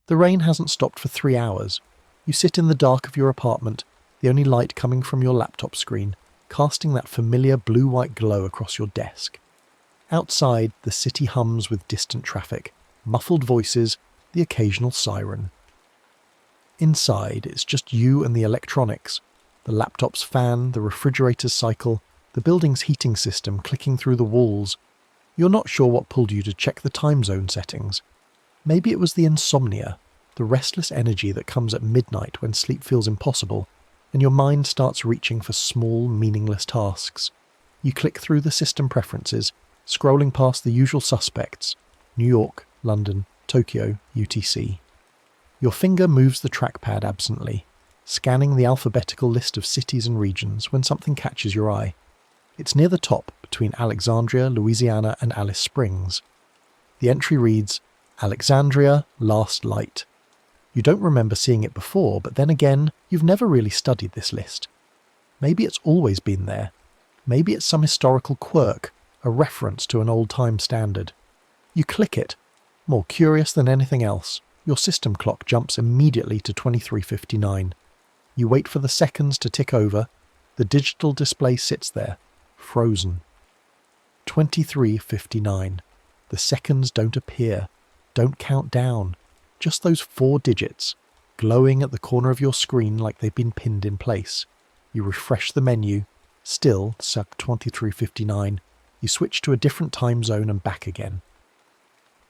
The rain hasn't stopped for 3 hours. You sit in the dark of your apartment, the only light coming from your laptop screen, casting that familiar blue-white glow across your desk. Outside, the city hums with distant traffic, muffled voices, the occasional siren. Inside, it's just you and the electronics, the laptop's fan, the refrigerator's cycle, the building's heating system clicking through the walls. You're not sure what pulled you to check the time zone settings. Maybe it was the insomnia, the restless energy that comes at midnight when sleep feels impossible, and your mind starts reaching for small, meaningless tasks. You click through the system preferences, scrolling past the usual suspects: New York, London, Tokyo, UTC. Your finger moves the trackpad absently, scanning the alphabetical list of cities and regions when something catches your eye. It's near the top, between Alexandria, Louisiana and Alice Springs. The entry reads, Alexandria, Last Light. You don't remember seeing it before, but then again, you've never really studied this list. Maybe it's always been there. Maybe it's some historical quirk, a reference to an old-time standard. You click it. More curious than anything else, your system clock jumps immediately to 23:59. You wait for the seconds to tick over. The digital display sits there, frozen. 23:59. The seconds don't appear, don't count down. Just those 4 digits, glowing at the corner of your screen like they've been pinned in place. You refresh the menu. Still, circa 23:59. You switch to a different time zone and back again.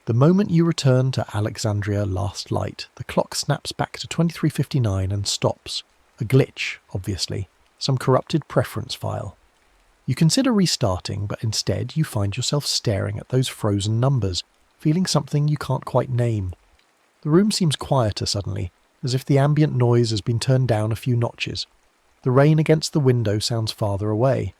The moment you return to Alexandria Last Light, the clock snaps back to 23:59 and stops. A glitch, obviously. Some corrupted preference file. You consider restarting, but instead you find yourself staring at those frozen numbers, feeling something you can't quite name. The room seems quieter suddenly, as if the ambient noise has been turned down a few notches. The rain against the window sounds farther away.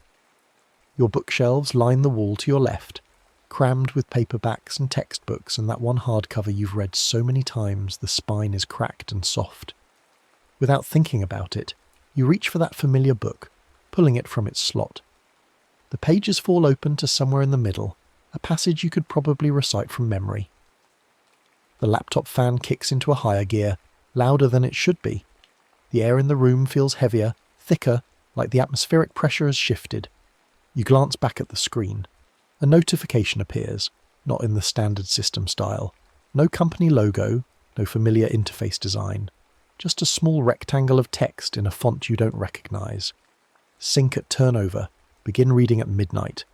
Your bookshelves line the wall to your left, crammed with paperbacks and textbooks and that one hardcover you've read so many times the spine is cracked and soft. Without thinking about it, you reach for that familiar book, pulling it from its slot. The pages fall open to somewhere in the middle, a passage you could probably recite from memory. The laptop fan kicks into a higher gear, louder than it should be. The air in the room feels heavier, thicker, like the atmospheric pressure has shifted. You glance back at the screen. A notification appears, not in the standard system style. No company logo, no familiar interface design. Just a small rectangle of text in a font you don't recognize. Sync at turnover. Begin reading at midnight.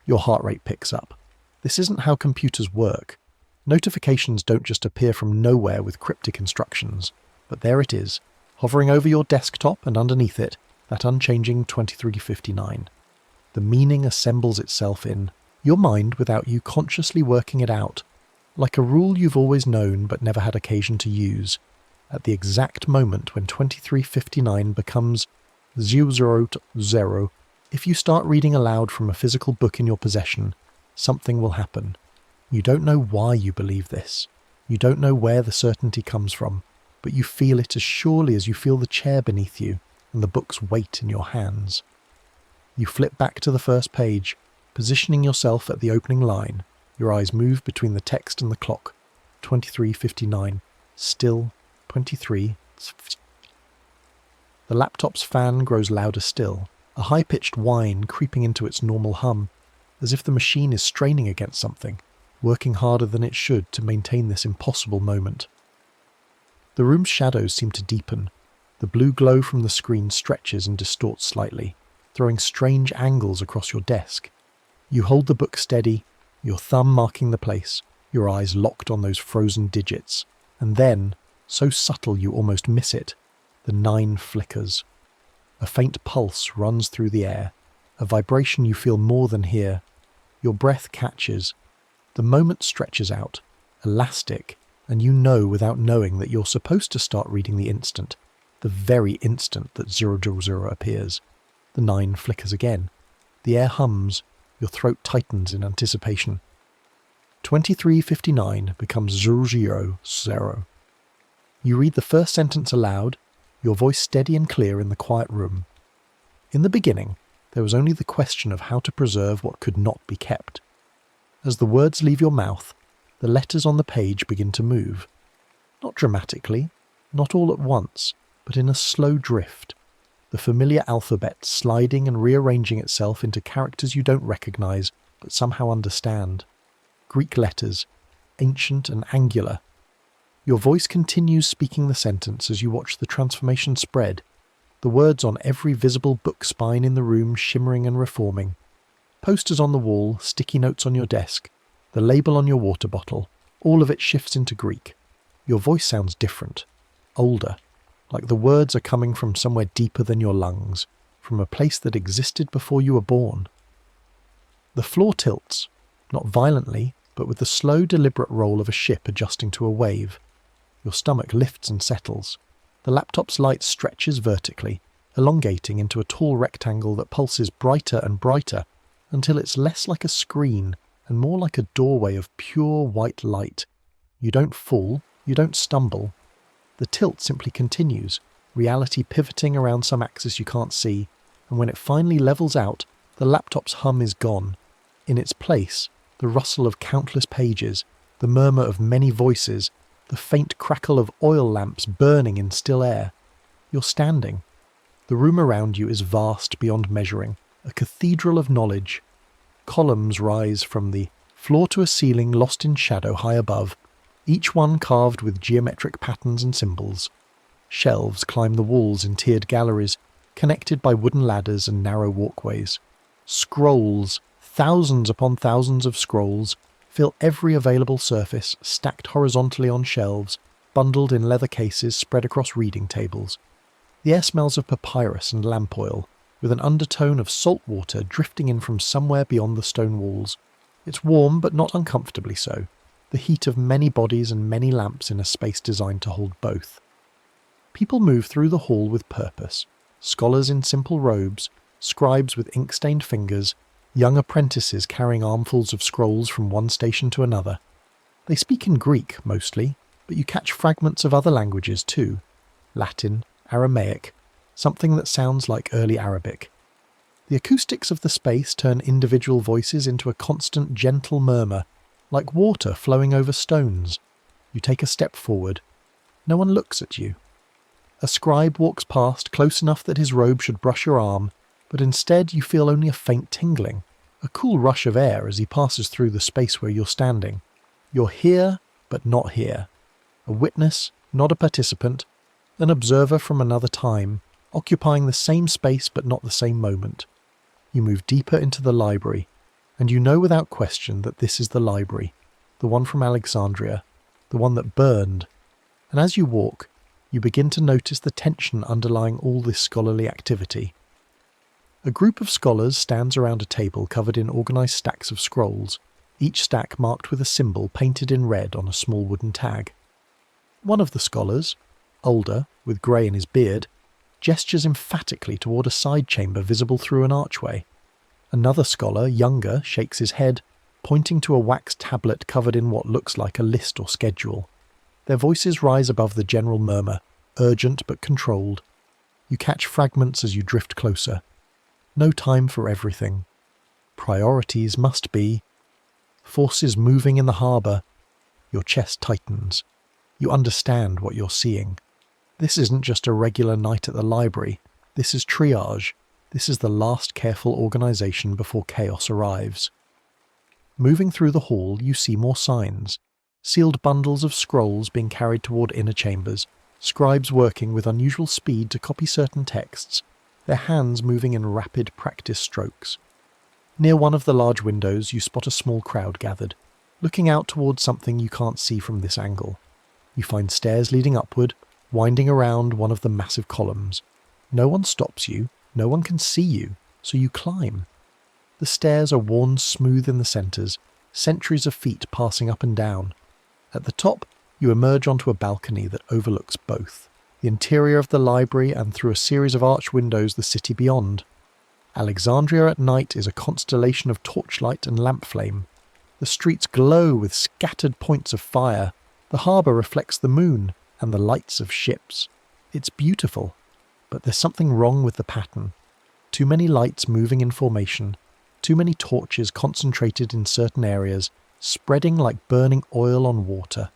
Your heart rate picks up. This isn't how computers work. Notifications don't just appear from nowhere with cryptic instructions. But there it is, hovering over your desktop and underneath it, that unchanging 23:59. The meaning assembles itself in your mind without you consciously working it out, like a rule you've always known but never had occasion to use. At the exact moment when 23:59 becomes 000, if you start reading aloud from a physical book in your possession, something will happen. You don't know why you believe this. You don't know where the certainty comes from, but you feel it as surely as you feel the chair beneath you and the book's weight in your hands. You flip back to the first page, positioning yourself at the opening line. Your eyes move between the text and the clock. 23:59. Still 23. The laptop's fan grows louder still, a high-pitched whine creeping into its normal hum, as if the machine is straining against something, working harder than it should to maintain this impossible moment. The room's shadows seem to deepen. The blue glow from the screen stretches and distorts slightly, throwing strange angles across your desk. You hold the book steady, your thumb marking the place, your eyes locked on those frozen digits, and then, so subtle you almost miss it, the 9 flickers. A faint pulse runs through the air, a vibration you feel more than hear. Your breath catches. The moment stretches out, elastic, and you know without knowing that you're supposed to start reading the instant, the very instant that 000 appears. The 9 flickers again. The air hums. Your throat tightens in anticipation. 23:59 becomes 000. You read the first sentence aloud, your voice steady and clear in the quiet room. In the beginning, there was only the question of how to preserve what could not be kept. As the words leave your mouth, the letters on the page begin to move. Not dramatically, not all at once, but in a slow drift. The familiar alphabet sliding and rearranging itself into characters you don't recognise, but somehow understand. Greek letters, ancient and angular. Your voice continues speaking the sentence as you watch the transformation spread, the words on every visible book spine in the room shimmering and reforming. Posters on the wall, sticky notes on your desk, the label on your water bottle, all of it shifts into Greek. Your voice sounds different, older, like the words are coming from somewhere deeper than your lungs, from a place that existed before you were born. The floor tilts, not violently, but with the slow, deliberate roll of a ship adjusting to a wave. Your stomach lifts and settles. The laptop's light stretches vertically, elongating into a tall rectangle that pulses brighter and brighter until it's less like a screen and more like a doorway of pure white light. You don't fall, you don't stumble. The tilt simply continues, reality pivoting around some axis you can't see, and when it finally levels out, the laptop's hum is gone. In its place, the rustle of countless pages, the murmur of many voices, the faint crackle of oil lamps burning in still air. You're standing. The room around you is vast beyond measuring, a cathedral of knowledge. Columns rise from the floor to a ceiling lost in shadow high above, each one carved with geometric patterns and symbols. Shelves climb the walls in tiered galleries, connected by wooden ladders and narrow walkways. Scrolls, thousands upon thousands of scrolls, fill every available surface, stacked horizontally on shelves, bundled in leather cases spread across reading tables. The air smells of papyrus and lamp oil, with an undertone of salt water drifting in from somewhere beyond the stone walls. It's warm, but not uncomfortably so, the heat of many bodies and many lamps in a space designed to hold both. People move through the hall with purpose. Scholars in simple robes, scribes with ink-stained fingers, young apprentices carrying armfuls of scrolls from one station to another. They speak in Greek, mostly, but you catch fragments of other languages too. Latin, Aramaic, something that sounds like early Arabic. The acoustics of the space turn individual voices into a constant gentle murmur, like water flowing over stones. You take a step forward. No one looks at you. A scribe walks past close enough that his robe should brush your arm, but instead you feel only a faint tingling, a cool rush of air as he passes through the space where you're standing. You're here, but not here. A witness, not a participant, an observer from another time, occupying the same space but not the same moment. You move deeper into the library, and you know without question that this is the library, the one from Alexandria, the one that burned. And as you walk, you begin to notice the tension underlying all this scholarly activity. A group of scholars stands around a table covered in organised stacks of scrolls, each stack marked with a symbol painted in red on a small wooden tag. One of the scholars, older, with grey in his beard, gestures emphatically toward a side chamber visible through an archway. Another scholar, younger, shakes his head, pointing to a wax tablet covered in what looks like a list or schedule. Their voices rise above the general murmur, urgent but controlled. You catch fragments as you drift closer. No time for everything. Priorities must be. Forces moving in the harbour. Your chest tightens. You understand what you're seeing. This isn't just a regular night at the library. This is triage. This is the last careful organisation before chaos arrives. Moving through the hall, you see more signs. Sealed bundles of scrolls being carried toward inner chambers. Scribes working with unusual speed to copy certain texts, their hands moving in rapid practice strokes. Near one of the large windows, you spot a small crowd gathered, looking out towards something you can't see from this angle. You find stairs leading upward, winding around one of the massive columns. No one stops you, no one can see you, so you climb. The stairs are worn smooth in the centres, centuries of feet passing up and down. At the top, you emerge onto a balcony that overlooks both the interior of the library and through a series of arched windows the city beyond. Alexandria at night is a constellation of torchlight and lamp flame. The streets glow with scattered points of fire. The harbour reflects the moon and the lights of ships. It's beautiful, but there's something wrong with the pattern. Too many lights moving in formation, too many torches concentrated in certain areas, spreading like burning oil on water.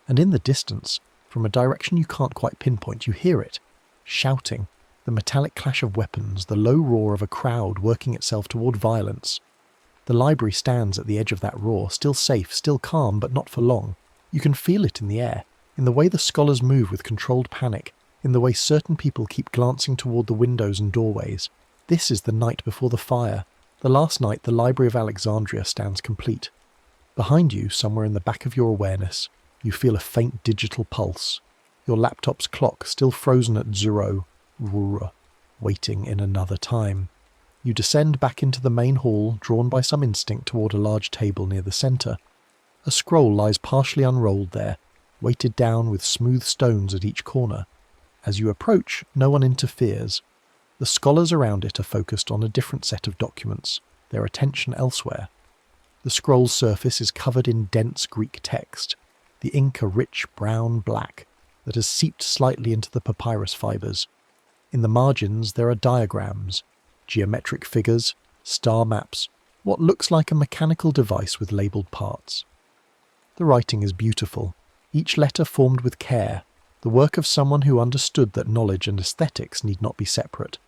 And in the distance, From a direction you can't quite pinpoint, you hear it. Shouting, the metallic clash of weapons, the low roar of a crowd working itself toward violence. The library stands at the edge of that roar, still safe, still calm, but not for long. You can feel it in the air, in the way the scholars move with controlled panic, in the way certain people keep glancing toward the windows and doorways. This is the night before the fire, the last night the Library of Alexandria stands complete. Behind you, somewhere in the back of your awareness, you feel a faint digital pulse. Your laptop's clock still frozen at 0, waiting in another time. You descend back into the main hall, drawn by some instinct toward a large table near the centre. A scroll lies partially unrolled there, weighted down with smooth stones at each corner. As you approach, no one interferes. The scholars around it are focused on a different set of documents, their attention elsewhere. The scroll's surface is covered in dense Greek text, the ink a rich brown-black that has seeped slightly into the papyrus fibres. In the margins there are diagrams, geometric figures, star maps, what looks like a mechanical device with labelled parts. The writing is beautiful, each letter formed with care, the work of someone who understood that knowledge and aesthetics need not be separate.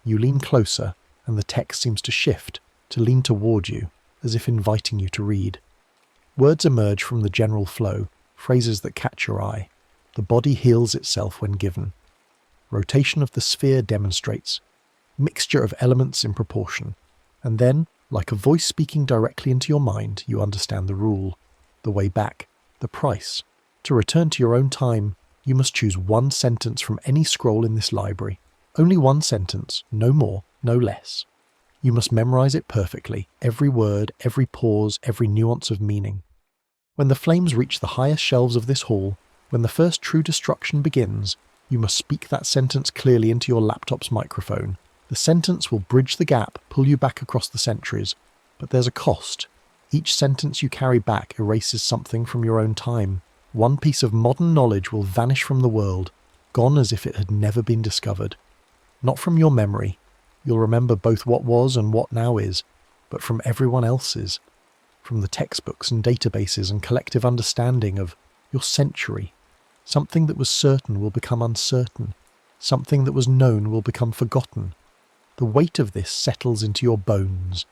You lean closer, and the text seems to shift, to lean toward you, as if inviting you to read. Words emerge from the general flow, phrases that catch your eye. The body heals itself when given. Rotation of the sphere demonstrates. Mixture of elements in proportion. And then, like a voice speaking directly into your mind, you understand the rule. The way back. The price. To return to your own time, you must choose one sentence from any scroll in this library. Only one sentence, no more, no less. You must memorize it perfectly, every word, every pause, every nuance of meaning. When the flames reach the highest shelves of this hall, when the first true destruction begins, you must speak that sentence clearly into your laptop's microphone. The sentence will bridge the gap, pull you back across the centuries. But there's a cost. Each sentence you carry back erases something from your own time. One piece of modern knowledge will vanish from the world, gone as if it had never been discovered. Not from your memory. You'll remember both what was and what now is, but from everyone else's. From the textbooks and databases and collective understanding of your century. Something that was certain will become uncertain. Something that was known will become forgotten. The weight of this settles into your bones.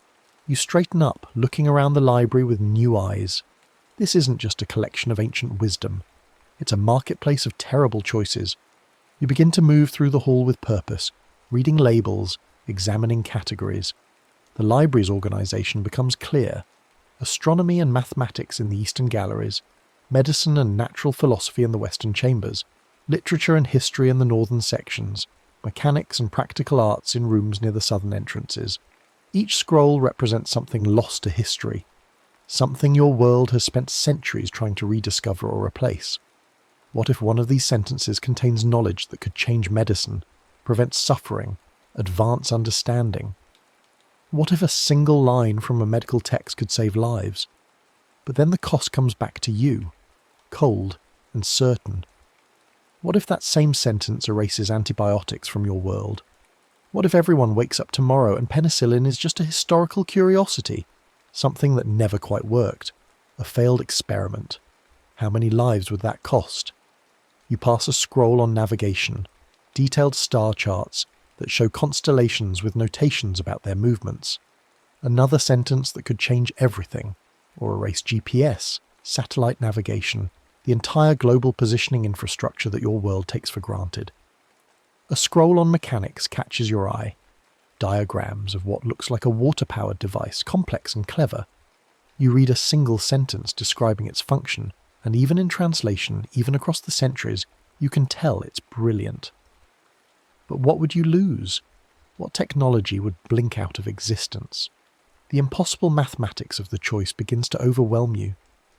You straighten up, looking around the library with new eyes. This isn't just a collection of ancient wisdom. It's a marketplace of terrible choices. You begin to move through the hall with purpose, reading labels, examining categories. The library's organisation becomes clear. Astronomy and mathematics in the eastern galleries, medicine and natural philosophy in the western chambers, literature and history in the northern sections, mechanics and practical arts in rooms near the southern entrances. Each scroll represents something lost to history, something your world has spent centuries trying to rediscover or replace. What if one of these sentences contains knowledge that could change medicine, prevent suffering, advance understanding? What if a single line from a medical text could save lives? But then the cost comes back to you, cold and certain. What if that same sentence erases antibiotics from your world? What if everyone wakes up tomorrow and penicillin is just a historical curiosity, something that never quite worked, a failed experiment? How many lives would that cost? You pass a scroll on navigation, detailed star charts that show constellations with notations about their movements. Another sentence that could change everything, or erase GPS, satellite navigation, the entire global positioning infrastructure that your world takes for granted. A scroll on mechanics catches your eye. Diagrams of what looks like a water-powered device, complex and clever. You read a single sentence describing its function, and even in translation, even across the centuries, you can tell it's brilliant. But what would you lose? What technology would blink out of existence? The impossible mathematics of the choice begins to overwhelm you.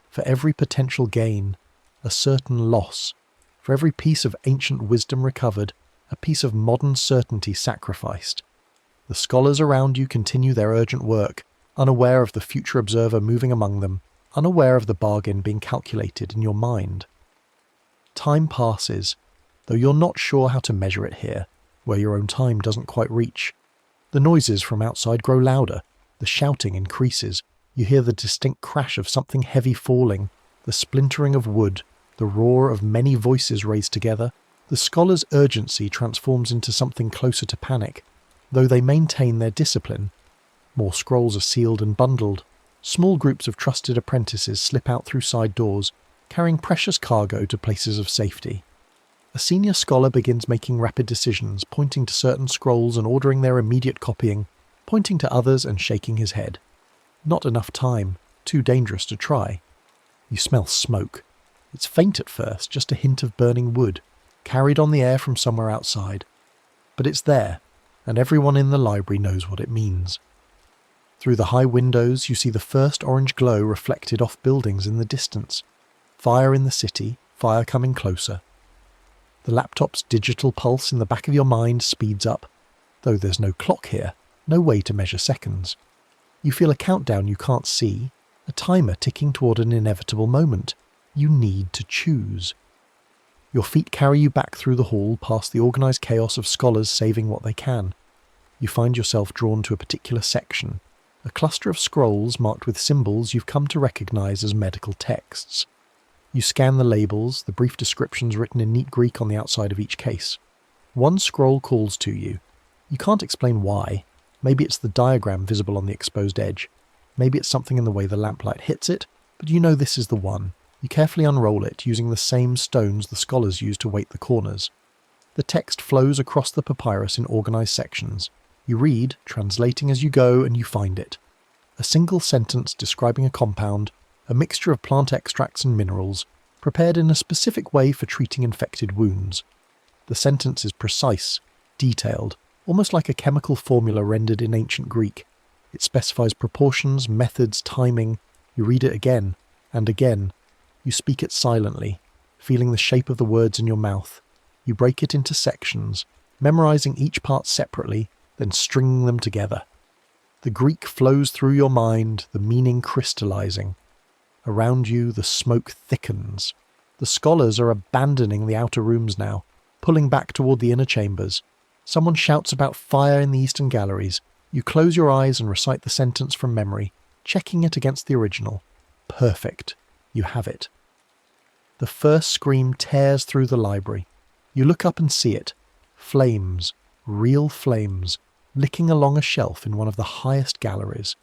For every potential gain, a certain loss. For every piece of ancient wisdom recovered, a piece of modern certainty sacrificed. The scholars around you continue their urgent work, unaware of the future observer moving among them, unaware of the bargain being calculated in your mind. Time passes, though you're not sure how to measure it here, where your own time doesn't quite reach. The noises from outside grow louder, the shouting increases, you hear the distinct crash of something heavy falling, the splintering of wood, the roar of many voices raised together, the scholar's urgency transforms into something closer to panic, though they maintain their discipline. More scrolls are sealed and bundled. Small groups of trusted apprentices slip out through side doors, carrying precious cargo to places of safety. A senior scholar begins making rapid decisions, pointing to certain scrolls and ordering their immediate copying, pointing to others and shaking his head. Not enough time, too dangerous to try. You smell smoke. It's faint at first, just a hint of burning wood, carried on the air from somewhere outside. But it's there, and everyone in the library knows what it means. Through the high windows you see the first orange glow reflected off buildings in the distance. Fire in the city, fire coming closer. The laptop's digital pulse in the back of your mind speeds up, though there's no clock here, no way to measure seconds. You feel a countdown you can't see, a timer ticking toward an inevitable moment. You need to choose. Your feet carry you back through the hall past the organised chaos of scholars saving what they can. You find yourself drawn to a particular section, a cluster of scrolls marked with symbols you've come to recognise as medical texts. You scan the labels, the brief descriptions written in neat Greek on the outside of each case. One scroll calls to you. You can't explain why. Maybe it's the diagram visible on the exposed edge. Maybe it's something in the way the lamplight hits it, but you know this is the one. You carefully unroll it, using the same stones the scholars use to weight the corners. The text flows across the papyrus in organised sections. You read, translating as you go, and you find it. A single sentence describing a compound, a mixture of plant extracts and minerals, prepared in a specific way for treating infected wounds. The sentence is precise, detailed, almost like a chemical formula rendered in ancient Greek. It specifies proportions, methods, timing. You read it again, and again. You speak it silently, feeling the shape of the words in your mouth. You break it into sections, memorizing each part separately, then stringing them together. The Greek flows through your mind, the meaning crystallizing. Around you, the smoke thickens. The scholars are abandoning the outer rooms now, pulling back toward the inner chambers. Someone shouts about fire in the eastern galleries. You close your eyes and recite the sentence from memory, checking it against the original. Perfect. You have it. The first scream tears through the library. You look up and see it. Flames, real flames, licking along a shelf in one of the highest galleries.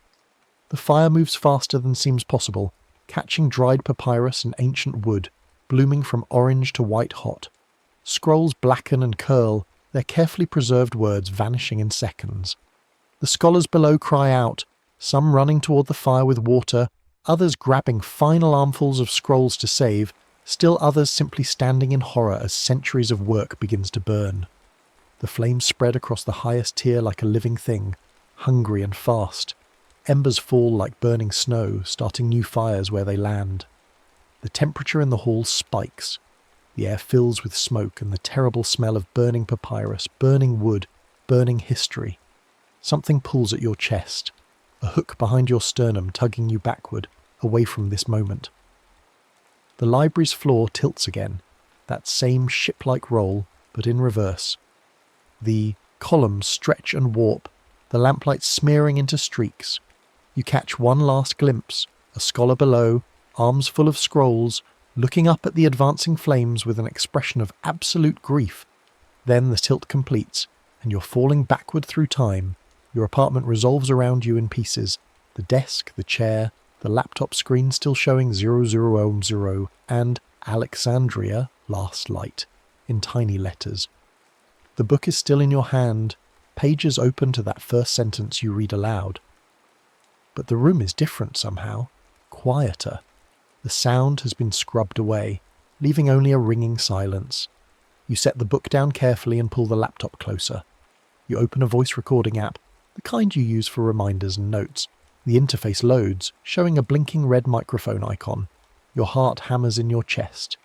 The fire moves faster than seems possible, catching dried papyrus and ancient wood, blooming from orange to white hot. Scrolls blacken and curl, their carefully preserved words vanishing in seconds. The scholars below cry out, some running toward the fire with water, others grabbing final armfuls of scrolls to save, still others simply standing in horror as centuries of work begins to burn. The flames spread across the highest tier like a living thing, hungry and fast. Embers fall like burning snow, starting new fires where they land. The temperature in the hall spikes. The air fills with smoke and the terrible smell of burning papyrus, burning wood, burning history. Something pulls at your chest, a hook behind your sternum tugging you backward, away from this moment. The library's floor tilts again, that same ship-like roll, but in reverse. The columns stretch and warp, the lamplight smearing into streaks. You catch one last glimpse, a scholar below, arms full of scrolls, looking up at the advancing flames with an expression of absolute grief. Then the tilt completes, and you're falling backward through time. Your apartment resolves around you in pieces. The desk, the chair, the laptop screen still showing 0000 and Alexandria, last light, in tiny letters. The book is still in your hand, pages open to that first sentence you read aloud. But the room is different somehow, quieter. The sound has been scrubbed away, leaving only a ringing silence. You set the book down carefully and pull the laptop closer. You open a voice recording app, the kind you use for reminders and notes. The interface loads, showing a blinking red microphone icon. Your heart hammers in your chest.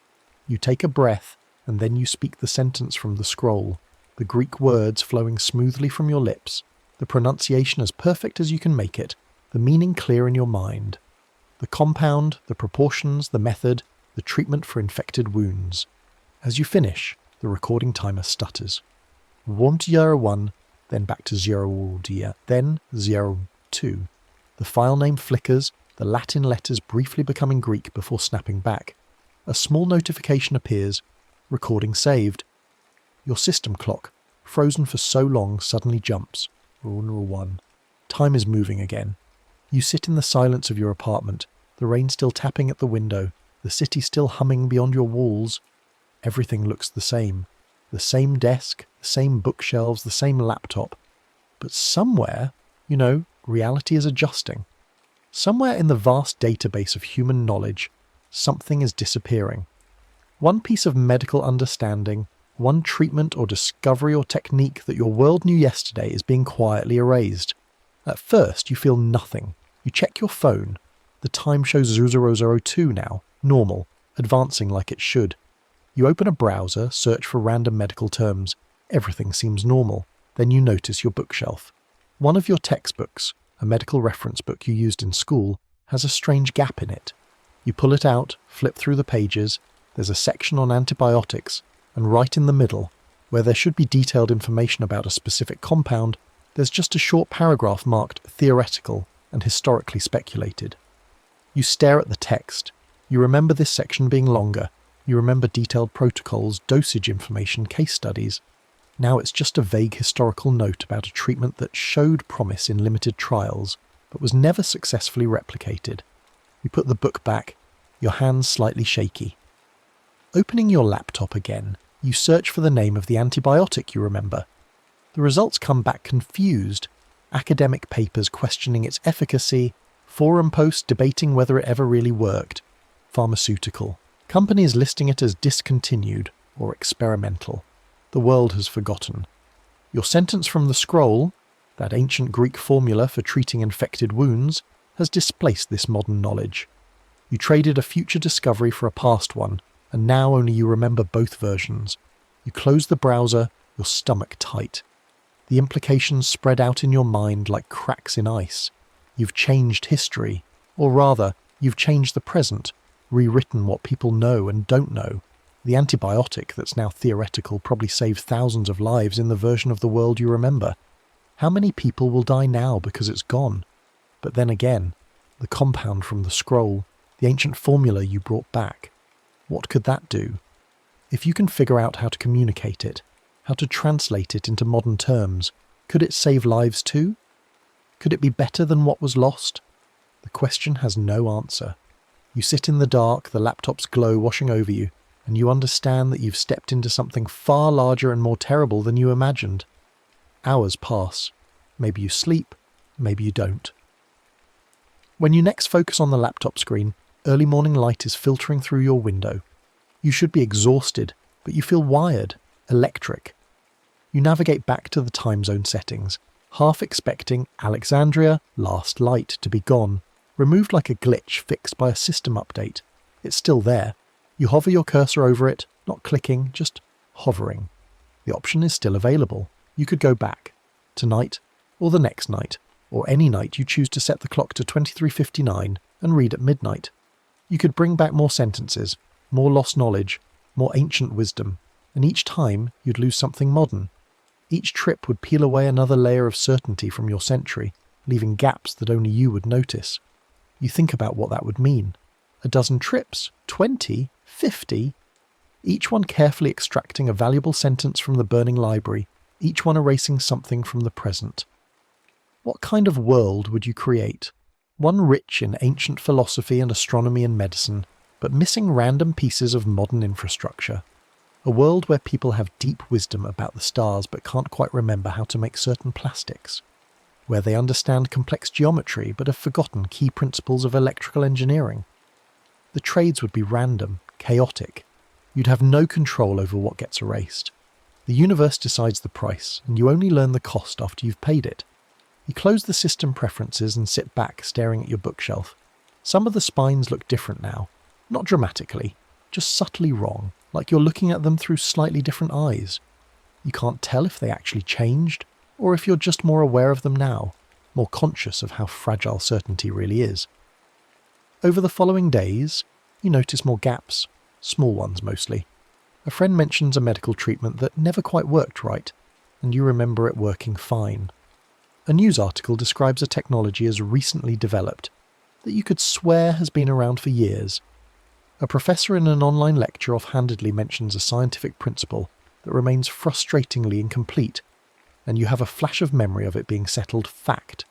You take a breath, and then you speak the sentence from the scroll, the Greek words flowing smoothly from your lips, the pronunciation as perfect as you can make it, the meaning clear in your mind. The compound, the proportions, the method, the treatment for infected wounds. As you finish, the recording timer stutters. 101, then back to 0, then 02. The file name flickers, the Latin letters briefly becoming Greek before snapping back. A small notification appears, recording saved. Your system clock, frozen for so long, suddenly jumps. Rule 1. Time is moving again. You sit in the silence of your apartment, the rain still tapping at the window, the city still humming beyond your walls. Everything looks the same. The same desk, the same bookshelves, the same laptop. But somewhere, reality is adjusting. Somewhere in the vast database of human knowledge, something is disappearing. One piece of medical understanding, one treatment or discovery or technique that your world knew yesterday is being quietly erased. At first, you feel nothing. You check your phone. The time shows 0002 now, normal, advancing like it should. You open a browser, search for random medical terms. Everything seems normal. Then you notice your bookshelf. One of your textbooks, a medical reference book you used in school, has a strange gap in it. You pull it out, flip through the pages. There's a section on antibiotics, and right in the middle, where there should be detailed information about a specific compound, there's just a short paragraph marked theoretical and historically speculated. You stare at the text. You remember this section being longer. You remember detailed protocols, dosage information, case studies. Now it's just a vague historical note about a treatment that showed promise in limited trials, but was never successfully replicated. You put the book back, your hands slightly shaky. Opening your laptop again, you search for the name of the antibiotic you remember. The results come back confused. Academic papers questioning its efficacy, forum posts debating whether it ever really worked. Pharmaceutical. Companies listing it as discontinued or experimental. The world has forgotten. Your sentence from the scroll, that ancient Greek formula for treating infected wounds, has displaced this modern knowledge. You traded a future discovery for a past one, and now only you remember both versions. You close the browser, your stomach tight. The implications spread out in your mind like cracks in ice. You've changed history, or rather, you've changed the present, rewritten what people know and don't know. The antibiotic that's now theoretical probably saved thousands of lives in the version of the world you remember. How many people will die now because it's gone? But then again, the compound from the scroll, the ancient formula you brought back, what could that do? If you can figure out how to communicate it, how to translate it into modern terms, could it save lives too? Could it be better than what was lost? The question has no answer. You sit in the dark, the laptop's glow washing over you, and you understand that you've stepped into something far larger and more terrible than you imagined. Hours pass. Maybe you sleep, maybe you don't. When you next focus on the laptop screen, early morning light is filtering through your window. You should be exhausted, but you feel wired, electric. You navigate back to the time zone settings, half expecting Alexandria, last light to be gone, removed like a glitch fixed by a system update. It's still there. You hover your cursor over it, not clicking, just hovering. The option is still available. You could go back, tonight, or the next night, or any night you choose to set the clock to 23:59 and read at midnight. You could bring back more sentences, more lost knowledge, more ancient wisdom, and each time you'd lose something modern. Each trip would peel away another layer of certainty from your century, leaving gaps that only you would notice. You think about what that would mean. A dozen trips, 20, 50, each one carefully extracting a valuable sentence from the burning library, each one erasing something from the present. What kind of world would you create? One rich in ancient philosophy and astronomy and medicine, but missing random pieces of modern infrastructure. A world where people have deep wisdom about the stars but can't quite remember how to make certain plastics. Where they understand complex geometry but have forgotten key principles of electrical engineering. The trades would be random, chaotic. You'd have no control over what gets erased. The universe decides the price, and you only learn the cost after you've paid it. You close the system preferences and sit back staring at your bookshelf. Some of the spines look different now. Not dramatically, just subtly wrong, like you're looking at them through slightly different eyes. You can't tell if they actually changed, or if you're just more aware of them now, more conscious of how fragile certainty really is. Over the following days, you notice more gaps, small ones mostly. A friend mentions a medical treatment that never quite worked right, and you remember it working fine. A news article describes a technology as recently developed, that you could swear has been around for years. A professor in an online lecture offhandedly mentions a scientific principle that remains frustratingly incomplete, and you have a flash of memory of it being settled fact.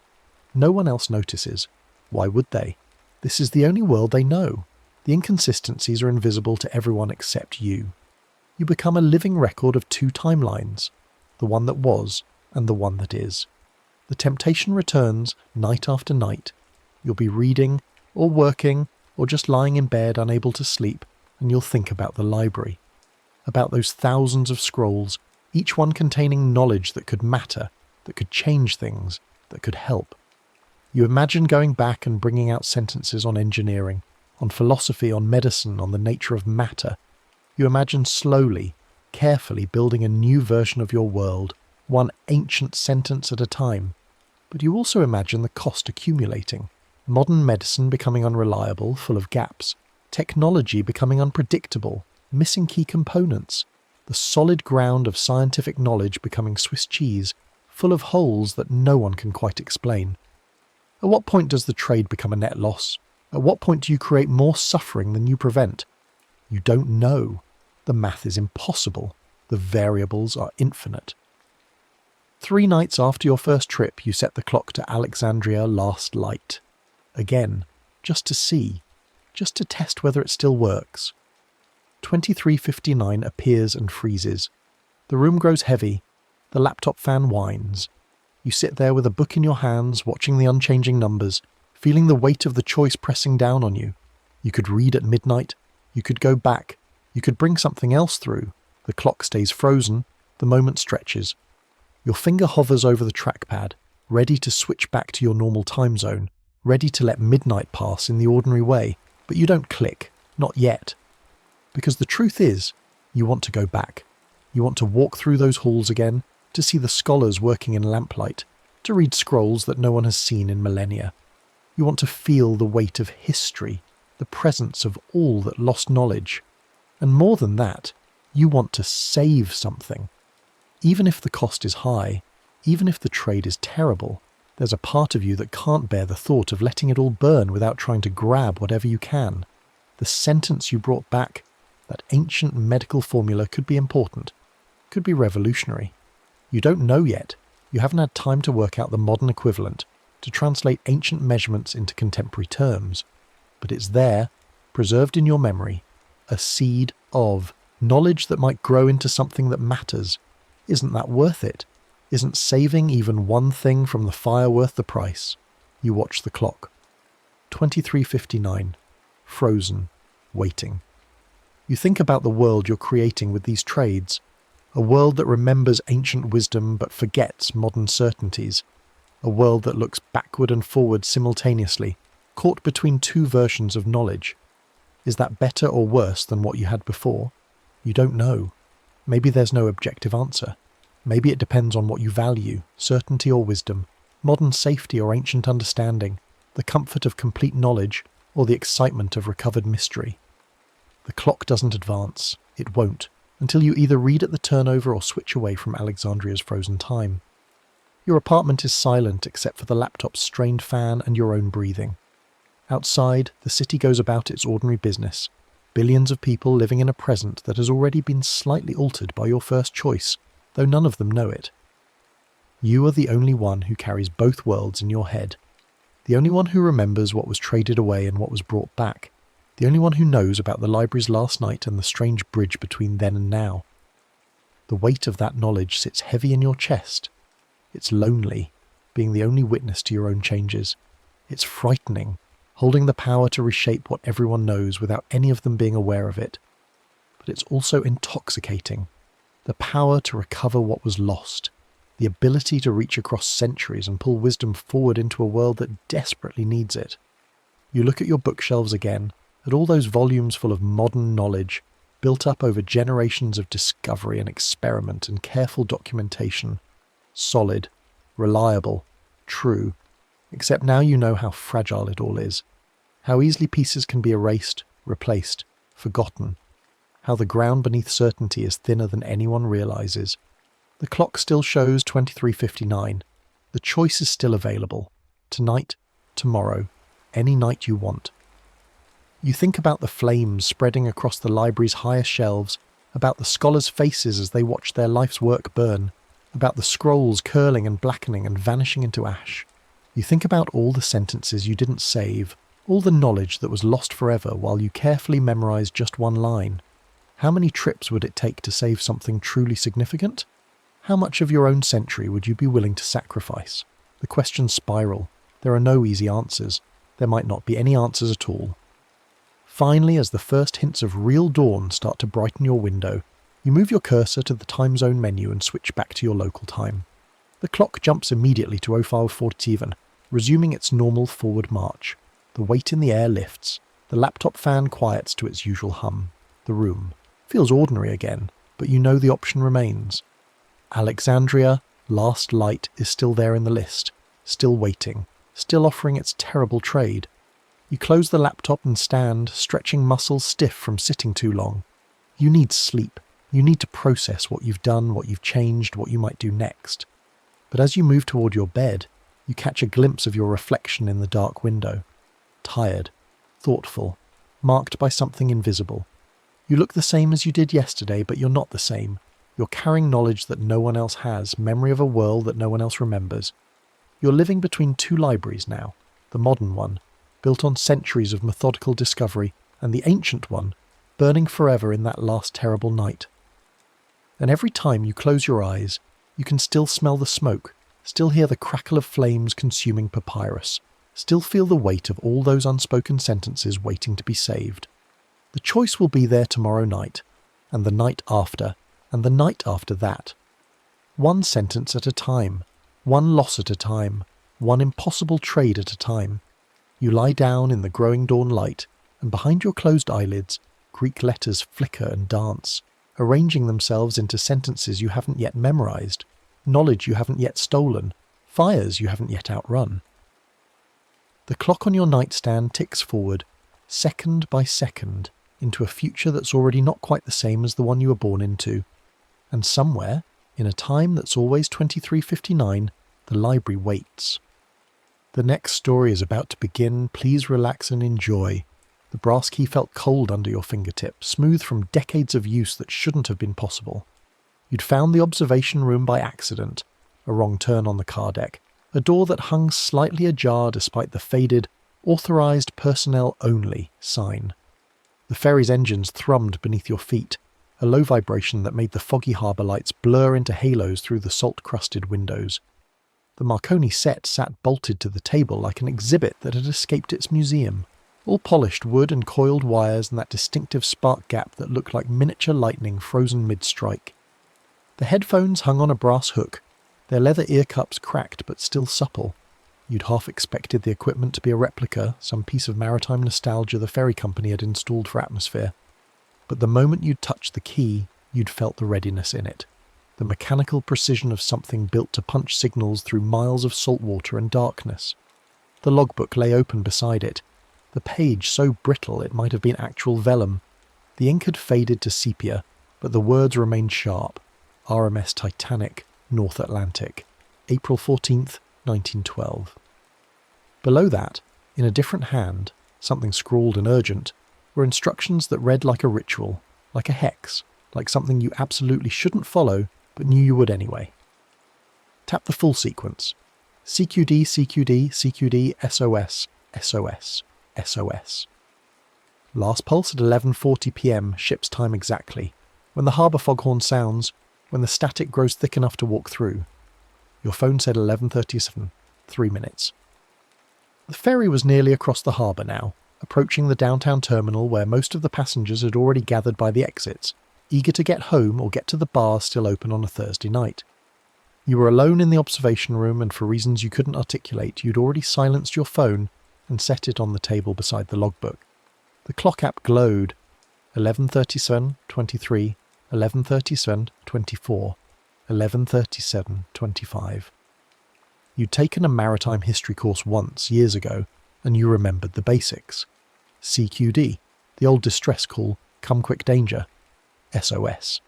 No one else notices. Why would they? This is the only world they know. The inconsistencies are invisible to everyone except you. You become a living record of two timelines, the one that was and the one that is. The temptation returns night after night. You'll be reading, or working, or just lying in bed unable to sleep, and you'll think about the library. About those thousands of scrolls, each one containing knowledge that could matter, that could change things, that could help. You imagine going back and bringing out sentences on engineering, on philosophy, on medicine, on the nature of matter. You imagine slowly, carefully building a new version of your world, one ancient sentence at a time. But you also imagine the cost accumulating. Modern medicine becoming unreliable, full of gaps. Technology becoming unpredictable, missing key components. The solid ground of scientific knowledge becoming Swiss cheese, full of holes that no one can quite explain. At what point does the trade become a net loss? At what point do you create more suffering than you prevent? You don't know. The math is impossible. The variables are infinite. 3 nights after your first trip, you set the clock to Alexandria last light. Again, just to see, just to test whether it still works. 23:59 appears and freezes. The room grows heavy. The laptop fan whines. You sit there with a book in your hands, watching the unchanging numbers, feeling the weight of the choice pressing down on you. You could read at midnight. You could go back. You could bring something else through. The clock stays frozen. The moment stretches. Your finger hovers over the trackpad, ready to switch back to your normal time zone, ready to let midnight pass in the ordinary way, but you don't click. Not yet. Because the truth is, you want to go back. You want to walk through those halls again, to see the scholars working in lamplight, to read scrolls that no one has seen in millennia. You want to feel the weight of history, the presence of all that lost knowledge. And more than that, you want to save something. Even if the cost is high, even if the trade is terrible, there's a part of you that can't bear the thought of letting it all burn without trying to grab whatever you can. The sentence you brought back, that ancient medical formula, could be important, could be revolutionary. You don't know yet. You haven't had time to work out the modern equivalent, to translate ancient measurements into contemporary terms. But it's there, preserved in your memory, a seed of knowledge that might grow into something that matters. Isn't that worth it? Isn't saving even one thing from the fire worth the price? You watch the clock. 23:59. Frozen. Waiting. You think about the world you're creating with these trades. A world that remembers ancient wisdom but forgets modern certainties. A world that looks backward and forward simultaneously, caught between two versions of knowledge. Is that better or worse than what you had before? You don't know. Maybe there's no objective answer. Maybe it depends on what you value, certainty or wisdom, modern safety or ancient understanding, the comfort of complete knowledge or the excitement of recovered mystery. The clock doesn't advance. It won't, until you either read at the turnover or switch away from Alexandria's frozen time. Your apartment is silent except for the laptop's strained fan and your own breathing. Outside, the city goes about its ordinary business. Billions of people living in a present that has already been slightly altered by your first choice, though none of them know it. You are the only one who carries both worlds in your head. The only one who remembers what was traded away and what was brought back. The only one who knows about the libraries last night and the strange bridge between then and now. The weight of that knowledge sits heavy in your chest. It's lonely, being the only witness to your own changes. It's frightening, holding the power to reshape what everyone knows without any of them being aware of it. But it's also intoxicating. The power to recover what was lost. The ability to reach across centuries and pull wisdom forward into a world that desperately needs it. You look at your bookshelves again, at all those volumes full of modern knowledge, built up over generations of discovery and experiment and careful documentation. Solid, reliable, true, except now you know how fragile it all is, how easily pieces can be erased, replaced, forgotten, how the ground beneath certainty is thinner than anyone realizes. The clock still shows 23:59. The choice is still available. Tonight, tomorrow, any night you want. You think about the flames spreading across the library's higher shelves, about the scholars' faces as they watch their life's work burn, about the scrolls curling and blackening and vanishing into ash. You think about all the sentences you didn't save, all the knowledge that was lost forever while you carefully memorized just one line. How many trips would it take to save something truly significant? How much of your own century would you be willing to sacrifice? The questions spiral. There are no easy answers. There might not be any answers at all. Finally, as the first hints of real dawn start to brighten your window, you move your cursor to the time zone menu and switch back to your local time. The clock jumps immediately to 05:47, resuming its normal forward march. The weight in the air lifts. The laptop fan quiets to its usual hum. The room feels ordinary again, but you know the option remains. Alexandria, Last Light is still there in the list, still waiting, still offering its terrible trade. You close the laptop and stand, stretching muscles stiff from sitting too long. You need sleep. You need to process what you've done, what you've changed, what you might do next. But as you move toward your bed, you catch a glimpse of your reflection in the dark window. Tired, thoughtful, marked by something invisible. You look the same as you did yesterday, but you're not the same. You're carrying knowledge that no one else has, memory of a world that no one else remembers. You're living between two libraries now, the modern one, built on centuries of methodical discovery, and the ancient one, burning forever in that last terrible night. And every time you close your eyes, you can still smell the smoke, still hear the crackle of flames consuming papyrus, still feel the weight of all those unspoken sentences waiting to be saved. The choice will be there tomorrow night, and the night after, and the night after that. One sentence at a time, one loss at a time, one impossible trade at a time. You lie down in the growing dawn light, and behind your closed eyelids, Greek letters flicker and dance, arranging themselves into sentences you haven't yet memorized, knowledge you haven't yet stolen, fires you haven't yet outrun. The clock on your nightstand ticks forward, second by second, into a future that's already not quite the same as the one you were born into. And somewhere, in a time that's always 23:59, the library waits. The next story is about to begin. Please relax and enjoy. The brass key felt cold under your fingertip, smooth from decades of use that shouldn't have been possible. You'd found the observation room by accident, a wrong turn on the car deck, a door that hung slightly ajar despite the faded, authorized personnel only sign. The ferry's engines thrummed beneath your feet, a low vibration that made the foggy harbour lights blur into halos through the salt-crusted windows. The Marconi set sat bolted to the table like an exhibit that had escaped its museum, all polished wood and coiled wires and that distinctive spark gap that looked like miniature lightning frozen mid-strike. The headphones hung on a brass hook, their leather ear cups cracked but still supple. You'd half expected the equipment to be a replica, some piece of maritime nostalgia the ferry company had installed for atmosphere. But the moment you'd touched the key, you'd felt the readiness in it. The mechanical precision of something built to punch signals through miles of salt water and darkness. The logbook lay open beside it, the page so brittle it might have been actual vellum. The ink had faded to sepia, but the words remained sharp. RMS Titanic, North Atlantic, April 14th, 1912. Below that, in a different hand, something scrawled and urgent, were instructions that read like a ritual, like a hex, like something you absolutely shouldn't follow, but knew you would anyway. Tap the full sequence. CQD, CQD, CQD, SOS, SOS, SOS. Last pulse at 11:40 p.m, ship's time exactly. When the harbour foghorn sounds, when the static grows thick enough to walk through. Your phone said 11:37, 3 minutes. The ferry was nearly across the harbour now, approaching the downtown terminal where most of the passengers had already gathered by the exits, eager to get home or get to the bars still open on a Thursday night. You were alone in the observation room, and for reasons you couldn't articulate, you'd already silenced your phone and set it on the table beside the logbook. The clock app glowed. 11:37:23, 11:37:24, 11:37:25. You'd taken a maritime history course once, years ago, and you remembered the basics. CQD, the old distress call, come quick danger. SOS.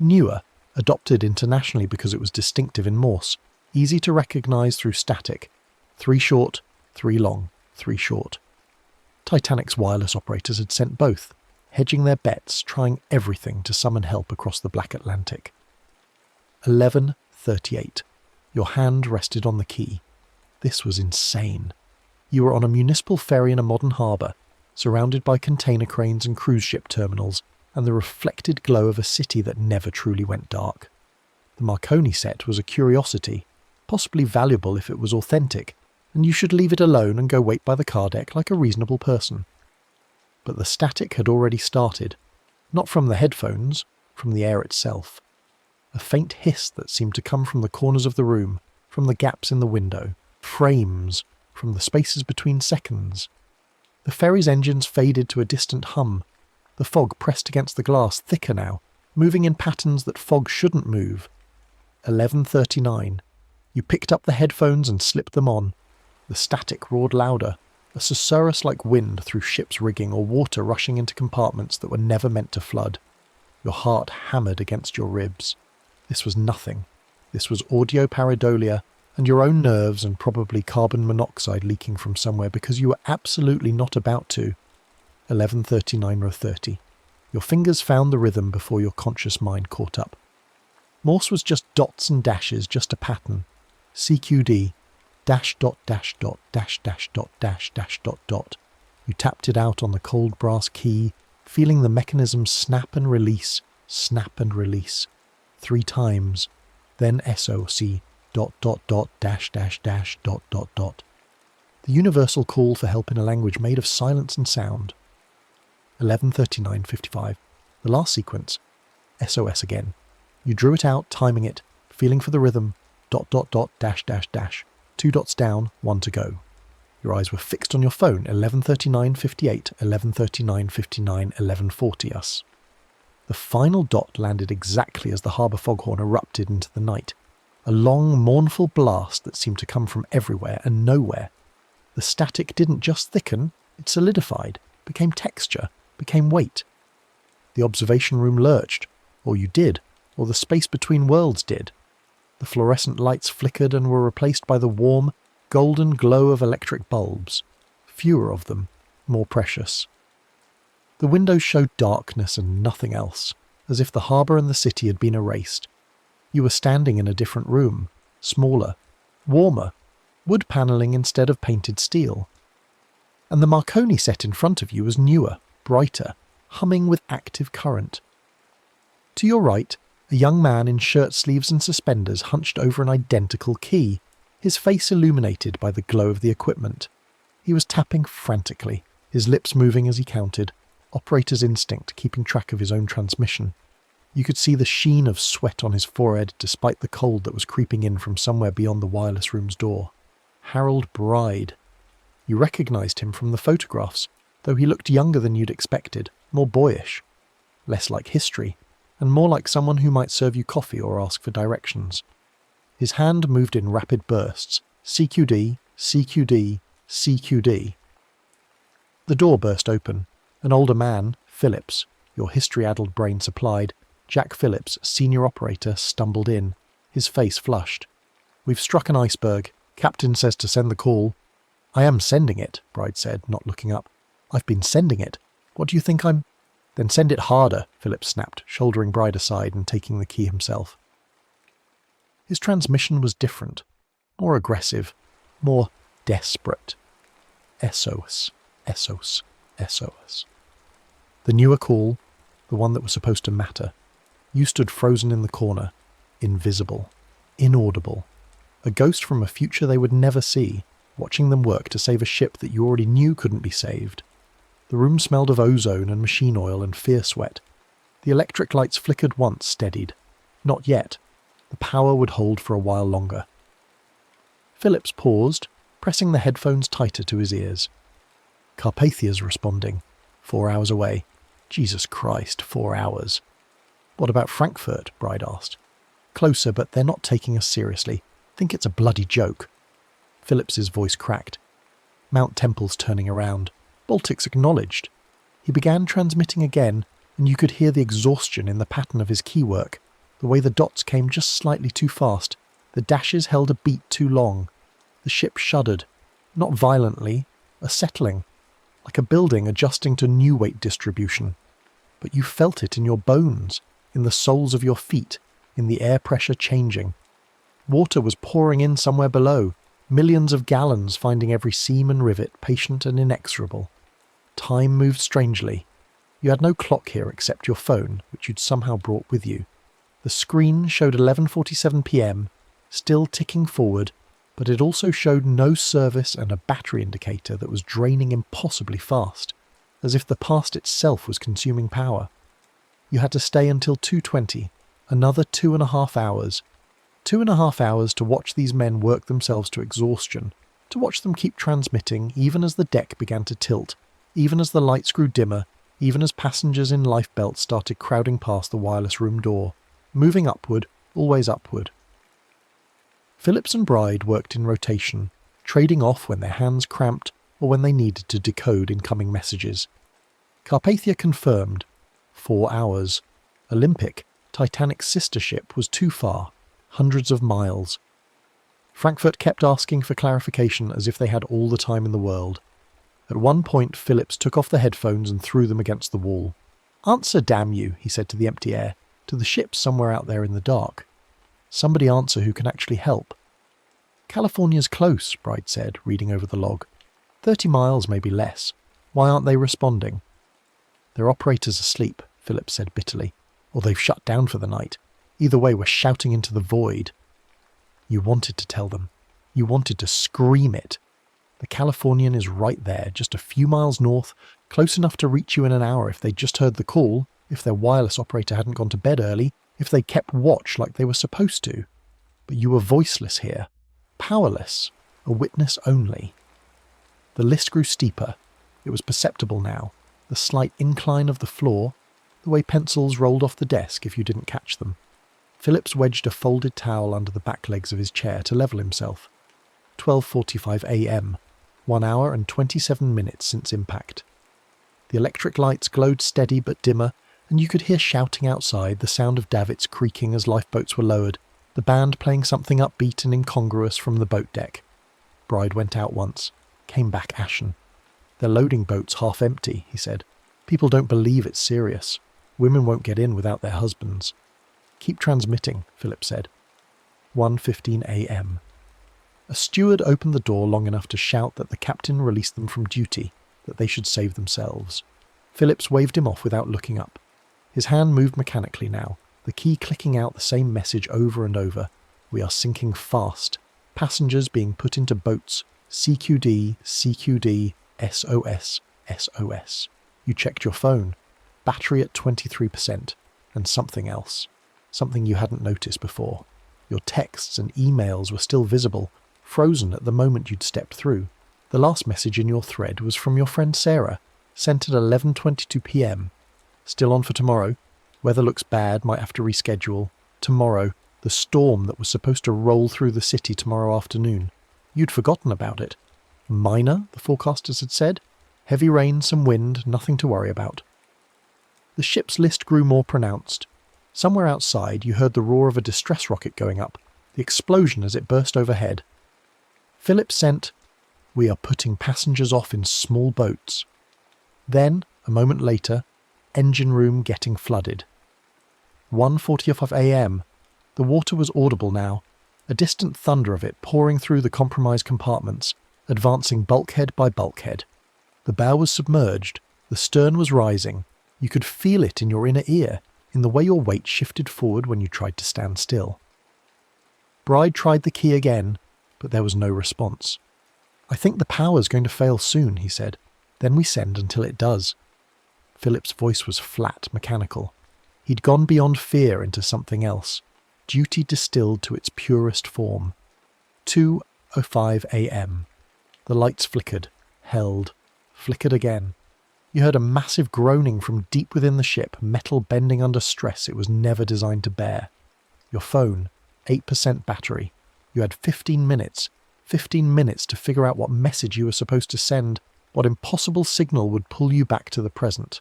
Newer, adopted internationally because it was distinctive in Morse, easy to recognise through static. 3 short, 3 long, 3 short. Titanic's wireless operators had sent both, hedging their bets, trying everything to summon help across the Black Atlantic. 11:38. Your hand rested on the key. This was insane. You were on a municipal ferry in a modern harbour, surrounded by container cranes and cruise ship terminals, and the reflected glow of a city that never truly went dark. The Marconi set was a curiosity, possibly valuable if it was authentic, and you should leave it alone and go wait by the car deck like a reasonable person. But the static had already started, not from the headphones, from the air itself. A faint hiss that seemed to come from the corners of the room, from the gaps in the window, frames, from the spaces between seconds. The ferry's engines faded to a distant hum. The fog pressed against the glass, thicker now, moving in patterns that fog shouldn't move. 11:39. You picked up the headphones and slipped them on. The static roared louder, a susurrus-like wind through ship's rigging or water rushing into compartments that were never meant to flood. Your heart hammered against your ribs. This was nothing. This was audio pareidolia, and your own nerves and probably carbon monoxide leaking from somewhere because you were absolutely not about to. 11:39:30. Your fingers found the rhythm before your conscious mind caught up. Morse was just dots and dashes, just a pattern. CQD, dash dot dash dot dash dash dot dash dash dot dot. You tapped it out on the cold brass key, feeling the mechanism snap and release, 3 times. Then SOC, dot dot dot dash dash dash dot dot dot. The universal call for help in a language made of silence and sound. 11:39:55. The last sequence. SOS again. You drew it out, timing it, feeling for the rhythm. Dot dot dot dash dash dash. 2 dots down, 1 to go. Your eyes were fixed on your phone. 11:39:58, 11:39:59, 11:40 us. The final dot landed exactly as the harbour foghorn erupted into the night. A long, mournful blast that seemed to come from everywhere and nowhere. The static didn't just thicken, it solidified, became texture, became weight. The observation room lurched, or you did, or the space between worlds did. The fluorescent lights flickered and were replaced by the warm, golden glow of electric bulbs. Fewer of them, more precious. The windows showed darkness and nothing else, as if the harbour and the city had been erased. You were standing in a different room, smaller, warmer, wood panelling instead of painted steel. And the Marconi set in front of you was newer, brighter, humming with active current. To your right, a young man in shirt sleeves and suspenders hunched over an identical key, his face illuminated by the glow of the equipment. He was tapping frantically, his lips moving as he counted, operator's instinct keeping track of his own transmission. You could see the sheen of sweat on his forehead despite the cold that was creeping in from somewhere beyond the wireless room's door. Harold Bride. You recognised him from the photographs, though he looked younger than you'd expected, more boyish. Less like history, and more like someone who might serve you coffee or ask for directions. His hand moved in rapid bursts. CQD, CQD, CQD. The door burst open. An older man, Phillips, your history-addled brain supplied, Jack Phillips, senior operator, stumbled in, his face flushed. "We've struck an iceberg. Captain says to send the call." "I am sending it," Bride said, not looking up. "I've been sending it. What do you think I'm—" "Then send it harder," Phillips snapped, shouldering Bride aside and taking the key himself. His transmission was different, more aggressive, more desperate. SOS, SOS, SOS. The newer call, the one that was supposed to matter. You stood frozen in the corner, invisible, inaudible, a ghost from a future they would never see, watching them work to save a ship that you already knew couldn't be saved. The room smelled of ozone and machine oil and fear sweat. The electric lights flickered once, steadied. Not yet. The power would hold for a while longer. Phillips paused, pressing the headphones tighter to his ears. "Carpathia's responding. 4 hours away. Jesus Christ, 4 hours." "What about Frankfurt?" Bride asked. "Closer, but they're not taking us seriously. Think it's a bloody joke." Phillips's voice cracked. Mount Temple's turning around. Baltic's acknowledged. He began transmitting again, and you could hear the exhaustion in the pattern of his keywork, the way the dots came just slightly too fast, the dashes held a beat too long. The ship shuddered. Not violently, a settling. like a building adjusting to new weight distribution. But you felt it in your bones, in the soles of your feet, in the air pressure changing. Water was pouring in somewhere below, millions of gallons finding every seam and rivet patient and inexorable. Time moved strangely. You had no clock here except your phone, which you'd somehow brought with you. The screen showed 11:47 p.m, still ticking forward, but it also showed no service and a battery indicator that was draining impossibly fast, as if the past itself was consuming power. You had to stay until 2:20, another 2.5 hours. 2.5 hours to watch these men work themselves to exhaustion, to watch them keep transmitting even as the deck began to tilt, even as the lights grew dimmer, even as passengers in lifebelts started crowding past the wireless room door, moving upward, always upward. Phillips and Bride worked in rotation, trading off when their hands cramped or when they needed to decode incoming messages. Carpathia confirmed. 4 hours. Olympic, Titanic's sister ship, was too far. Hundreds of miles. Frankfurt kept asking for clarification as if they had all the time in the world. At one point, Phillips took off the headphones and threw them against the wall. "Answer, damn you," he said to the empty air, to the ship somewhere out there in the dark. "Somebody answer who can actually help." "California's close," Bride said, reading over the log. 30 miles, maybe less. Why aren't they responding?" "Their operator's asleep," Phillips said bitterly. "Or they've shut down for the night. Either way, we're shouting into the void." You wanted to tell them. You wanted to scream it. The Californian is right there, just a few miles north, close enough to reach you in an hour if they'd just heard the call, if their wireless operator hadn't gone to bed early, if they kept watch like they were supposed to. But you were voiceless here. Powerless. A witness only. The list grew steeper. It was perceptible now. The slight incline of the floor, the way pencils rolled off the desk if you didn't catch them. Phillips wedged a folded towel under the back legs of his chair to level himself. 12:45 a.m. 1 hour and 27 minutes since impact. The electric lights glowed steady but dimmer, and you could hear shouting outside, the sound of davits creaking as lifeboats were lowered, the band playing something upbeat and incongruous from the boat deck. Bride went out once, came back ashen. "They're loading boats half empty," he said. "People don't believe it's serious. Women won't get in without their husbands." "Keep transmitting," Phillips said. 1:15 a.m. A steward opened the door long enough to shout that the captain released them from duty, that they should save themselves. Phillips waved him off without looking up. His hand moved mechanically now, the key clicking out the same message over and over. "We are sinking fast. Passengers being put into boats. CQD, CQD, SOS, SOS." You checked your phone. Battery at 23%, and something else. Something you hadn't noticed before. Your texts and emails were still visible, frozen at the moment you'd stepped through. The last message in your thread was from your friend Sarah, sent at 11:22 p.m. "Still on for tomorrow. Weather looks bad, might have to reschedule. Tomorrow, the storm that was supposed to roll through the city tomorrow afternoon. You'd forgotten about it. Minor, the forecasters had said. Heavy rain, some wind, nothing to worry about." The ship's list grew more pronounced. Somewhere outside you heard the roar of a distress rocket going up, the explosion as it burst overhead. Phillips sent, "We are putting passengers off in small boats." Then, a moment later, engine room getting flooded. 1:45 a.m. The water was audible now, a distant thunder of it pouring through the compromised compartments, advancing bulkhead by bulkhead. The bow was submerged, the stern was rising. You could feel it in your inner ear, in the way your weight shifted forward when you tried to stand still. Bride tried the key again, but there was no response. "I think the power's going to fail soon," he said. "Then we send until it does." Philip's voice was flat, mechanical. He'd gone beyond fear into something else. Duty distilled to its purest form. 2:05 a.m. The lights flickered, held, flickered again. You heard a massive groaning from deep within the ship, metal bending under stress it was never designed to bear. Your phone, 8% battery. You had 15 minutes. 15 minutes to figure out what message you were supposed to send, what impossible signal would pull you back to the present.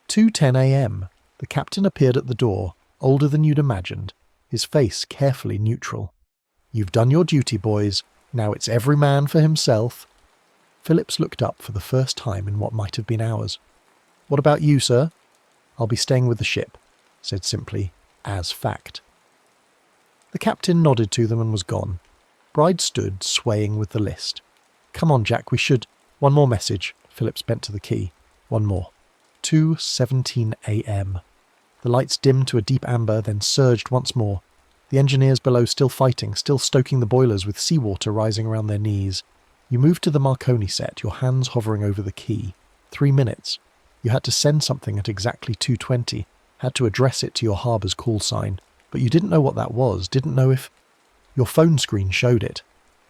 2:10 a.m. The captain appeared at the door, older than you'd imagined, his face carefully neutral. "You've done your duty, boys. Now it's every man for himself." Phillips looked up for the first time in what might have been hours. "What about you, sir?" "I'll be staying with the ship," said simply, as fact. The captain nodded to them and was gone. Bride stood, swaying with the list. "Come on, Jack, we should—" "One more message." Phillips bent to the key. "One more." 2:17 a.m. The lights dimmed to a deep amber, then surged once more. The engineers below still fighting, still stoking the boilers with seawater rising around their knees. You moved to the Marconi set, your hands hovering over the key. 3 minutes. You had to send something at exactly 2:20, had to address it to your harbour's call sign, but you didn't know what that was, didn't know if... Your phone screen showed it.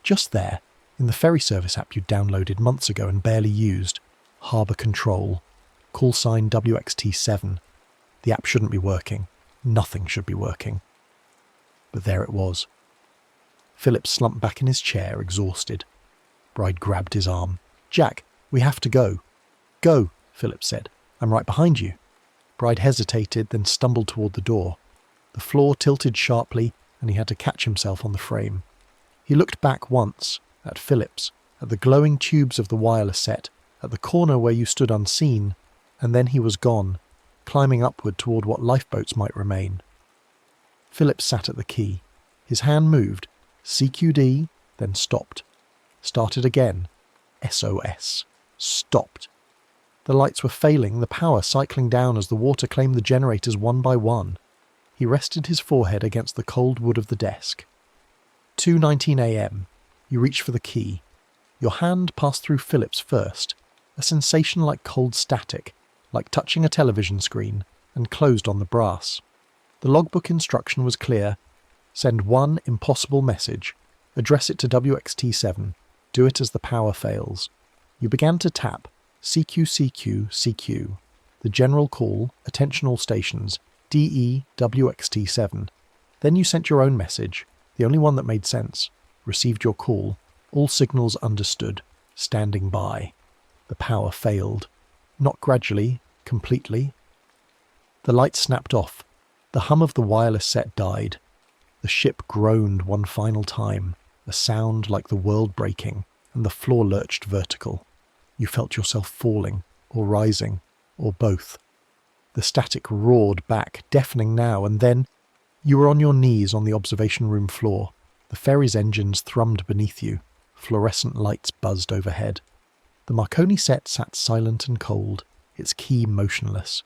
Just there, in the ferry service app you'd downloaded months ago and barely used. Harbour Control. Call sign WXT7. The app shouldn't be working. Nothing should be working. But there it was. Philip slumped back in his chair, exhausted. Bride grabbed his arm. "Jack, we have to go." "Go," Philip said. "I'm right behind you." Bride hesitated, then stumbled toward the door. The floor tilted sharply, and he had to catch himself on the frame. He looked back once, at Phillips, at the glowing tubes of the wireless set, at the corner where you stood unseen, and then he was gone, climbing upward toward what lifeboats might remain. Phillips sat at the key. His hand moved, CQD, then stopped. Started again. SOS. Stopped. The lights were failing, the power cycling down as the water claimed the generators one by one. He rested his forehead against the cold wood of the desk. 2:19 a.m. You reached for the key. Your hand passed through Phillips first, a sensation like cold static, like touching a television screen, and closed on the brass. The logbook instruction was clear. Send one impossible message. Address it to WXT7. Do it as the power fails. You began to tap. CQ. The general call, attention all stations, DE WXT7. Then you sent your own message, the only one that made sense. Received your call. All signals understood. Standing by. The power failed. Not gradually, completely. The lights snapped off. The hum of the wireless set died. The ship groaned one final time, a sound like the world breaking, and the floor lurched vertical. You felt yourself falling, or rising, or both. The static roared back, deafening now, and then you were on your knees on the observation room floor. The ferry's engines thrummed beneath you. Fluorescent lights buzzed overhead. The Marconi set sat silent and cold, its key motionless.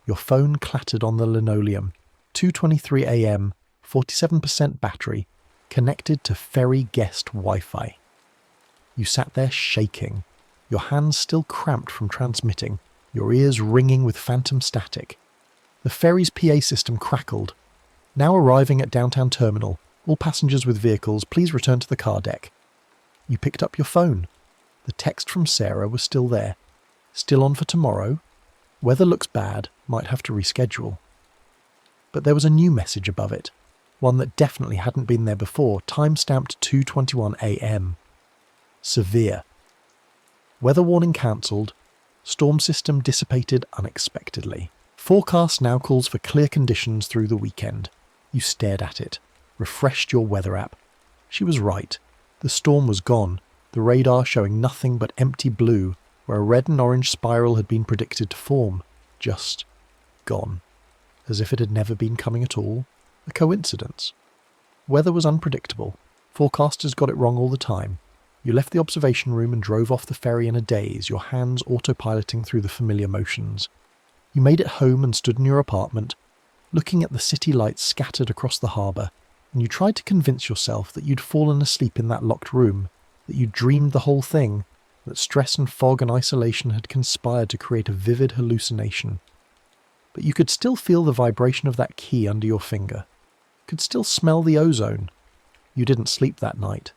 Your phone clattered on the linoleum. 2:23 a.m., 47% battery, connected to ferry guest Wi-Fi. You sat there shaking, your hands still cramped from transmitting, your ears ringing with phantom static. The ferry's PA system crackled. Now arriving at downtown terminal, all passengers with vehicles, please return to the car deck. You picked up your phone. The text from Sarah was still there. Still on for tomorrow? Weather looks bad, might have to reschedule. But there was a new message above it, one that definitely hadn't been there before, time-stamped 2:21 a.m. Severe. Weather warning cancelled. Storm system dissipated unexpectedly. Forecast now calls for clear conditions through the weekend. You stared at it, refreshed your weather app. She was right. The storm was gone, the radar showing nothing but empty blue, where a red and orange spiral had been predicted to form. Just gone. As if it had never been coming at all. A coincidence. Weather was unpredictable. Forecasters got it wrong all the time. You left the observation room and drove off the ferry in a daze, your hands autopiloting through the familiar motions. You made it home and stood in your apartment, looking at the city lights scattered across the harbour, and you tried to convince yourself that you'd fallen asleep in that locked room, that you'd dreamed the whole thing, that stress and fog and isolation had conspired to create a vivid hallucination. But you could still feel the vibration of that key under your finger. Could still smell the ozone. You didn't sleep that night.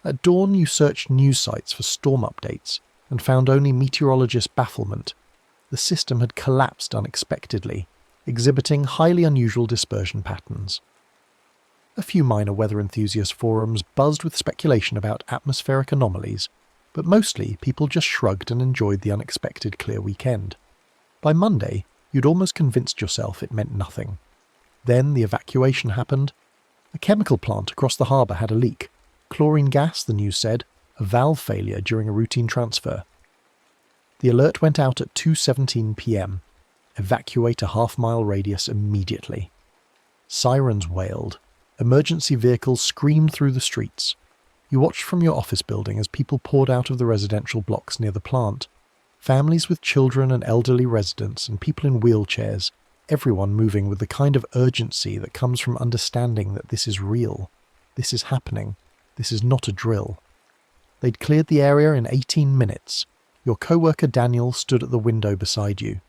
At dawn you searched news sites for storm updates and found only meteorologist bafflement. The system had collapsed unexpectedly, exhibiting highly unusual dispersion patterns. A few minor weather enthusiast forums buzzed with speculation about atmospheric anomalies, but mostly people just shrugged and enjoyed the unexpected clear weekend. By Monday, you'd almost convinced yourself it meant nothing. Then the evacuation happened. A chemical plant across the harbour had a leak. Chlorine gas, the news said. a valve failure during a routine transfer. The alert went out at 2:17 p.m. Evacuate a half-mile radius immediately. Sirens wailed. Emergency vehicles screamed through the streets. You watched from your office building as people poured out of the residential blocks near the plant. Families with children and elderly residents and people in wheelchairs, everyone moving with the kind of urgency that comes from understanding that this is real. This is happening. This is not a drill. They'd cleared the area in 18 minutes. Your co-worker Daniel stood at the window beside you.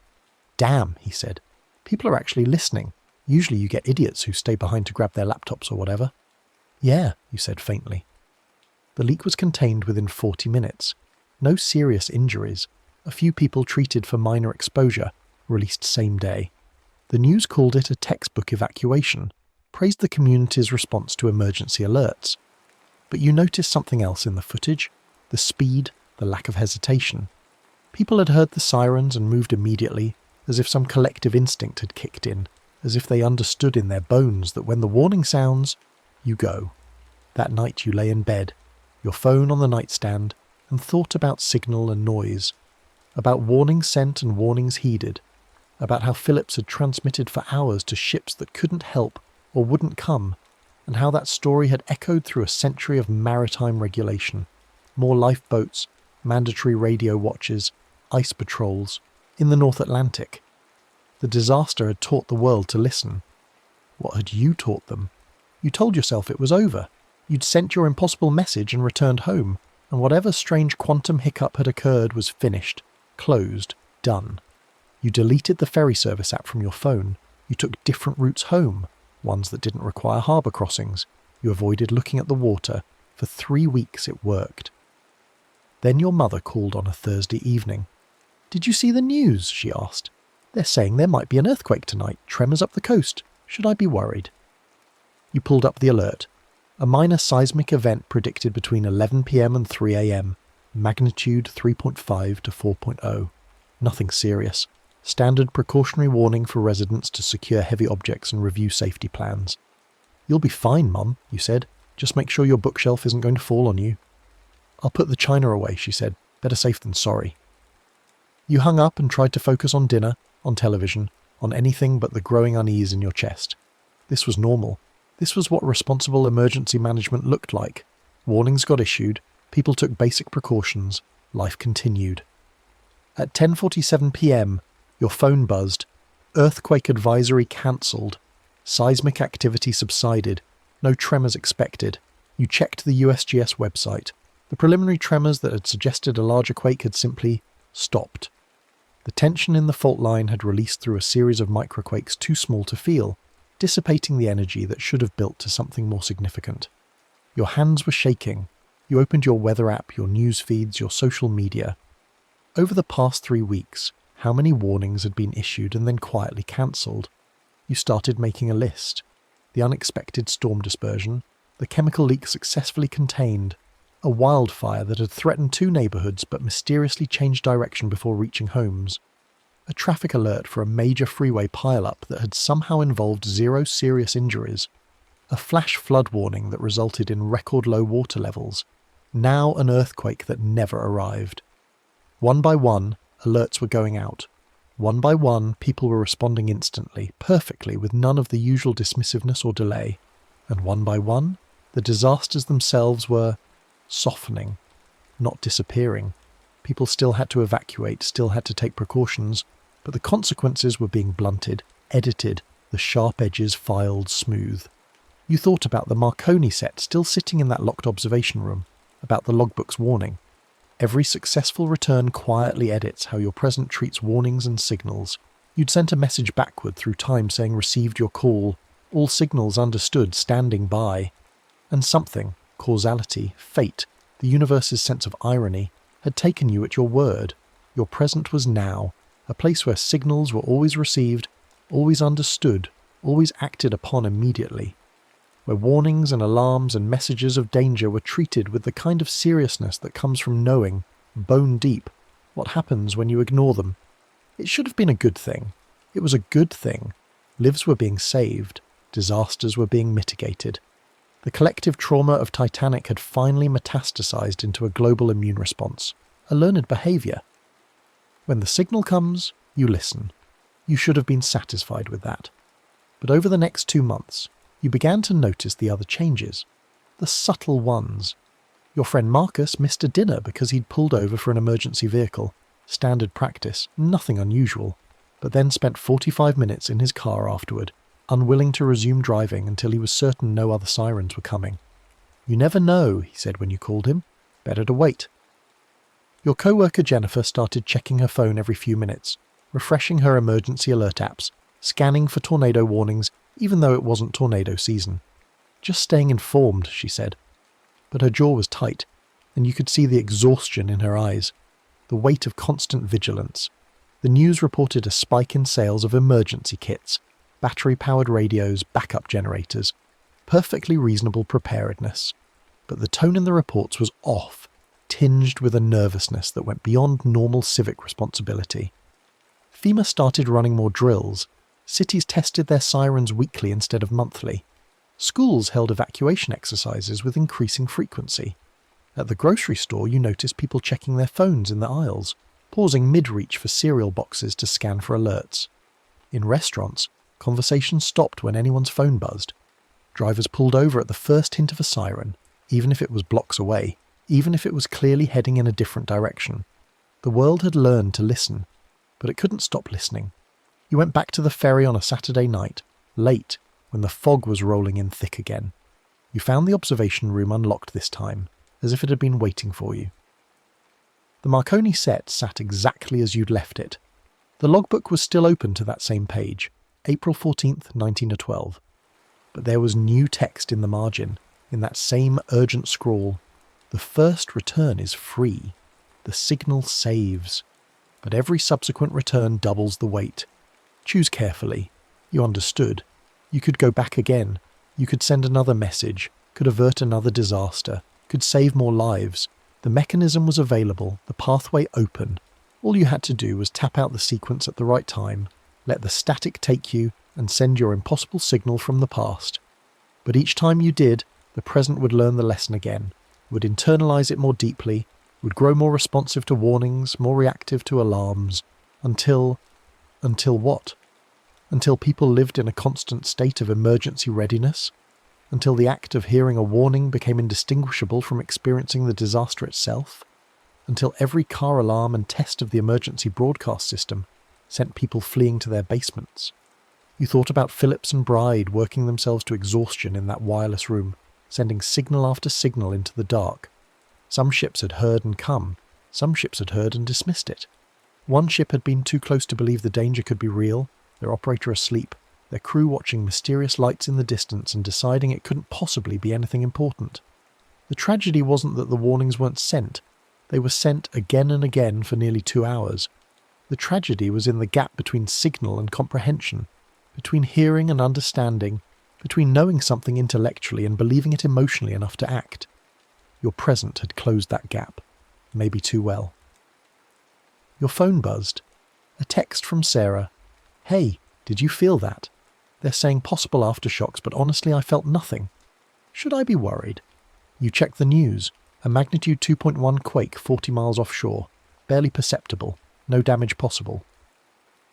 "Damn," he said. "People are actually listening. Usually you get idiots who stay behind to grab their laptops or whatever." "Yeah," you said faintly. The leak was contained within 40 minutes. No serious injuries. A few people treated for minor exposure, released same day. The news called it a textbook evacuation, praised the community's response to emergency alerts. But you noticed something else in the footage: the speed, the lack of hesitation. People had heard the sirens and moved immediately, as if some collective instinct had kicked in, as if they understood in their bones that when the warning sounds, you go. That night you lay in bed, your phone on the nightstand, and thought about signal and noise, about warnings sent and warnings heeded, about how Phillips had transmitted for hours to ships that couldn't help or wouldn't come, and how that story had echoed through a century of maritime regulation, more lifeboats, mandatory radio watches, ice patrols, in the North Atlantic. The disaster had taught the world to listen. What had you taught them? You told yourself it was over. You'd sent your impossible message and returned home, and whatever strange quantum hiccup had occurred was finished, closed, done. You deleted the ferry service app from your phone. You took different routes home, ones that didn't require harbour crossings. You avoided looking at the water. For 3 weeks it worked. Then your mother called on a Thursday evening. "Did you see the news?" she asked. "They're saying there might be an earthquake tonight, tremors up the coast. Should I be worried?" You pulled up the alert. A minor seismic event predicted between 11 p.m. and 3 a.m. Magnitude 3.5 to 4.0. Nothing serious. Standard precautionary warning for residents to secure heavy objects and review safety plans. "You'll be fine, Mum," you said. "Just make sure your bookshelf isn't going to fall on you." "I'll put the china away," she said. "Better safe than sorry." You hung up and tried to focus on dinner, on television, on anything but the growing unease in your chest. This was normal. This was what responsible emergency management looked like. Warnings got issued, people took basic precautions, life continued. At 10:47 p.m, your phone buzzed. Earthquake advisory cancelled. Seismic activity subsided. No tremors expected. You checked the USGS website. The preliminary tremors that had suggested a larger quake had simply stopped. The tension in the fault line had released through a series of microquakes too small to feel, dissipating the energy that should have built to something more significant. Your hands were shaking. You opened your weather app, your news feeds, your social media. Over the past 3 weeks, how many warnings had been issued and then quietly cancelled? You started making a list. The unexpected storm dispersion, the chemical leak successfully contained, a wildfire that had threatened 2 neighbourhoods but mysteriously changed direction before reaching homes, a traffic alert for a major freeway pile-up that had somehow involved 0 serious injuries, a flash flood warning that resulted in record low water levels, now an earthquake that never arrived. One by one, alerts were going out. One by one, people were responding instantly, perfectly, with none of the usual dismissiveness or delay. And one by one, the disasters themselves were softening, not disappearing. People still had to evacuate, still had to take precautions, but the consequences were being blunted, edited, the sharp edges filed smooth. You thought about the Marconi set still sitting in that locked observation room, about the logbook's warning. Every successful return quietly edits how your present treats warnings and signals. You'd sent a message backward through time saying received your call, all signals understood, standing by. And something, causality, fate, the universe's sense of irony, had taken you at your word. Your present was now, a place where signals were always received, always understood, always acted upon immediately, where warnings and alarms and messages of danger were treated with the kind of seriousness that comes from knowing, bone deep, what happens when you ignore them. It should have been a good thing. It was a good thing. Lives were being saved. Disasters were being mitigated. The collective trauma of Titanic had finally metastasized into a global immune response, a learned behaviour. When the signal comes, you listen. You should have been satisfied with that. But over the next 2 months, you began to notice the other changes, the subtle ones. Your friend Marcus missed a dinner because he'd pulled over for an emergency vehicle, standard practice, nothing unusual, but then spent 45 minutes in his car afterward, unwilling to resume driving until he was certain no other sirens were coming. "You never know," he said when you called him. "Better to wait." Your co-worker Jennifer started checking her phone every few minutes, refreshing her emergency alert apps, scanning for tornado warnings even though it wasn't tornado season. "Just staying informed," she said. But her jaw was tight, and you could see the exhaustion in her eyes, the weight of constant vigilance. The news reported a spike in sales of emergency kits, battery-powered radios, backup generators, perfectly reasonable preparedness. But the tone in the reports was off, tinged with a nervousness that went beyond normal civic responsibility. FEMA started running more drills. Cities tested their sirens weekly instead of monthly. Schools held evacuation exercises with increasing frequency. At the grocery store, you noticed people checking their phones in the aisles, pausing mid-reach for cereal boxes to scan for alerts. In restaurants, conversation stopped when anyone's phone buzzed. Drivers pulled over at the first hint of a siren, even if it was blocks away, even if it was clearly heading in a different direction. The world had learned to listen, but it couldn't stop listening. You went back to the ferry on a Saturday night, late, when the fog was rolling in thick again. You found the observation room unlocked this time, as if it had been waiting for you. The Marconi set sat exactly as you'd left it. The logbook was still open to that same page, April 14th, 1912. But there was new text in the margin, in that same urgent scrawl. The first return is free. The signal saves. But every subsequent return doubles the weight. Choose carefully. You understood. You could go back again. You could send another message, could avert another disaster, could save more lives. The mechanism was available, the pathway open. All you had to do was tap out the sequence at the right time, let the static take you, and send your impossible signal from the past. But each time you did, the present would learn the lesson again, would internalize it more deeply, would grow more responsive to warnings, more reactive to alarms, until what? Until people lived in a constant state of emergency readiness? Until the act of hearing a warning became indistinguishable from experiencing the disaster itself? Until every car alarm and test of the emergency broadcast system sent people fleeing to their basements? You thought about Phillips and Bride working themselves to exhaustion in that wireless room, sending signal after signal into the dark. Some ships had heard and come. Some ships had heard and dismissed it. One ship had been too close to believe the danger could be real, their operator asleep, their crew watching mysterious lights in the distance and deciding it couldn't possibly be anything important. The tragedy wasn't that the warnings weren't sent. They were sent again and again for nearly 2 hours. The tragedy was in the gap between signal and comprehension, between hearing and understanding, between knowing something intellectually and believing it emotionally enough to act. Your present had closed that gap, maybe too well. Your phone buzzed. A text from Sarah. "Hey, did you feel that? They're saying possible aftershocks, but honestly I felt nothing. Should I be worried?" You checked the news. A magnitude 2.1 quake 40 miles offshore. Barely perceptible. No damage possible.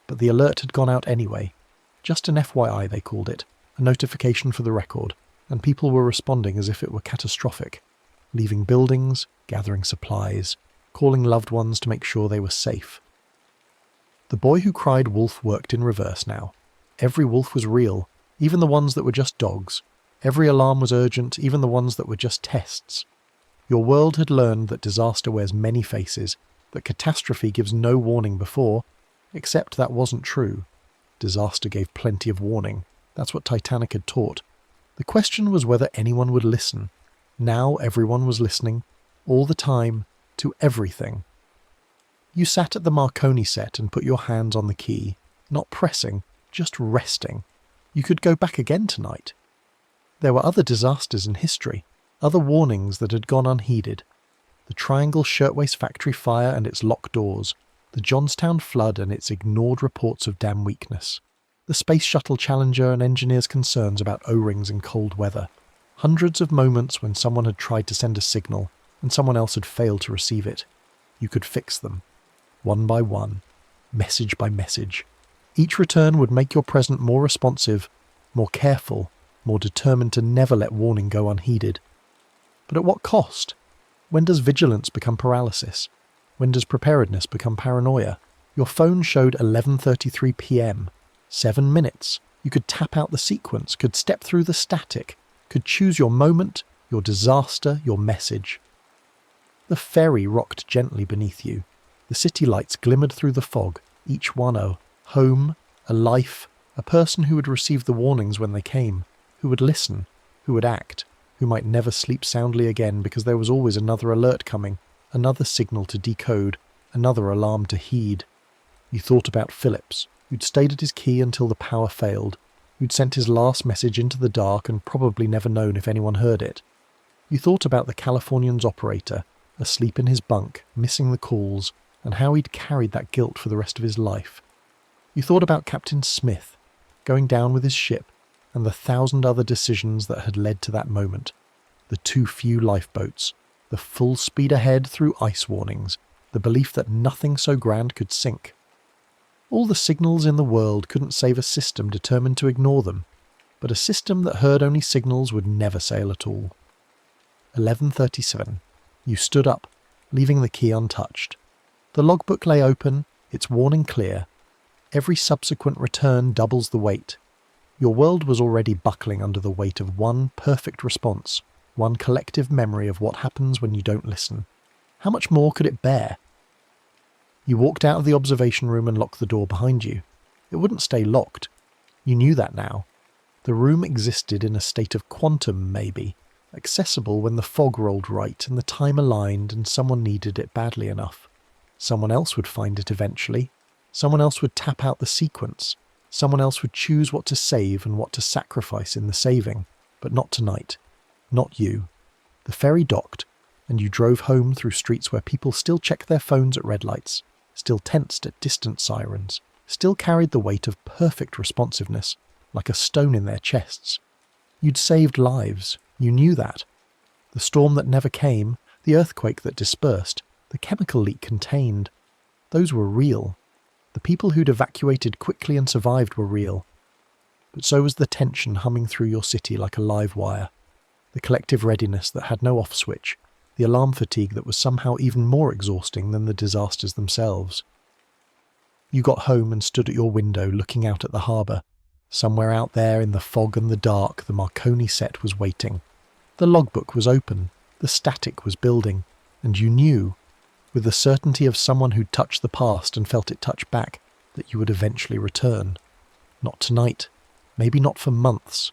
But the alert had gone out anyway. Just an FYI, they called it. A notification for the record. And people were responding as if it were catastrophic. Leaving buildings, gathering supplies, calling loved ones to make sure they were safe. The boy who cried wolf worked in reverse now. Every wolf was real, even the ones that were just dogs. Every alarm was urgent, even the ones that were just tests. Your world had learned that disaster wears many faces, that catastrophe gives no warning before, except that wasn't true. Disaster gave plenty of warning. That's what Titanic had taught. The question was whether anyone would listen. Now everyone was listening, all the time, to everything. You sat at the Marconi set and put your hands on the key, not pressing, just resting. You could go back again tonight. There were other disasters in history, other warnings that had gone unheeded. The Triangle Shirtwaist Factory fire and its locked doors, the Johnstown flood and its ignored reports of dam weakness, the Space Shuttle Challenger and engineers' concerns about O-rings in cold weather. Hundreds of moments when someone had tried to send a signal and someone else had failed to receive it. You could fix them, one by one, message by message. Each return would make your present more responsive, more careful, more determined to never let warning go unheeded. But at what cost? When does vigilance become paralysis? When does preparedness become paranoia? Your phone showed 11:33 p.m. 7 minutes. You could tap out the sequence, could step through the static, could choose your moment, your disaster, your message. The ferry rocked gently beneath you. The city lights glimmered through the fog, each one a home, a life, a person who would receive the warnings when they came, who would listen, who would act, who might never sleep soundly again because there was always another alert coming, another signal to decode, another alarm to heed. You thought about Phillips, who'd stayed at his key until the power failed, who'd sent his last message into the dark and probably never known if anyone heard it. You thought about the Californian's operator, asleep in his bunk, missing the calls, and how he'd carried that guilt for the rest of his life. You thought about Captain Smith, going down with his ship, and the 1,000 other decisions that had led to that moment. The too few lifeboats, the full speed ahead through ice warnings, the belief that nothing so grand could sink. All the signals in the world couldn't save a system determined to ignore them, but a system that heard only signals would never sail at all. 11:37. You stood up, leaving the key untouched. The logbook lay open, its warning clear. Every subsequent return doubles the weight. Your world was already buckling under the weight of one perfect response, one collective memory of what happens when you don't listen. How much more could it bear? You walked out of the observation room and locked the door behind you. It wouldn't stay locked. You knew that now. The room existed in a state of quantum, maybe, accessible when the fog rolled right and the time aligned and someone needed it badly enough. Someone else would find it eventually. Someone else would tap out the sequence. Someone else would choose what to save and what to sacrifice in the saving. But not tonight. Not you. The ferry docked, and you drove home through streets where people still checked their phones at red lights, still tensed at distant sirens, still carried the weight of perfect responsiveness, like a stone in their chests. You'd saved lives. You knew that. The storm that never came, the earthquake that dispersed, the chemical leak contained, those were real. The people who'd evacuated quickly and survived were real. But so was the tension humming through your city like a live wire, the collective readiness that had no off switch, the alarm fatigue that was somehow even more exhausting than the disasters themselves. You got home and stood at your window looking out at the harbour. Somewhere out there in the fog and the dark, the Marconi set was waiting. The logbook was open, the static was building, and you knew, with the certainty of someone who'd touched the past and felt it touch back, that you would eventually return. Not tonight, maybe not for months,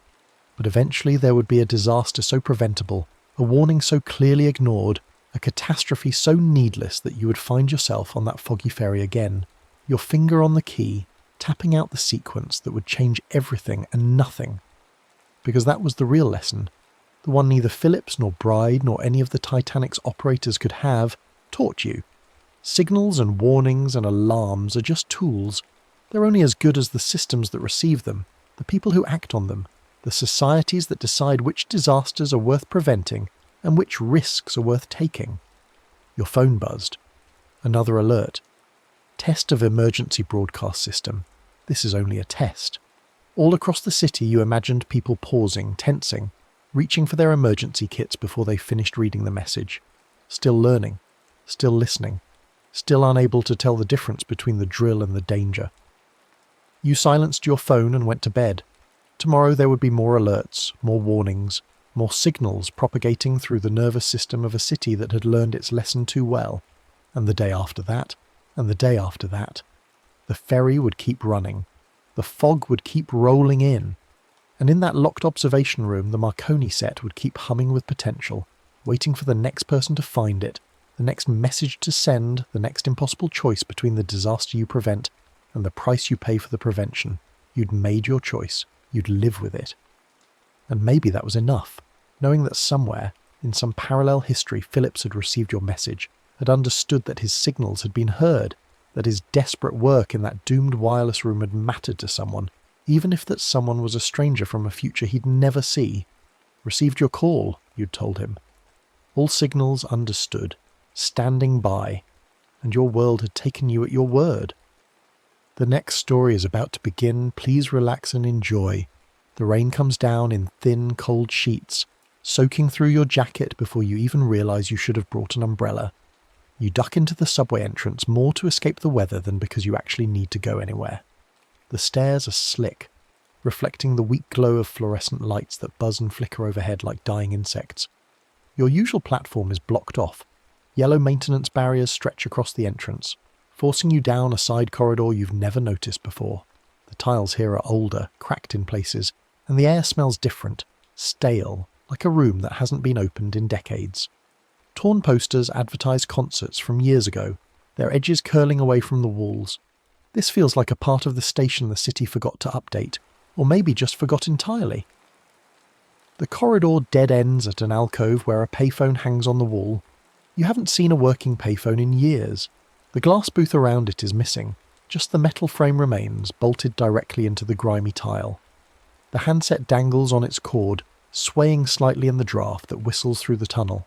but eventually there would be a disaster so preventable, a warning so clearly ignored, a catastrophe so needless that you would find yourself on that foggy ferry again, your finger on the key, tapping out the sequence that would change everything and nothing. Because that was the real lesson, the one neither Phillips nor Bride nor any of the Titanic's operators could have taught you. Signals and warnings and alarms are just tools. They're only as good as the systems that receive them, the people who act on them, the societies that decide which disasters are worth preventing and which risks are worth taking. Your phone buzzed. Another alert. Test of emergency broadcast system. This is only a test. All across the city you imagined people pausing, tensing, reaching for their emergency kits before they finished reading the message. Still learning. Still listening, still unable to tell the difference between the drill and the danger. You silenced your phone and went to bed. Tomorrow there would be more alerts, more warnings, more signals propagating through the nervous system of a city that had learned its lesson too well. And the day after that, and the day after that. The ferry would keep running. The fog would keep rolling in. And in that locked observation room, the Marconi set would keep humming with potential, waiting for the next person to find it, the next message to send, the next impossible choice between the disaster you prevent and the price you pay for the prevention. You'd made your choice. You'd live with it. And maybe that was enough, knowing that somewhere, in some parallel history, Phillips had received your message, had understood that his signals had been heard, that his desperate work in that doomed wireless room had mattered to someone, even if that someone was a stranger from a future he'd never see. Received your call, you'd told him. All signals understood, standing by, and your world had taken you at your word. The next story is about to begin. Please relax and enjoy. The rain comes down in thin, cold sheets, soaking through your jacket before you even realise you should have brought an umbrella. You duck into the subway entrance more to escape the weather than because you actually need to go anywhere. The stairs are slick, reflecting the weak glow of fluorescent lights that buzz and flicker overhead like dying insects. Your usual platform is blocked off. Yellow maintenance barriers stretch across the entrance, forcing you down a side corridor you've never noticed before. The tiles here are older, cracked in places, and the air smells different, stale, like a room that hasn't been opened in decades. Torn posters advertise concerts from years ago, their edges curling away from the walls. This feels like a part of the station the city forgot to update, or maybe just forgot entirely. The corridor dead ends at an alcove where a payphone hangs on the wall. You haven't seen a working payphone in years. The glass booth around it is missing. Just the metal frame remains, bolted directly into the grimy tile. The handset dangles on its cord, swaying slightly in the draft that whistles through the tunnel.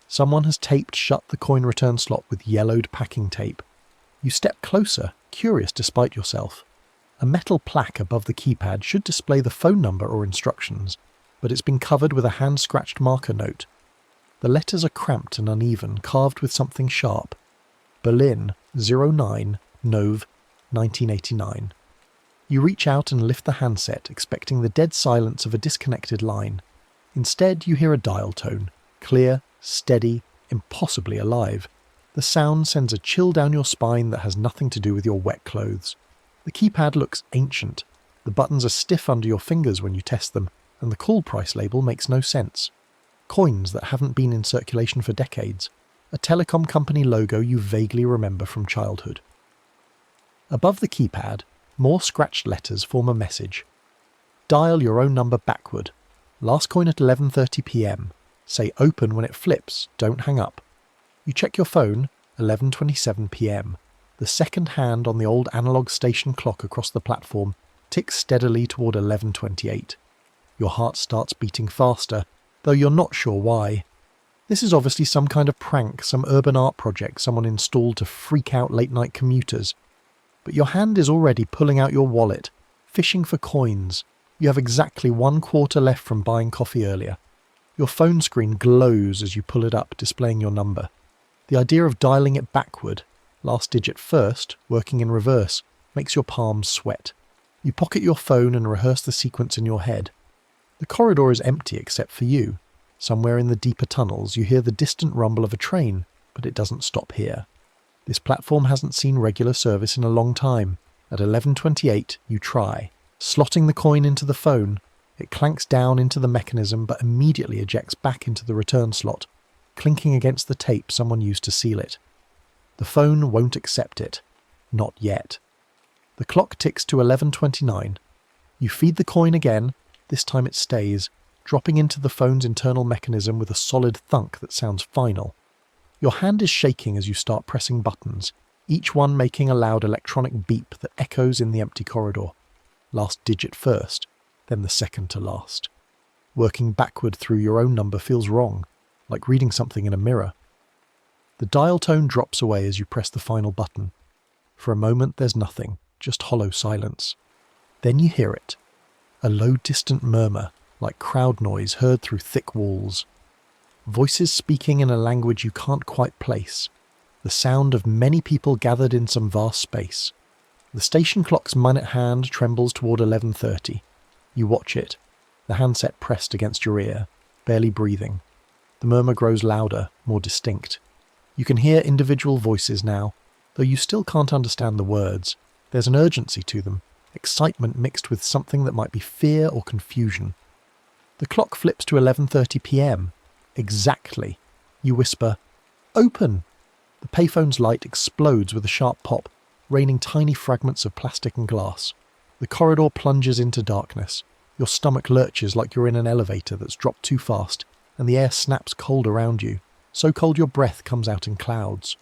Someone has taped shut the coin return slot with yellowed packing tape. You step closer, curious despite yourself. A metal plaque above the keypad should display the phone number or instructions, but it's been covered with a hand-scratched marker note. The letters are cramped and uneven, carved with something sharp. Berlin, 09, Nov, 1989. You reach out and lift the handset, expecting the dead silence of a disconnected line. Instead, you hear a dial tone, clear, steady, impossibly alive. The sound sends a chill down your spine that has nothing to do with your wet clothes. The keypad looks ancient. The buttons are stiff under your fingers when you test them, and the call price label makes no sense. Coins that haven't been in circulation for decades. A telecom company logo you vaguely remember from childhood. Above the keypad, more scratched letters form a message. Dial your own number backward. Last coin at 11:30 p.m. Say open when it flips, don't hang up. You check your phone, 11:27 p.m. The second hand on the old analog station clock across the platform ticks steadily toward 11:28. Your heart starts beating faster, though you're not sure why. This is obviously some kind of prank, some urban art project someone installed to freak out late-night commuters. But your hand is already pulling out your wallet, fishing for coins. You have exactly 1 quarter left from buying coffee earlier. Your phone screen glows as you pull it up, displaying your number. The idea of dialing it backward, last digit first, working in reverse, makes your palms sweat. You pocket your phone and rehearse the sequence in your head. The corridor is empty except for you. Somewhere in the deeper tunnels you hear the distant rumble of a train, but it doesn't stop here. This platform hasn't seen regular service in a long time. At 11:28 you try, slotting the coin into the phone. It clanks down into the mechanism but immediately ejects back into the return slot, clinking against the tape someone used to seal it. The phone won't accept it. Not yet. The clock ticks to 11:29. You feed the coin again. This time it stays, dropping into the phone's internal mechanism with a solid thunk that sounds final. Your hand is shaking as you start pressing buttons, each one making a loud electronic beep that echoes in the empty corridor. Last digit first, then the second to last. Working backward through your own number feels wrong, like reading something in a mirror. The dial tone drops away as you press the final button. For a moment there's nothing, just hollow silence. Then you hear it. A low distant murmur, like crowd noise heard through thick walls. Voices speaking in a language you can't quite place. The sound of many people gathered in some vast space. The station clock's minute hand trembles toward 11:30. You watch it, the handset pressed against your ear, barely breathing. The murmur grows louder, more distinct. You can hear individual voices now, though you still can't understand the words. There's an urgency to them, excitement mixed with something that might be fear or confusion. The clock flips to 11:30 p.m. Exactly. You whisper, "Open!" The payphone's light explodes with a sharp pop, raining tiny fragments of plastic and glass. The corridor plunges into darkness. Your stomach lurches like you're in an elevator that's dropped too fast, and the air snaps cold around you, so cold your breath comes out in clouds.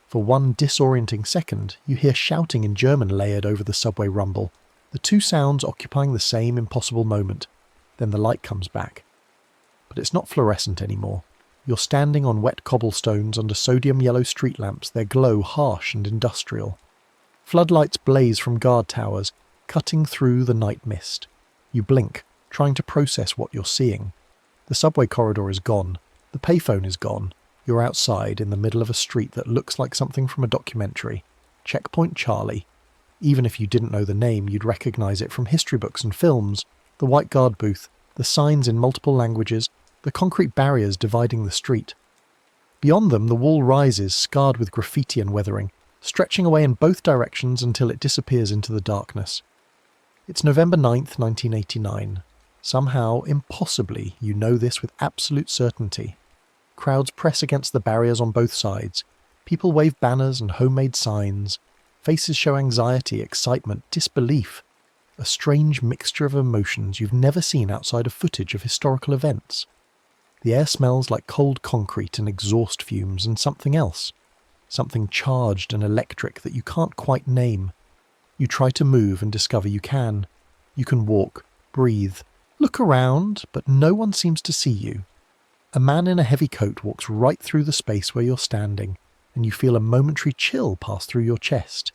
For one disorienting second, you hear shouting in German layered over the subway rumble, the two sounds occupying the same impossible moment. Then the light comes back. but it's not fluorescent anymore. You're standing on wet cobblestones under sodium yellow street lamps, their glow harsh and industrial. Floodlights blaze from guard towers, cutting through the night mist. You blink, trying to process what you're seeing. The subway corridor is gone. The payphone is gone. You're outside in the middle of a street that looks like something from a documentary. Checkpoint Charlie. Even if you didn't know the name, you'd recognise it from history books and films. The white guard booth, the signs in multiple languages, the concrete barriers dividing the street. Beyond them, the wall rises, scarred with graffiti and weathering, stretching away in both directions until it disappears into the darkness. It's November 9th, 1989. Somehow, impossibly, you know this with absolute certainty. Crowds press against the barriers on both sides. People wave banners and homemade signs. Faces show anxiety, excitement, disbelief. A strange mixture of emotions you've never seen outside of footage of historical events. The air smells like cold concrete and exhaust fumes and something else. Something charged and electric that you can't quite name. You try to move and discover you can. You can walk, breathe, look around, but no one seems to see you. A man in a heavy coat walks right through the space where you're standing, and you feel a momentary chill pass through your chest.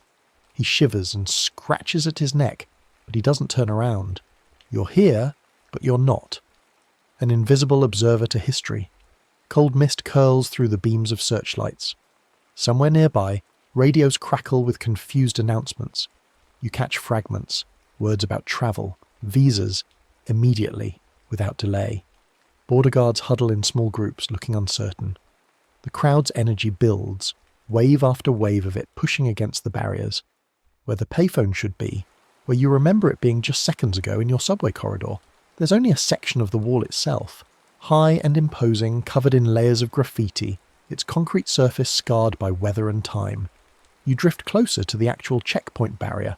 He shivers and scratches at his neck, but he doesn't turn around. You're here, but you're not. An invisible observer to history. Cold mist curls through the beams of searchlights. Somewhere nearby, radios crackle with confused announcements. You catch fragments, words about travel, visas, immediately, without delay. Border guards huddle in small groups, looking uncertain. The crowd's energy builds, wave after wave of it pushing against the barriers. Where the payphone should be, where you remember it being just seconds ago in your subway corridor, there's only a section of the wall itself, high and imposing, covered in layers of graffiti, its concrete surface scarred by weather and time. You drift closer to the actual checkpoint barrier.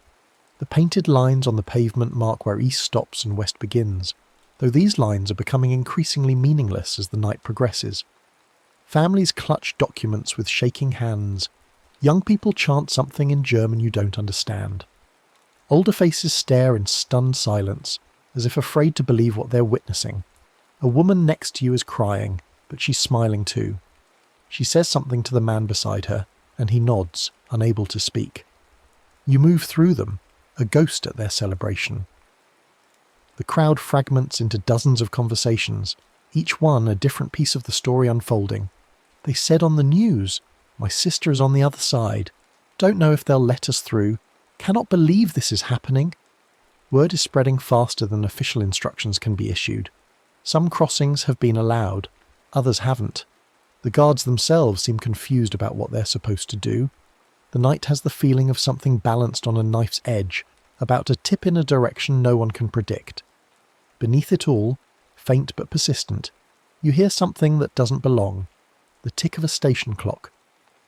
The painted lines on the pavement mark where east stops and west begins, though these lines are becoming increasingly meaningless as the night progresses. Families clutch documents with shaking hands. Young people chant something in German you don't understand. Older faces stare in stunned silence, as if afraid to believe what they're witnessing. A woman next to you is crying, but she's smiling too. She says something to the man beside her, and he nods, unable to speak. You move through them, a ghost at their celebration. The crowd fragments into dozens of conversations, each one a different piece of the story unfolding. They said on the news, "My sister is on the other side. Don't know if they'll let us through. Cannot believe this is happening." Word is spreading faster than official instructions can be issued. Some crossings have been allowed, others haven't. The guards themselves seem confused about what they're supposed to do. The night has the feeling of something balanced on a knife's edge, about to tip in a direction no one can predict. Beneath it all, faint but persistent, you hear something that doesn't belong. The tick of a station clock.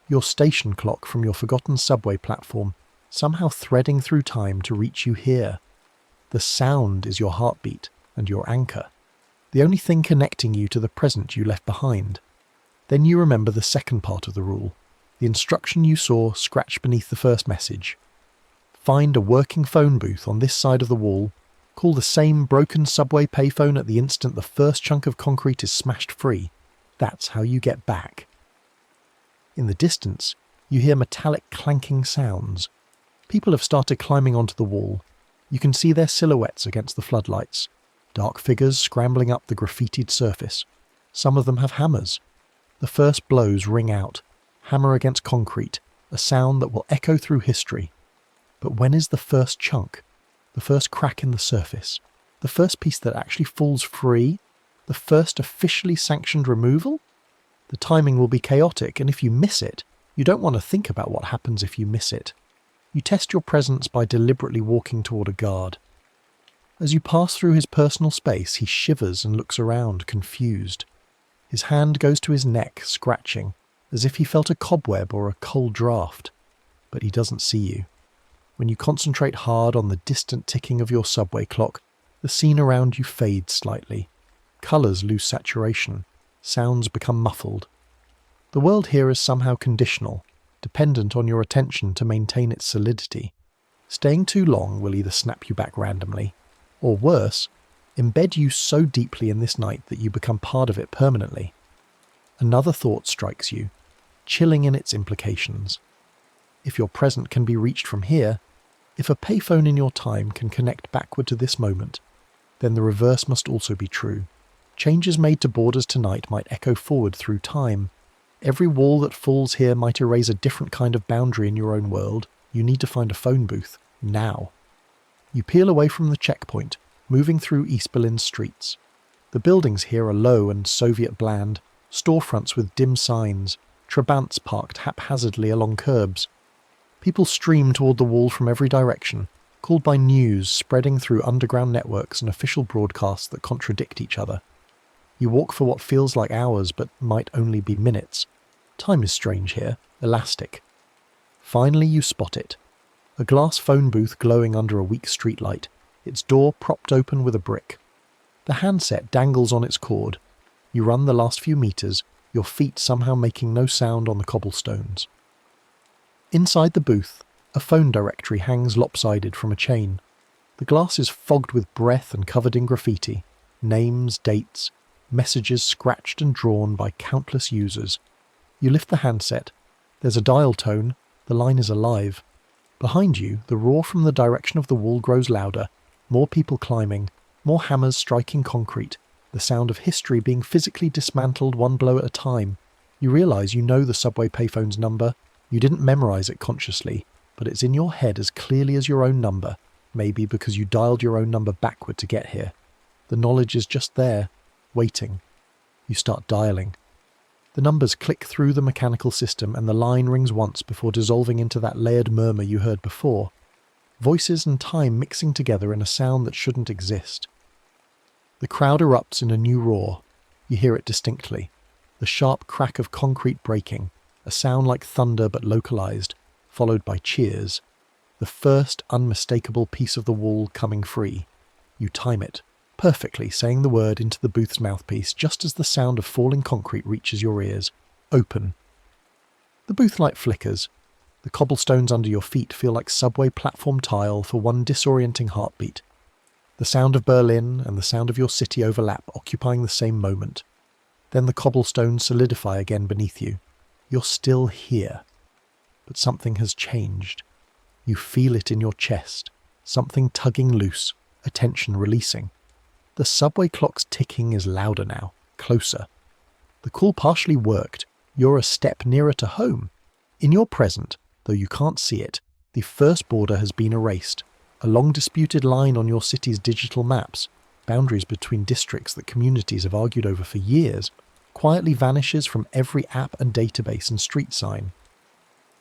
Your station clock from your forgotten subway platform, somehow threading through time to reach you here. The sound is your heartbeat and your anchor, the only thing connecting you to the present you left behind. Then you remember the second part of the rule, the instruction you saw scratched beneath the first message. Find a working phone booth on this side of the wall, call the same broken subway payphone at the instant the first chunk of concrete is smashed free. That's how you get back. In the distance, you hear metallic clanking sounds. People have started climbing onto the wall. You can see their silhouettes against the floodlights, dark figures scrambling up the graffitied surface. Some of them have hammers. The first blows ring out, hammer against concrete, a sound that will echo through history. But when is the first chunk? The first crack in the surface? The first piece that actually falls free? The first officially sanctioned removal? The timing will be chaotic, and if you miss it, you don't want to think about what happens if you miss it. You test your presence by deliberately walking toward a guard. As you pass through his personal space, he shivers and looks around, confused. His hand goes to his neck, scratching, as if he felt a cobweb or a cold draft. But he doesn't see you. When you concentrate hard on the distant ticking of your subway clock, the scene around you fades slightly. Colours lose saturation. Sounds become muffled. The world here is somehow conditional, dependent on your attention to maintain its solidity. Staying too long will either snap you back randomly, or worse, embed you so deeply in this night that you become part of it permanently. Another thought strikes you, chilling in its implications. If your present can be reached from here, if a payphone in your time can connect backward to this moment, then the reverse must also be true. Changes made to borders tonight might echo forward through time. Every wall that falls here might erase a different kind of boundary in your own world. You need to find a phone booth, now. You peel away from the checkpoint, moving through East Berlin's streets. The buildings here are low and Soviet bland, storefronts with dim signs, trabants parked haphazardly along curbs. People stream toward the wall from every direction, called by news spreading through underground networks and official broadcasts that contradict each other. You walk for what feels like hours but might only be minutes. Time is strange here, elastic. Finally you spot it. A glass phone booth glowing under a weak streetlight, its door propped open with a brick. The handset dangles on its cord. You run the last few meters, your feet somehow making no sound on the cobblestones. Inside the booth, a phone directory hangs lopsided from a chain. The glass is fogged with breath and covered in graffiti, names, dates, messages scratched and drawn by countless users. You lift the handset. There's a dial tone. The line is alive. Behind you, the roar from the direction of the wall grows louder, more people climbing, more hammers striking concrete, the sound of history being physically dismantled one blow at a time. You realize you know the subway payphone's number. You didn't memorize it consciously, but it's in your head as clearly as your own number, maybe because you dialed your own number backward to get here. The knowledge is just there, waiting. You start dialing. The numbers click through the mechanical system and the line rings once before dissolving into that layered murmur you heard before. Voices and time mixing together in a sound that shouldn't exist. The crowd erupts in a new roar. You hear it distinctly. The sharp crack of concrete breaking, a sound like thunder but localized, followed by cheers. The first unmistakable piece of the wall coming free. You time it, perfectly saying the word into the booth's mouthpiece just as the sound of falling concrete reaches your ears. Open. The booth light flickers. The cobblestones under your feet feel like subway platform tile for one disorienting heartbeat. The sound of Berlin and the sound of your city overlap, occupying the same moment. Then the cobblestones solidify again beneath you. You're still here. But something has changed. You feel it in your chest. Something tugging loose, a tension releasing. The subway clock's ticking is louder now, closer. The call partially worked. You're a step nearer to home. In your present, though you can't see it, the first border has been erased. A long-disputed line on your city's digital maps, boundaries between districts that communities have argued over for years, quietly vanishes from every app and database and street sign.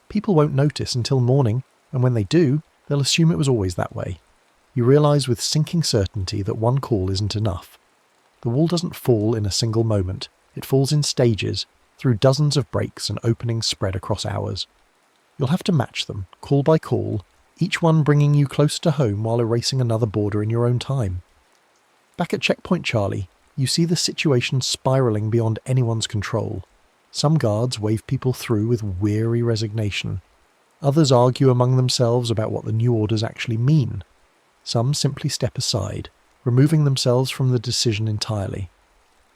People won't notice until morning, and when they do, they'll assume it was always that way. You realize with sinking certainty that one call isn't enough. The wall doesn't fall in a single moment. It falls in stages, through dozens of breaks and openings spread across hours. You'll have to match them, call by call, each one bringing you closer to home while erasing another border in your own time. Back at Checkpoint Charlie, you see the situation spiraling beyond anyone's control. Some guards wave people through with weary resignation. Others argue among themselves about what the new orders actually mean. Some simply step aside, removing themselves from the decision entirely.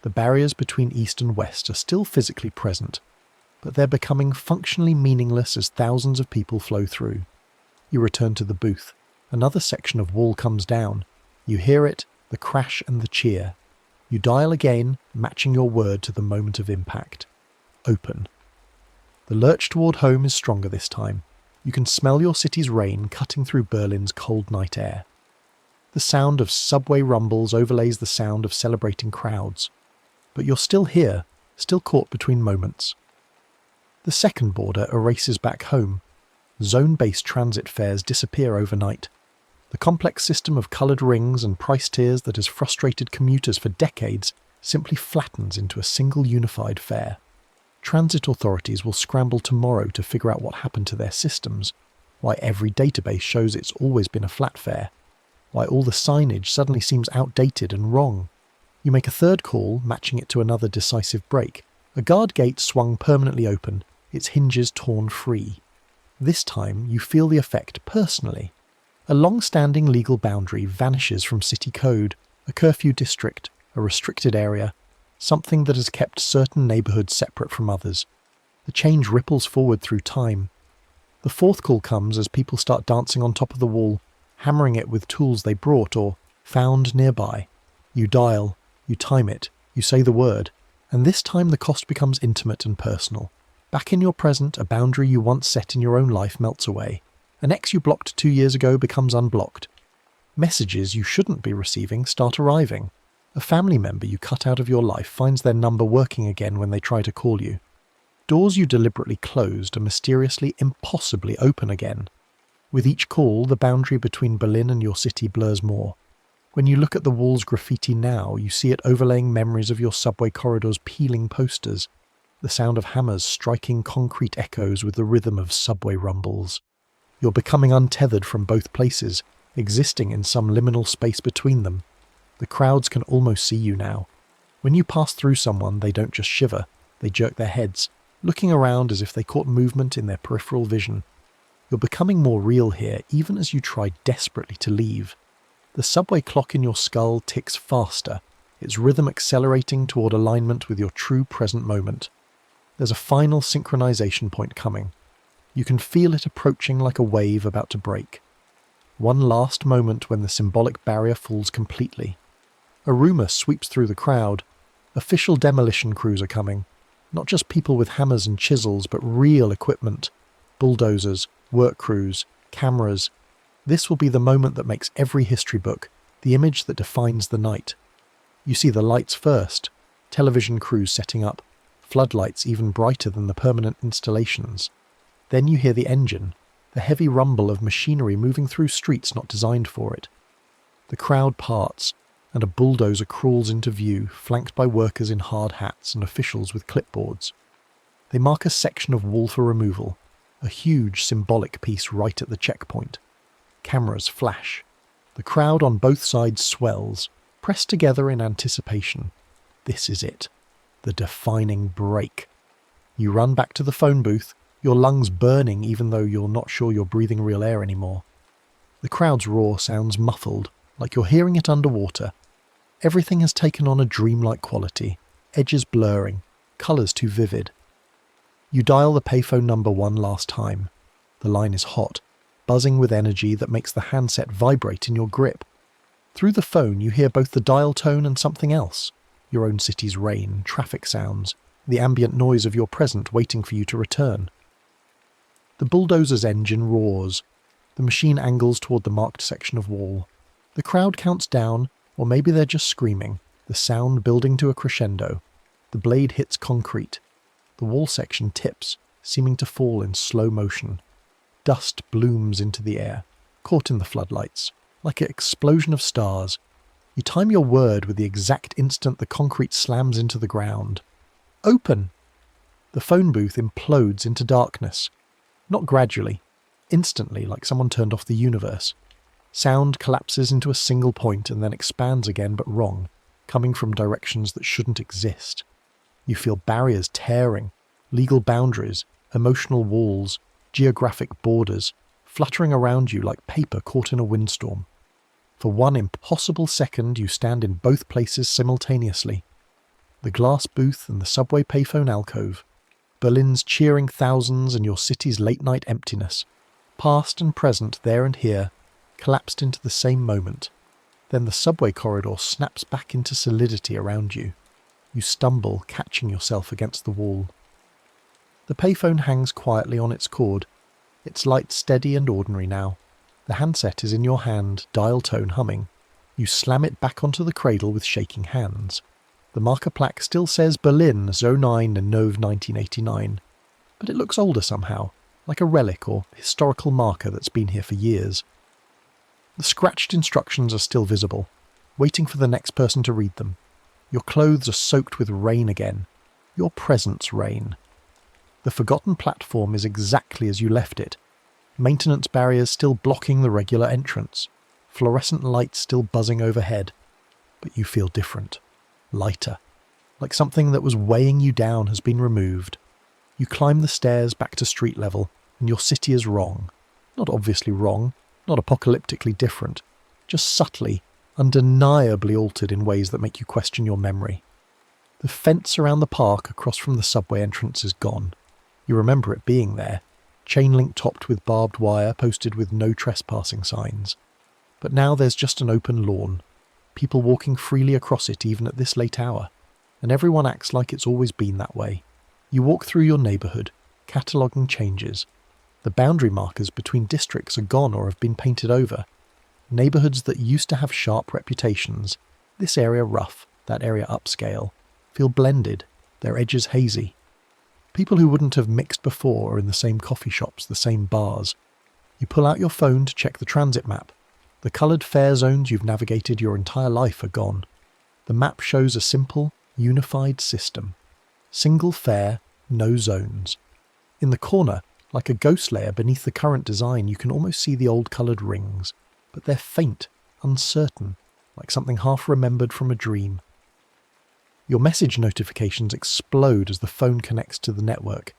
The barriers between East and West are still physically present, but they're becoming functionally meaningless as thousands of people flow through. You return to the booth. Another section of wall comes down. You hear it, the crash and the cheer. You dial again, matching your word to the moment of impact. Open. The lurch toward home is stronger this time. You can smell your city's rain cutting through Berlin's cold night air. The sound of subway rumbles overlays the sound of celebrating crowds. But you're still here, still caught between moments. The second border erases back home. Zone-based transit fares disappear overnight. The complex system of coloured rings and price tiers that has frustrated commuters for decades simply flattens into a single unified fare. Transit authorities will scramble tomorrow to figure out what happened to their systems, why every database shows it's always been a flat fare, why all the signage suddenly seems outdated and wrong. You make a third call, matching it to another decisive break. A guard gate swung permanently open, its hinges torn free. This time you feel the effect personally. A long-standing legal boundary vanishes from city code, A curfew district, a restricted area, something that has kept certain neighbourhoods separate from others. The change ripples forward through time. The fourth call comes as people start dancing on top of the wall, hammering it with tools they brought or found nearby. You dial, you time it, you say the word, and this time the cost becomes intimate and personal. Back in your present, a boundary you once set in your own life melts away. An ex you blocked 2 years ago becomes unblocked. Messages you shouldn't be receiving start arriving. A family member you cut out of your life finds their number working again when they try to call you. Doors you deliberately closed are mysteriously, impossibly open again. With each call, the boundary between Berlin and your city blurs more. When you look at the wall's graffiti now, you see it overlaying memories of your subway corridors peeling posters, the sound of hammers striking concrete echoes with the rhythm of subway rumbles. You're becoming untethered from both places, existing in some liminal space between them. The crowds can almost see you now. When you pass through someone, they don't just shiver, they jerk their heads, looking around as if they caught movement in their peripheral vision. You're becoming more real here, even as you try desperately to leave. The subway clock in your skull ticks faster, its rhythm accelerating toward alignment with your true present moment. There's a final synchronization point coming. You can feel it approaching like a wave about to break. One last moment when the symbolic barrier falls completely. A rumour sweeps through the crowd. Official demolition crews are coming. Not just people with hammers and chisels, but real equipment. Bulldozers, work crews, cameras. This will be the moment that makes every history book, the image that defines the night. You see the lights first, television crews setting up, floodlights even brighter than the permanent installations. Then you hear the engine, the heavy rumble of machinery moving through streets not designed for it. The crowd parts, and a bulldozer crawls into view, flanked by workers in hard hats and officials with clipboards. They mark a section of wall for removal, a huge symbolic piece right at the checkpoint. Cameras flash. The crowd on both sides swells, pressed together in anticipation. This is it. The defining break. You run back to the phone booth, your lungs burning even though you're not sure you're breathing real air anymore. The crowd's roar sounds muffled, like you're hearing it underwater. Everything has taken on a dreamlike quality, edges blurring, colours too vivid. You dial the payphone number one last time. The line is hot, buzzing with energy that makes the handset vibrate in your grip. Through the phone you hear both the dial tone and something else, your own city's rain, traffic sounds, the ambient noise of your present waiting for you to return. The bulldozer's engine roars. The machine angles toward the marked section of wall. The crowd counts down, or maybe they're just screaming, the sound building to a crescendo. The blade hits concrete. The wall section tips, seeming to fall in slow motion. Dust blooms into the air, caught in the floodlights, like an explosion of stars. You time your word with the exact instant the concrete slams into the ground. Open! The phone booth implodes into darkness. Not gradually, instantly, like someone turned off the universe. Sound collapses into a single point and then expands again, but wrong, coming from directions that shouldn't exist. You feel barriers tearing, legal boundaries, emotional walls, geographic borders, fluttering around you like paper caught in a windstorm. For one impossible second, you stand in both places simultaneously. The glass booth and the subway payphone alcove. Berlin's cheering thousands and your city's late-night emptiness. Past and present, there and here, collapsed into the same moment. Then the subway corridor snaps back into solidity around you. You stumble, catching yourself against the wall. The payphone hangs quietly on its cord, its light steady and ordinary now. The handset is in your hand, dial tone humming. You slam it back onto the cradle with shaking hands. The marker plaque still says Berlin, 09 and Nov 1989, but it looks older somehow, like a relic or historical marker that's been here for years. The scratched instructions are still visible, waiting for the next person to read them. Your clothes are soaked with rain again, your presence rain. The forgotten platform is exactly as you left it, maintenance barriers still blocking the regular entrance, fluorescent lights still buzzing overhead, but you feel different. Lighter, like something that was weighing you down has been removed. You climb the stairs back to street level, and your city is wrong. Not obviously wrong, not apocalyptically different, just subtly, undeniably altered in ways that make you question your memory. The fence around the park across from the subway entrance is gone. You remember it being there, chain link topped with barbed wire posted with no trespassing signs. But now there's just an open lawn, people walking freely across it even at this late hour, and everyone acts like it's always been that way. You walk through your neighbourhood, cataloguing changes. The boundary markers between districts are gone or have been painted over. Neighbourhoods that used to have sharp reputations, this area rough, that area upscale, feel blended, their edges hazy. People who wouldn't have mixed before are in the same coffee shops, the same bars. You pull out your phone to check the transit map. The coloured fare zones you've navigated your entire life are gone. The map shows a simple, unified system. Single fare, no zones. In the corner, like a ghost layer beneath the current design, you can almost see the old coloured rings, but they're faint, uncertain, like something half remembered from a dream. Your message notifications explode as the phone connects to the network.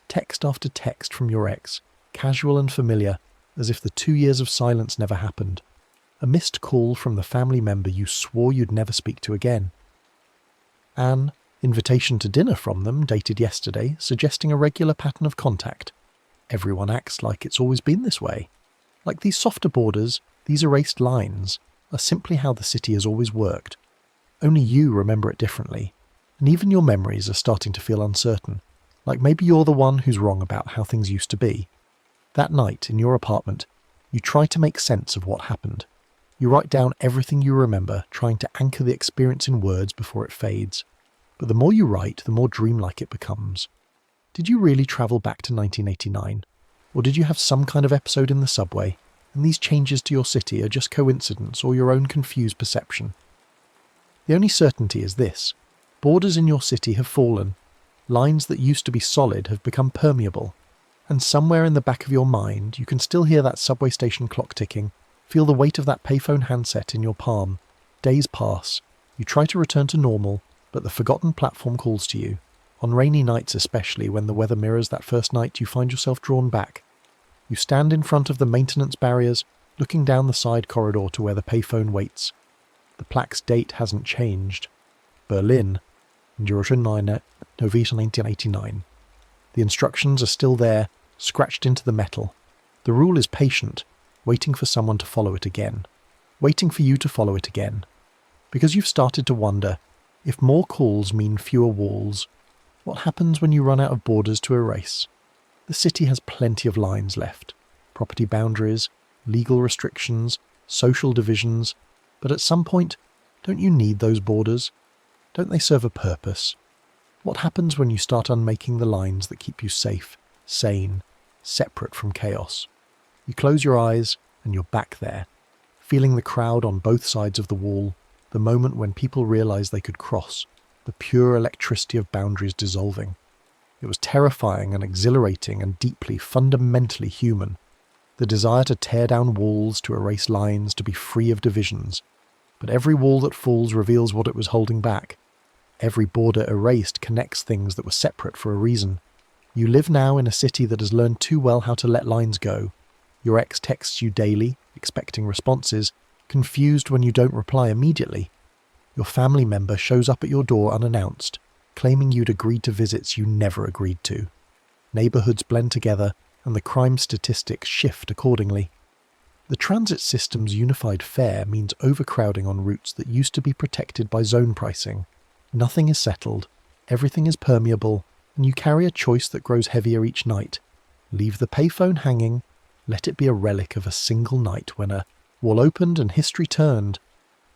Text after text from your ex, casual and familiar, as if the 2 years of silence never happened. A missed call from the family member you swore you'd never speak to again. An invitation to dinner from them, dated yesterday, suggesting a regular pattern of contact. Everyone acts like it's always been this way. Like these softer borders, these erased lines, are simply how the city has always worked. Only you remember it differently, and even your memories are starting to feel uncertain, like maybe you're the one who's wrong about how things used to be. That night, in your apartment, you try to make sense of what happened. You write down everything you remember, trying to anchor the experience in words before it fades. But the more you write, the more dreamlike it becomes. Did you really travel back to 1989? Or did you have some kind of episode in the subway, and these changes to your city are just coincidence or your own confused perception? The only certainty is this: borders in your city have fallen, lines that used to be solid have become permeable, and somewhere in the back of your mind you can still hear that subway station clock ticking, feel the weight of that payphone handset in your palm. Days pass, you try to return to normal, but the forgotten platform calls to you. On rainy nights especially, when the weather mirrors that first night, you find yourself drawn back. You stand in front of the maintenance barriers, looking down the side corridor to where the payphone waits. The plaque's date hasn't changed. Berlin, 9. November 1989. The instructions are still there, scratched into the metal. The rule is patient, waiting for someone to follow it again. Waiting for you to follow it again. Because you've started to wonder, if more calls mean fewer walls, what happens when you run out of borders to erase? The city has plenty of lines left. Property boundaries, legal restrictions, social divisions. But at some point, don't you need those borders? Don't they serve a purpose? What happens when you start unmaking the lines that keep you safe, sane, separate from chaos? You close your eyes and you're back there, feeling the crowd on both sides of the wall, the moment when people realized they could cross, the pure electricity of boundaries dissolving. It was terrifying and exhilarating and deeply, fundamentally human. The desire to tear down walls, to erase lines, to be free of divisions. But every wall that falls reveals what it was holding back. Every border erased connects things that were separate for a reason. You live now in a city that has learned too well how to let lines go. Your ex texts you daily, expecting responses, confused when you don't reply immediately. Your family member shows up at your door unannounced, claiming you'd agreed to visits you never agreed to. Neighbourhoods blend together, and the crime statistics shift accordingly. The transit system's unified fare means overcrowding on routes that used to be protected by zone pricing. Nothing is settled, everything is permeable, and you carry a choice that grows heavier each night. Leave the payphone hanging, let it be a relic of a single night when a wall opened and history turned.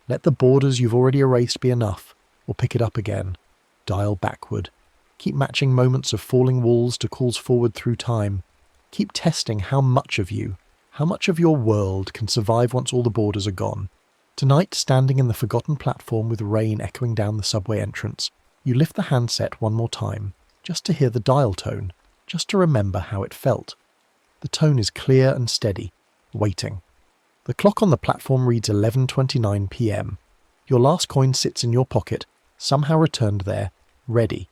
Let the borders you've already erased be enough, or pick it up again. Dial backward. Keep matching moments of falling walls to calls forward through time. Keep testing how much of you, how much of your world can survive once all the borders are gone. Tonight, standing in the forgotten platform with rain echoing down the subway entrance, you lift the handset one more time, just to hear the dial tone, just to remember how it felt. The tone is clear and steady, waiting. The clock on the platform reads 11:29 p.m. Your last coin sits in your pocket, somehow returned there, ready.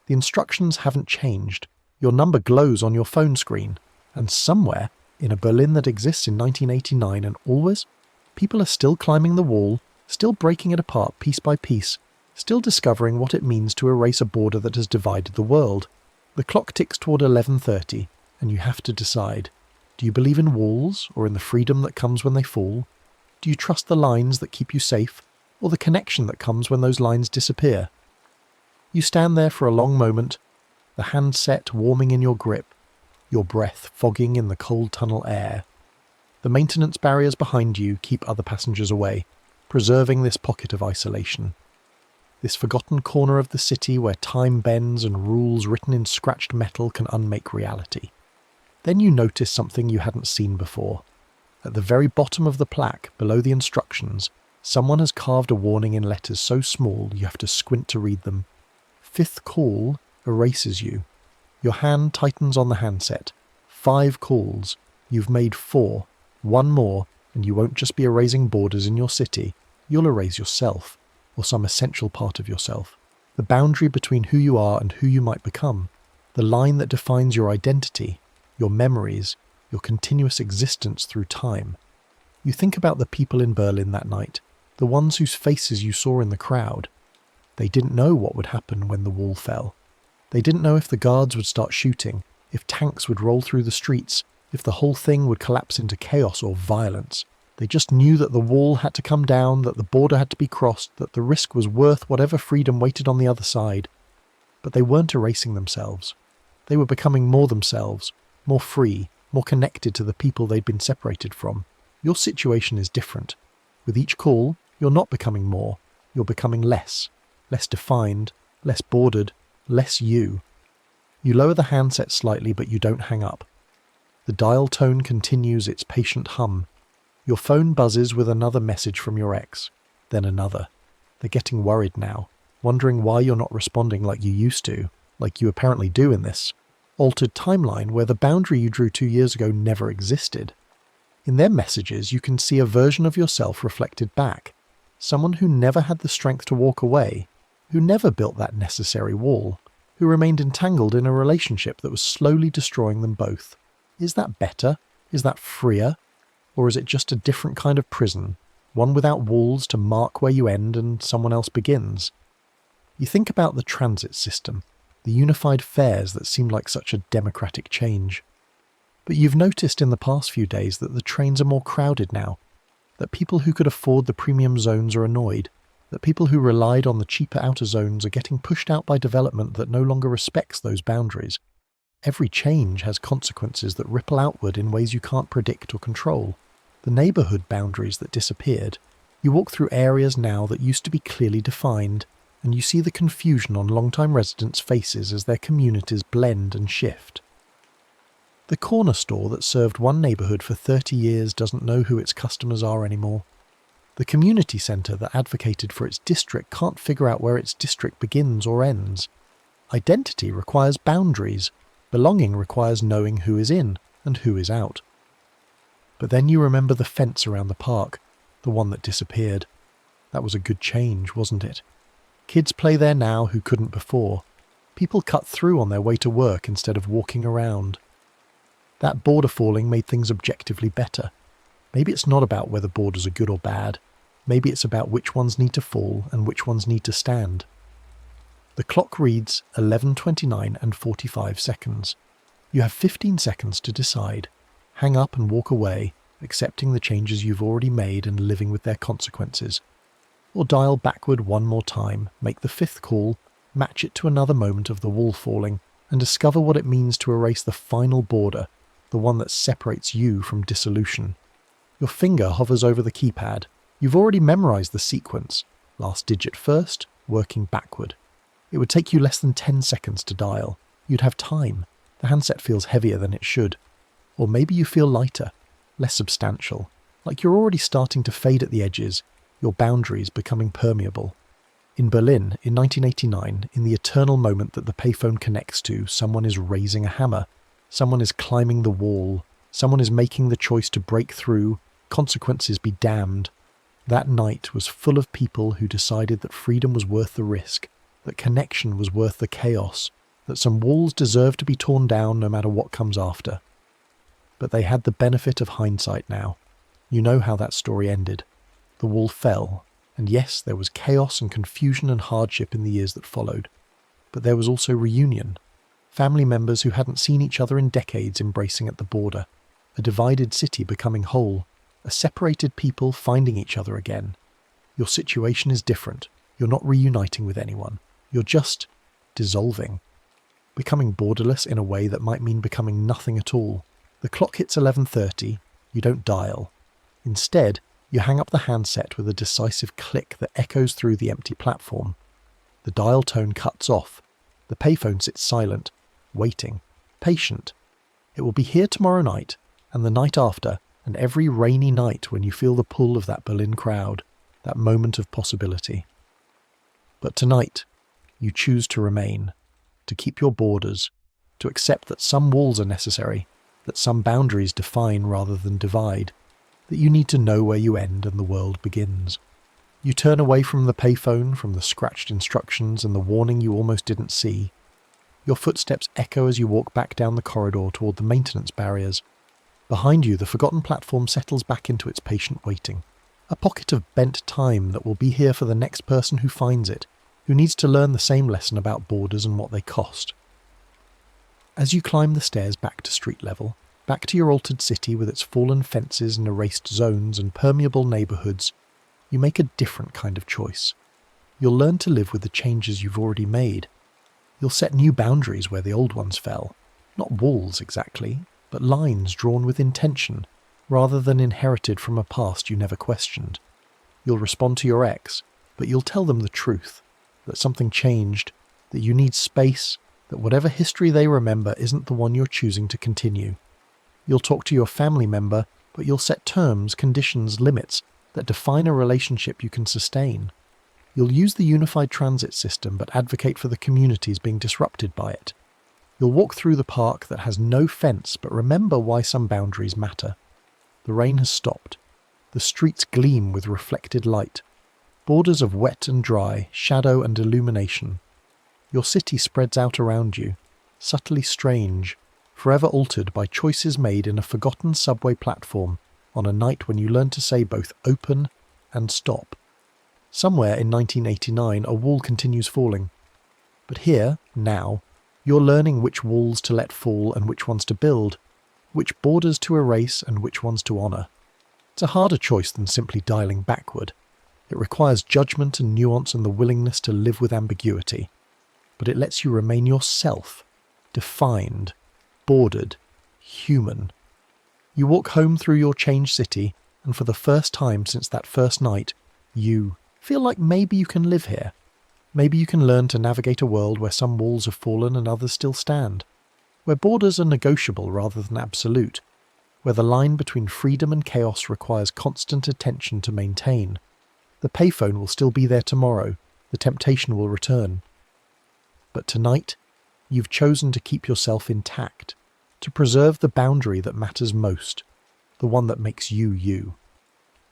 The instructions haven't changed. Your number glows on your phone screen, and somewhere, in a Berlin that exists in 1989 and always, people are still climbing the wall, still breaking it apart piece by piece, still discovering what it means to erase a border that has divided the world. The clock ticks toward 11:30, and you have to decide. Do you believe in walls, or in the freedom that comes when they fall? Do you trust the lines that keep you safe, or the connection that comes when those lines disappear? You stand there for a long moment, the handset warming in your grip, your breath fogging in the cold tunnel air. The maintenance barriers behind you keep other passengers away, preserving this pocket of isolation. This forgotten corner of the city where time bends and rules written in scratched metal can unmake reality. Then you notice something you hadn't seen before. At the very bottom of the plaque, below the instructions, someone has carved a warning in letters so small you have to squint to read them. 5th call erases you. Your hand tightens on the handset. 5 calls. You've made 4. 1 more, and you won't just be erasing borders in your city. You'll erase yourself, or some essential part of yourself. The boundary between who you are and who you might become. The line that defines your identity, your memories, your continuous existence through time. You think about the people in Berlin that night, the ones whose faces you saw in the crowd. They didn't know what would happen when the wall fell. They didn't know if the guards would start shooting, if tanks would roll through the streets, if the whole thing would collapse into chaos or violence. They just knew that the wall had to come down, that the border had to be crossed, that the risk was worth whatever freedom waited on the other side. But they weren't erasing themselves. They were becoming more themselves, more free, more connected to the people they'd been separated from. Your situation is different. With each call, you're not becoming more, you're becoming less defined, less bordered, less you. You lower the handset slightly, but you don't hang up. The dial tone continues its patient hum. Your phone buzzes with another message from your ex, then another. They're getting worried now, wondering why you're not responding like you used to, like you apparently do in this altered timeline where the boundary you drew 2 years ago never existed. In their messages, you can see a version of yourself reflected back, someone who never had the strength to walk away, who never built that necessary wall, who remained entangled in a relationship that was slowly destroying them both. Is that better? Is that freer? Or is it just a different kind of prison, one without walls to mark where you end and someone else begins? You think about the transit system, the unified fares that seemed like such a democratic change. But you've noticed in the past few days that the trains are more crowded now, that people who could afford the premium zones are annoyed, that people who relied on the cheaper outer zones are getting pushed out by development that no longer respects those boundaries. Every change has consequences that ripple outward in ways you can't predict or control. The neighbourhood boundaries that disappeared. You walk through areas now that used to be clearly defined, and you see the confusion on long-time residents' faces as their communities blend and shift. The corner store that served one neighbourhood for 30 years doesn't know who its customers are anymore. The community centre that advocated for its district can't figure out where its district begins or ends. Identity requires boundaries. Belonging requires knowing who is in and who is out. But then you remember the fence around the park, the one that disappeared. That was a good change, wasn't it? Kids play there now who couldn't before. People cut through on their way to work instead of walking around. That border falling made things objectively better. Maybe it's not about whether borders are good or bad. Maybe it's about which ones need to fall and which ones need to stand. The clock reads 11:29 and 45 seconds. You have 15 seconds to decide. Hang up and walk away, accepting the changes you've already made and living with their consequences. Or dial backward one more time, make the 5th call, match it to another moment of the wall falling, and discover what it means to erase the final border, the one that separates you from dissolution. Your finger hovers over the keypad. You've already memorized the sequence. Last digit first, working backward. It would take you less than 10 seconds to dial. You'd have time. The handset feels heavier than it should. Or maybe you feel lighter, less substantial, like you're already starting to fade at the edges, your boundaries becoming permeable. In Berlin, in 1989, in the eternal moment that the payphone connects to, someone is raising a hammer. Someone is climbing the wall. Someone is making the choice to break through. Consequences be damned. That night was full of people who decided that freedom was worth the risk, that connection was worth the chaos, that some walls deserve to be torn down no matter what comes after. But they had the benefit of hindsight now. You know how that story ended. The wall fell, And yes, there was chaos and confusion and hardship in the years that followed. But there was also reunion. Family members who hadn't seen each other in decades embracing at the border. A divided city becoming whole. A separated people finding each other again. Your situation is different. You're not reuniting with anyone. You're just dissolving. Becoming borderless in a way that might mean becoming nothing at all. The clock hits 11:30. You don't dial. Instead, you hang up the handset with a decisive click that echoes through the empty platform. The dial tone cuts off. The payphone sits silent, waiting, patient. It will be here tomorrow night, and the night after, and every rainy night when you feel the pull of that Berlin crowd, that moment of possibility. But tonight, you choose to remain, to keep your borders, to accept that some walls are necessary, that some boundaries define rather than divide, that you need to know where you end and the world begins. You turn away from the payphone, from the scratched instructions and the warning you almost didn't see. Your footsteps echo as you walk back down the corridor toward the maintenance barriers. Behind you, the forgotten platform settles back into its patient waiting. A pocket of bent time that will be here for the next person who finds it, who needs to learn the same lesson about borders and what they cost. As you climb the stairs back to street level, back to your altered city with its fallen fences and erased zones and permeable neighbourhoods, you make a different kind of choice. You'll learn to live with the changes you've already made. You'll set new boundaries where the old ones fell. Not walls exactly, but lines drawn with intention, rather than inherited from a past you never questioned. You'll respond to your ex, but you'll tell them the truth, that something changed, that you need space, that whatever history they remember isn't the one you're choosing to continue. You'll talk to your family member, but you'll set terms, conditions, limits that define a relationship you can sustain. You'll use the unified transit system but advocate for the communities being disrupted by it. You'll walk through the park that has no fence but remember why some boundaries matter. The rain has stopped. The streets gleam with reflected light. Borders of wet and dry, shadow and illumination. Your city spreads out around you, subtly strange, forever altered by choices made in a forgotten subway platform on a night when you learned to say both open and stop. Somewhere in 1989 a wall continues falling. But here, now, you're learning which walls to let fall and which ones to build, which borders to erase and which ones to honour. It's a harder choice than simply dialing backward. It requires judgment and nuance and the willingness to live with ambiguity. But it lets you remain yourself, defined, bordered, human. You walk home through your changed city, and for the first time since that first night, you feel like maybe you can live here. Maybe you can learn to navigate a world where some walls have fallen and others still stand, where borders are negotiable rather than absolute, where the line between freedom and chaos requires constant attention to maintain. The payphone will still be there tomorrow, the temptation will return. But tonight, you've chosen to keep yourself intact, to preserve the boundary that matters most, the one that makes you you.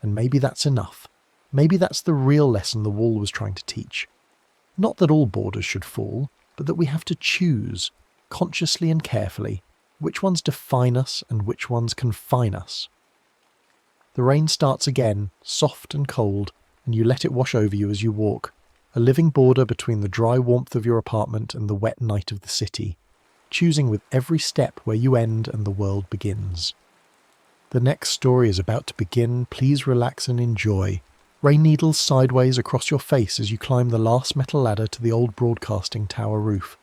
And maybe that's enough. Maybe that's the real lesson the wall was trying to teach. Not that all borders should fall, but that we have to choose, consciously and carefully, which ones define us and which ones confine us. The rain starts again, soft and cold, and you let it wash over you as you walk, a living border between the dry warmth of your apartment and the wet night of the city, choosing with every step where you end and the world begins. The next story is about to begin. Please relax and enjoy. Rain needles sideways across your face as you climb the last metal ladder to the old broadcasting tower roof.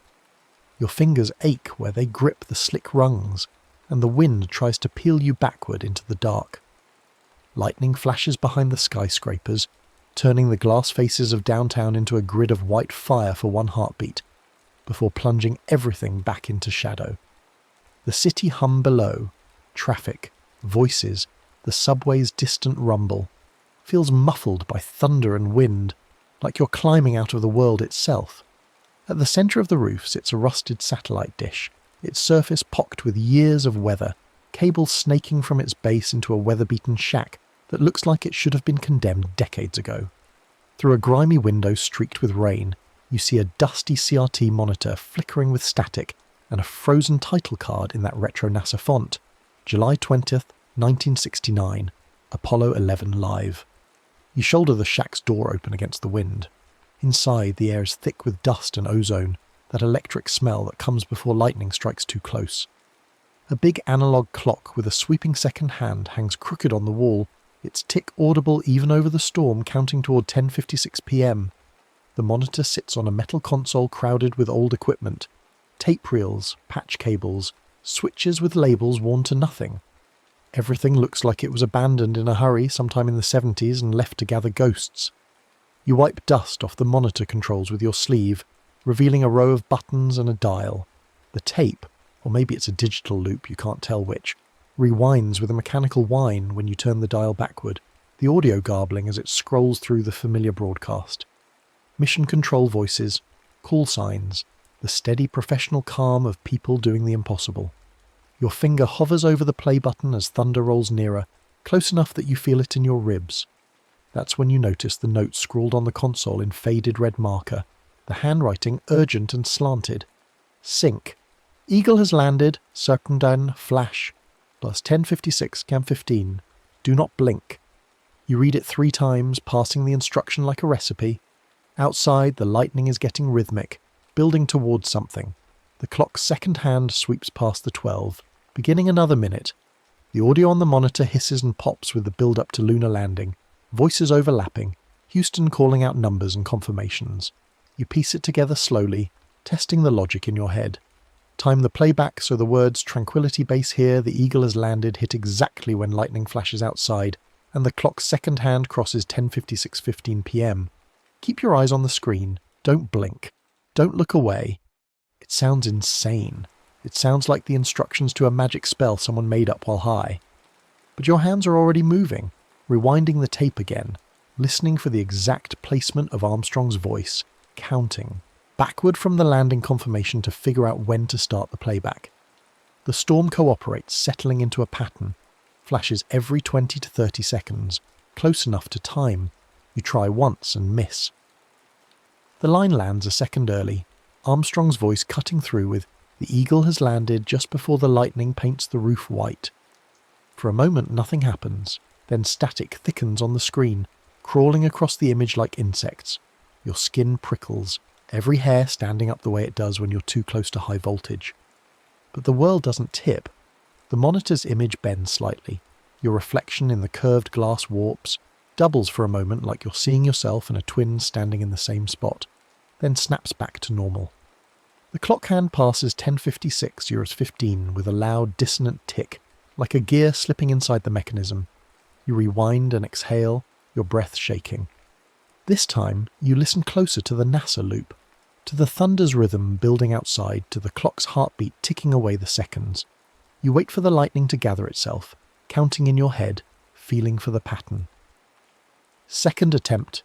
Your fingers ache where they grip the slick rungs, and the wind tries to peel you backward into the dark. Lightning flashes behind the skyscrapers, turning the glass faces of downtown into a grid of white fire for one heartbeat, before plunging everything back into shadow. The city hum below, traffic, voices, the subway's distant rumble, feels muffled by thunder and wind, like you're climbing out of the world itself. At the centre of the roof sits a rusted satellite dish, its surface pocked with years of weather, cables snaking from its base into a weather-beaten shack that looks like it should have been condemned decades ago. Through a grimy window streaked with rain, you see a dusty CRT monitor flickering with static and a frozen title card in that retro NASA font. July 20th, 1969, Apollo 11 Live. You shoulder the shack's door open against the wind. Inside, the air is thick with dust and ozone, that electric smell that comes before lightning strikes too close. A big analog clock with a sweeping second hand hangs crooked on the wall, its tick audible even over the storm, counting toward 10:56 p.m. The monitor sits on a metal console crowded with old equipment. Tape reels, patch cables, switches with labels worn to nothing. Everything looks like it was abandoned in a hurry sometime in the 70s and left to gather ghosts. You wipe dust off the monitor controls with your sleeve, revealing a row of buttons and a dial. The tape, or maybe it's a digital loop, you can't tell which, rewinds with a mechanical whine when you turn the dial backward, the audio garbling as it scrolls through the familiar broadcast. Mission control voices, call signs, the steady professional calm of people doing the impossible. Your finger hovers over the play button as thunder rolls nearer, close enough that you feel it in your ribs. That's when you notice the notes scrawled on the console in faded red marker, the handwriting urgent and slanted. Sync. Eagle has landed, Serpentine, flash, plus 10:56, cam 15. Do not blink. You read it 3 times, passing the instruction like a recipe. Outside, the lightning is getting rhythmic, building towards something. The clock's second hand sweeps past the 12, beginning another minute. The audio on the monitor hisses and pops with the build-up to lunar landing, voices overlapping, Houston calling out numbers and confirmations. You piece it together slowly, testing the logic in your head. Time the playback so the words "Tranquility Base here, the Eagle has landed" hit exactly when lightning flashes outside, and the clock's second hand crosses 10:56:15 p.m. Keep your eyes on the screen. Don't blink. Don't look away. It sounds insane. It sounds like the instructions to a magic spell someone made up while high. But your hands are already moving, rewinding the tape again, listening for the exact placement of Armstrong's voice, counting, backward from the landing confirmation to figure out when to start the playback. The storm cooperates, settling into a pattern, flashes every 20 to 30 seconds, close enough to time. You try once and miss. The line lands a second early, Armstrong's voice cutting through with "The Eagle has landed" just before the lightning paints the roof white. For a moment nothing happens, then static thickens on the screen, crawling across the image like insects. Your skin prickles, every hair standing up the way it does when you're too close to high voltage. But the world doesn't tip. The monitor's image bends slightly. Your reflection in the curved glass warps, doubles for a moment like you're seeing yourself and a twin standing in the same spot, then snaps back to normal. The clock hand passes 10:56 Euros 15 with a loud dissonant tick, like a gear slipping inside the mechanism. You rewind and exhale, your breath shaking. This time, you listen closer to the NASA loop, to the thunder's rhythm building outside, to the clock's heartbeat ticking away the seconds. You wait for the lightning to gather itself, counting in your head, feeling for the pattern. Second attempt.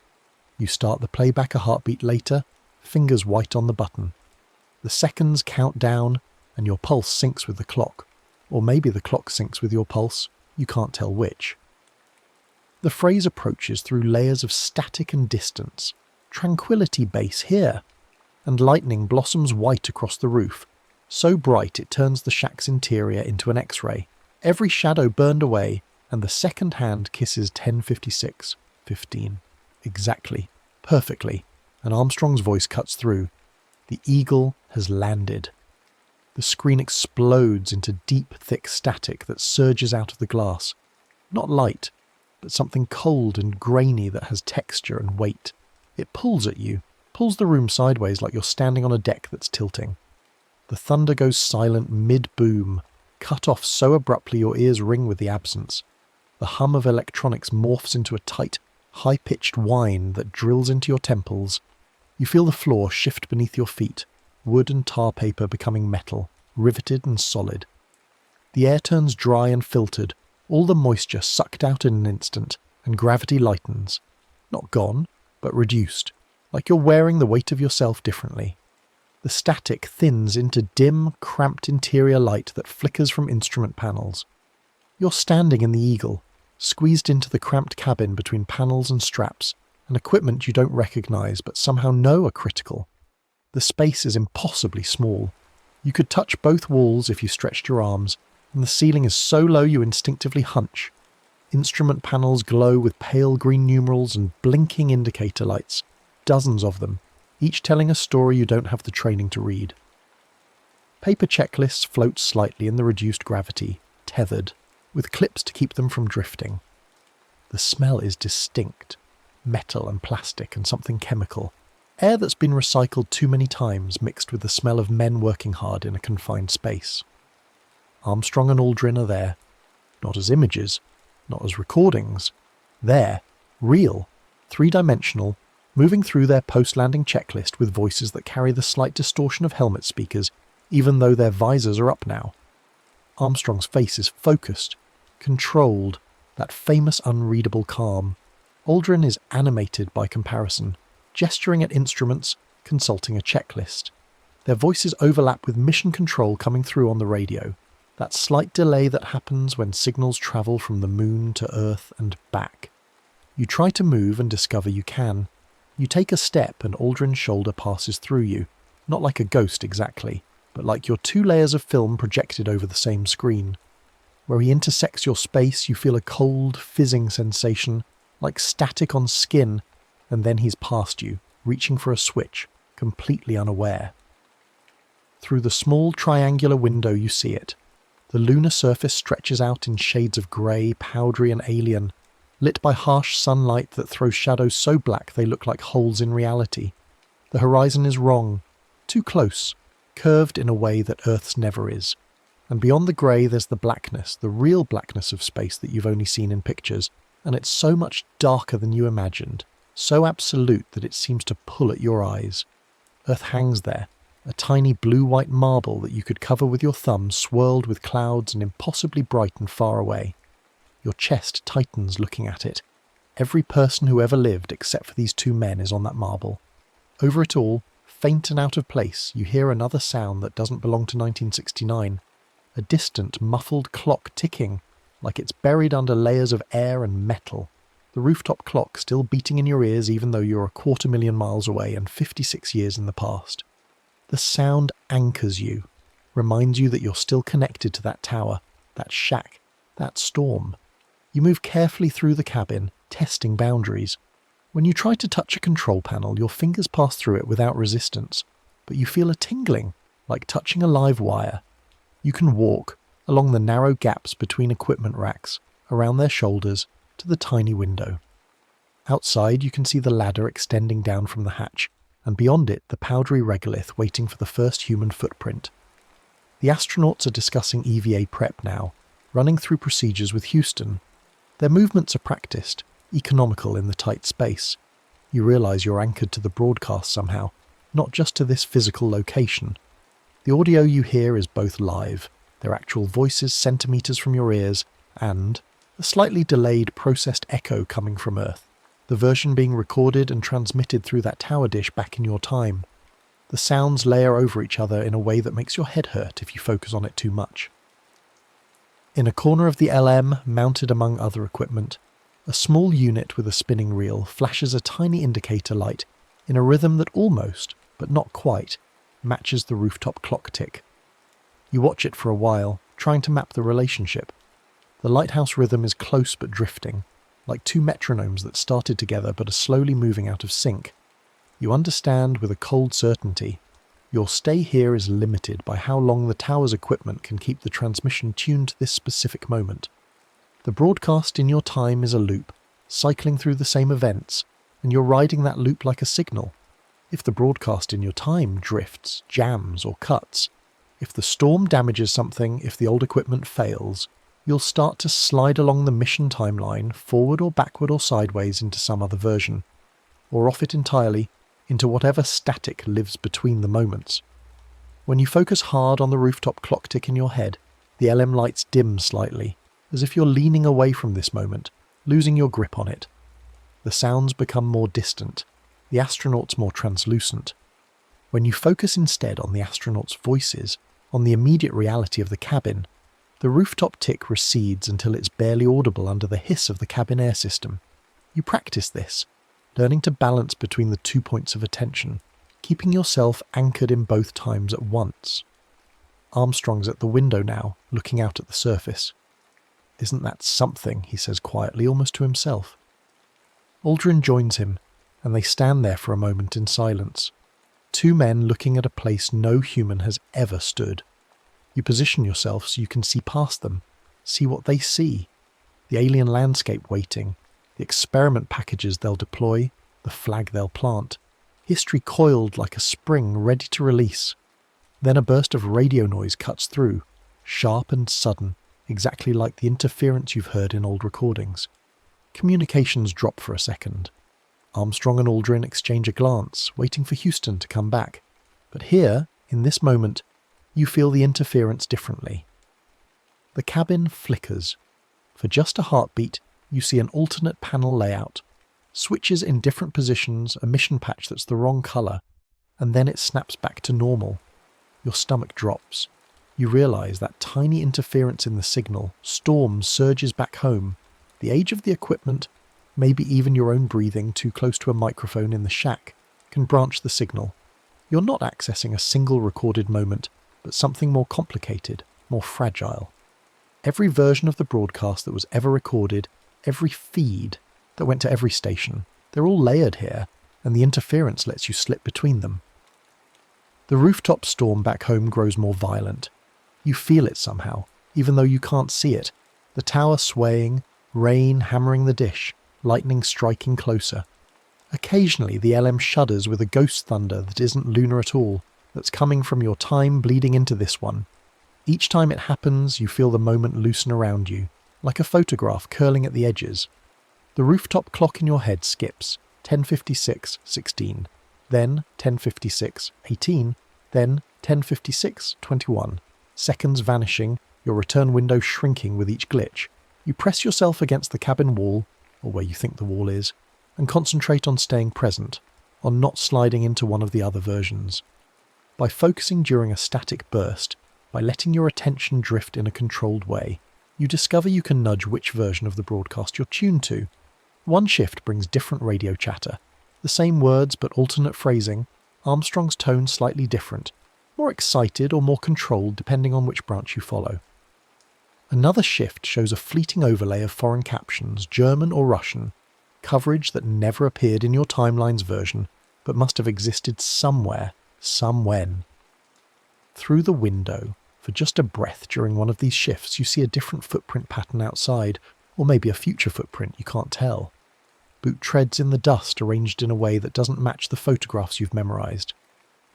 You start the playback a heartbeat later, fingers white on the button. The seconds count down, and your pulse syncs with the clock. Or maybe the clock syncs with your pulse, you can't tell which. The phrase approaches through layers of static and distance. Tranquility Base here. And lightning blossoms white across the roof, so bright it turns the shack's interior into an X-ray. Every shadow burned away, and the second hand kisses 10:56:15. Exactly. Perfectly. And Armstrong's voice cuts through. The Eagle has landed. The screen explodes into deep, thick static that surges out of the glass. Not light, but something cold and grainy that has texture and weight. It pulls at you, pulls the room sideways like you're standing on a deck that's tilting. The thunder goes silent mid-boom, cut off so abruptly your ears ring with the absence. The hum of electronics morphs into a tight, high-pitched whine that drills into your temples. You feel the floor shift beneath your feet, wood and tar paper becoming metal, riveted and solid. The air turns dry and filtered, all the moisture sucked out in an instant, and gravity lightens. Not gone, but reduced, like you're wearing the weight of yourself differently. The static thins into dim, cramped interior light that flickers from instrument panels. You're standing in the Eagle, squeezed into the cramped cabin between panels and straps, and equipment you don't recognize but somehow know are critical. The space is impossibly small. You could touch both walls if you stretched your arms, and the ceiling is so low you instinctively hunch. Instrument panels glow with pale green numerals and blinking indicator lights, dozens of them, each telling a story you don't have the training to read. Paper checklists float slightly in the reduced gravity, tethered, with clips to keep them from drifting. The smell is distinct, metal and plastic and something chemical, air that's been recycled too many times mixed with the smell of men working hard in a confined space. Armstrong and Aldrin are there, not as images, not as recordings. There, real, three-dimensional, moving through their post-landing checklist with voices that carry the slight distortion of helmet speakers, even though their visors are up now. Armstrong's face is focused, controlled, that famous unreadable calm. Aldrin is animated by comparison, gesturing at instruments, consulting a checklist. Their voices overlap with mission control coming through on the radio, that slight delay that happens when signals travel from the moon to Earth and back. You try to move and discover you can. You take a step and Aldrin's shoulder passes through you, not like a ghost exactly, but like you're two layers of film projected over the same screen. Where he intersects your space, you feel a cold, fizzing sensation, like static on skin, and then he's past you, reaching for a switch, completely unaware. Through the small triangular window you see it. The lunar surface stretches out in shades of grey, powdery and alien, lit by harsh sunlight that throws shadows so black they look like holes in reality. The horizon is wrong, too close, curved in a way that Earth's never is. And beyond the grey there's the blackness, the real blackness of space that you've only seen in pictures, and it's so much darker than you imagined, so absolute that it seems to pull at your eyes. Earth hangs there, a tiny blue-white marble that you could cover with your thumb, swirled with clouds and impossibly bright and far away. Your chest tightens looking at it. Every person who ever lived except for these two men is on that marble. Over it all, faint and out of place, you hear another sound that doesn't belong to 1969. A distant, muffled clock ticking, like it's buried under layers of air and metal. The rooftop clock still beating in your ears even though you're 250,000 miles away and 56 years in the past. The sound anchors you, reminds you that you're still connected to that tower, that shack, that storm. You move carefully through the cabin, testing boundaries. When you try to touch a control panel, your fingers pass through it without resistance, but you feel a tingling, like touching a live wire. You can walk along the narrow gaps between equipment racks, around their shoulders, to the tiny window. Outside you can see the ladder extending down from the hatch, and beyond it the powdery regolith waiting for the first human footprint. The astronauts are discussing EVA prep now, running through procedures with Houston. Their movements are practiced, economical in the tight space. You realise you're anchored to the broadcast somehow, not just to this physical location. The audio you hear is both live, their actual voices centimetres from your ears, and a slightly delayed processed echo coming from Earth, the version being recorded and transmitted through that tower dish back in your time. The sounds layer over each other in a way that makes your head hurt if you focus on it too much. In a corner of the LM, mounted among other equipment, a small unit with a spinning reel flashes a tiny indicator light in a rhythm that almost, but not quite, matches the rooftop clock tick. You watch it for a while, trying to map the relationship. The lighthouse rhythm is close but drifting, like two metronomes that started together but are slowly moving out of sync. You understand with a cold certainty. Your stay here is limited by how long the tower's equipment can keep the transmission tuned to this specific moment. The broadcast in your time is a loop, cycling through the same events, and you're riding that loop like a signal. If the broadcast in your time drifts, jams, or cuts, if the storm damages something, if the old equipment fails, you'll start to slide along the mission timeline, forward or backward or sideways into some other version, or off it entirely, into whatever static lives between the moments. When you focus hard on the rooftop clock tick in your head, the LM lights dim slightly, as if you're leaning away from this moment, losing your grip on it. The sounds become more distant, the astronauts more translucent. When you focus instead on the astronauts' voices, on the immediate reality of the cabin, the rooftop tick recedes until it's barely audible under the hiss of the cabin air system. You practice this, learning to balance between the 2 points of attention, keeping yourself anchored in both times at once. Armstrong's at the window now, looking out at the surface. Isn't that something?" he says quietly, almost to himself. Aldrin joins him, and they stand there for a moment in silence. Two men looking at a place no human has ever stood. You position yourself so you can see past them, see what they see. The alien landscape waiting, the experiment packages they'll deploy, the flag they'll plant. History coiled like a spring ready to release. Then a burst of radio noise cuts through, sharp and sudden, exactly like the interference you've heard in old recordings. Communications drop for a second. Armstrong and Aldrin exchange a glance, waiting for Houston to come back. But here, in this moment, you feel the interference differently. The cabin flickers. For just a heartbeat, you see an alternate panel layout. Switches in different positions, a mission patch that's the wrong colour, and then it snaps back to normal. Your stomach drops. You realise that tiny interference in the signal, storm surges back home. The age of the equipment, maybe even your own breathing too close to a microphone in the shack, can branch the signal. You're not accessing a single recorded moment, but something more complicated, more fragile. Every version of the broadcast that was ever recorded, every feed that went to every station, they're all layered here, and the interference lets you slip between them. The rooftop storm back home grows more violent. You feel it somehow, even though you can't see it. The tower swaying, rain hammering the dish, lightning striking closer. Occasionally the LM shudders with a ghost thunder that isn't lunar at all, that's coming from your time bleeding into this one. Each time it happens, you feel the moment loosen around you, like a photograph curling at the edges. The rooftop clock in your head skips, 10:56:16, then 10:56:18, then 10:56:21. Seconds vanishing, your return window shrinking with each glitch. You press yourself against the cabin wall, or where you think the wall is, and concentrate on staying present, on not sliding into one of the other versions. By focusing during a static burst, by letting your attention drift in a controlled way, you discover you can nudge which version of the broadcast you're tuned to. One shift brings different radio chatter. The same words but alternate phrasing, Armstrong's tone slightly different, more excited or more controlled depending on which branch you follow. Another shift shows a fleeting overlay of foreign captions, German or Russian, coverage that never appeared in your timeline's version, but must have existed somewhere, somewhen. Through the window, for just a breath during one of these shifts, you see a different footprint pattern outside, or maybe a future footprint, you can't tell. Boot treads in the dust arranged in a way that doesn't match the photographs you've memorised,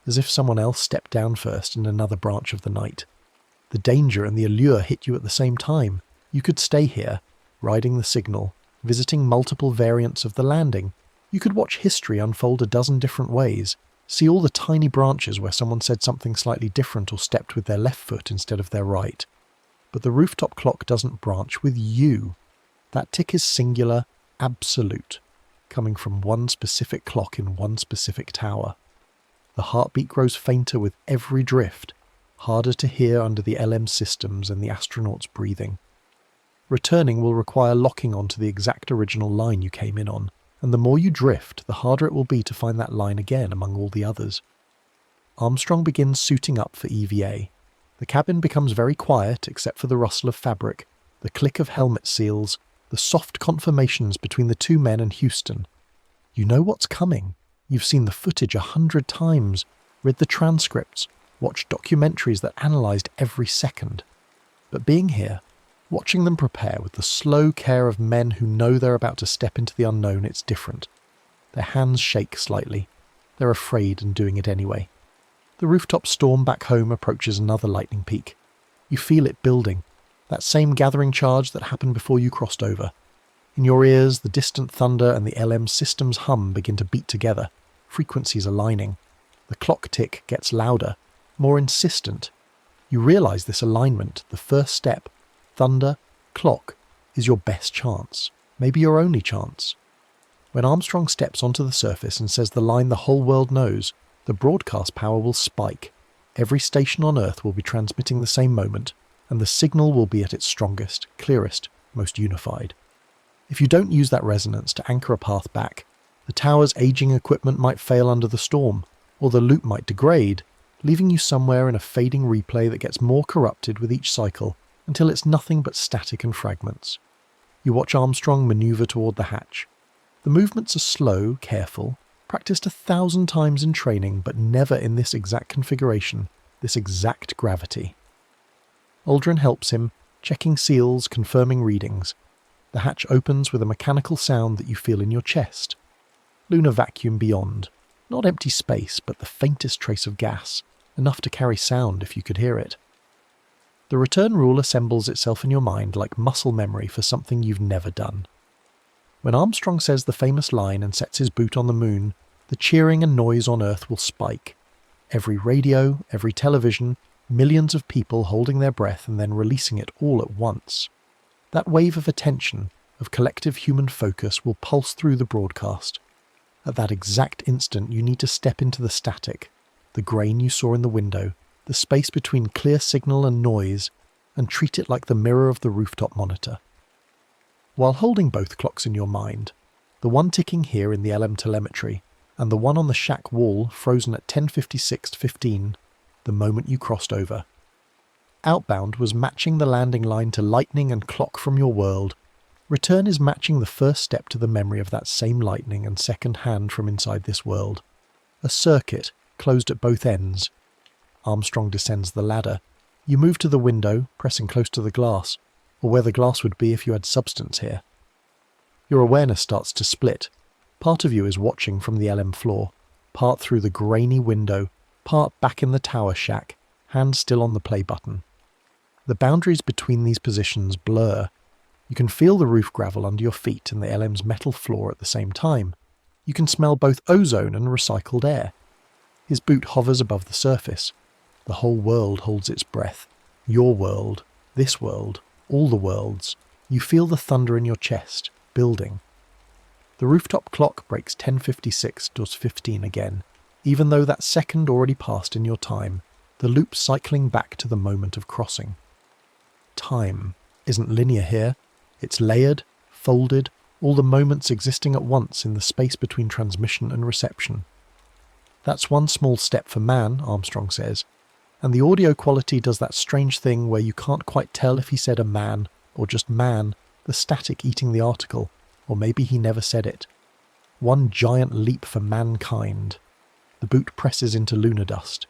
as if someone else stepped down first in another branch of the night. The danger and the allure hit you at the same time. You could stay here, riding the signal, visiting multiple variants of the landing. You could watch history unfold a dozen different ways, see all the tiny branches where someone said something slightly different or stepped with their left foot instead of their right. But the rooftop clock doesn't branch with you. That tick is singular, absolute, coming from one specific clock in one specific tower. The heartbeat grows fainter with every drift, harder to hear under the LM systems and the astronauts' breathing. Returning will require locking onto the exact original line you came in on, and the more you drift, the harder it will be to find that line again among all the others. Armstrong begins suiting up for EVA. The cabin becomes very quiet except for the rustle of fabric, the click of helmet seals, the soft confirmations between the two men and Houston. You know what's coming. You've seen the footage 100 times, read the transcripts, watched documentaries that analysed every second. But being here, watching them prepare with the slow care of men who know they're about to step into the unknown, it's different. Their hands shake slightly. They're afraid and doing it anyway. The rooftop storm back home approaches another lightning peak. You feel it building, that same gathering charge that happened before you crossed over. In your ears, the distant thunder and the LM system's hum begin to beat together, frequencies aligning. The clock tick gets louder, more insistent. You realise this alignment, the first step, thunder, clock, is your best chance, maybe your only chance. When Armstrong steps onto the surface and says the line the whole world knows, the broadcast power will spike. Every station on Earth will be transmitting the same moment, and the signal will be at its strongest, clearest, most unified. If you don't use that resonance to anchor a path back, the tower's aging equipment might fail under the storm, or the loop might degrade, leaving you somewhere in a fading replay that gets more corrupted with each cycle, until it's nothing but static and fragments. You watch Armstrong maneuver toward the hatch. The movements are slow, careful, practiced 1,000 times in training, but never in this exact configuration, this exact gravity. Aldrin helps him, checking seals, confirming readings. The hatch opens with a mechanical sound that you feel in your chest. Lunar vacuum beyond. Not empty space, but the faintest trace of gas, enough to carry sound if you could hear it. The return rule assembles itself in your mind like muscle memory for something you've never done. When Armstrong says the famous line and sets his boot on the moon, the cheering and noise on Earth will spike. Every radio, every television, millions of people holding their breath and then releasing it all at once. That wave of attention, of collective human focus, will pulse through the broadcast. At that exact instant, you need to step into the static, the grain you saw in the window, the space between clear signal and noise, and treat it like the mirror of the rooftop monitor. While holding both clocks in your mind, the one ticking here in the LM telemetry, and the one on the shack wall frozen at 10:56:15, the moment you crossed over. Outbound was matching the landing line to lightning and clock from your world. Return is matching the first step to the memory of that same lightning and second hand from inside this world. A circuit, closed at both ends. Armstrong descends the ladder. You move to the window, pressing close to the glass, or where the glass would be if you had substance here. Your awareness starts to split. Part of you is watching from the LM floor, part through the grainy window, part back in the tower shack, hand still on the play button. The boundaries between these positions blur. You can feel the roof gravel under your feet and the LM's metal floor at the same time. You can smell both ozone and recycled air. His boot hovers above the surface. The whole world holds its breath. Your world, this world, all the worlds. You feel the thunder in your chest, building. The rooftop clock breaks 10:56:15 again, even though that second already passed in your time, the loop cycling back to the moment of crossing. Time isn't linear here. It's layered, folded, all the moments existing at once in the space between transmission and reception. That's one small step for man, Armstrong says, and the audio quality does that strange thing where you can't quite tell if he said a man or just man, the static eating the article, or maybe he never said it. One giant leap for mankind. The boot presses into lunar dust.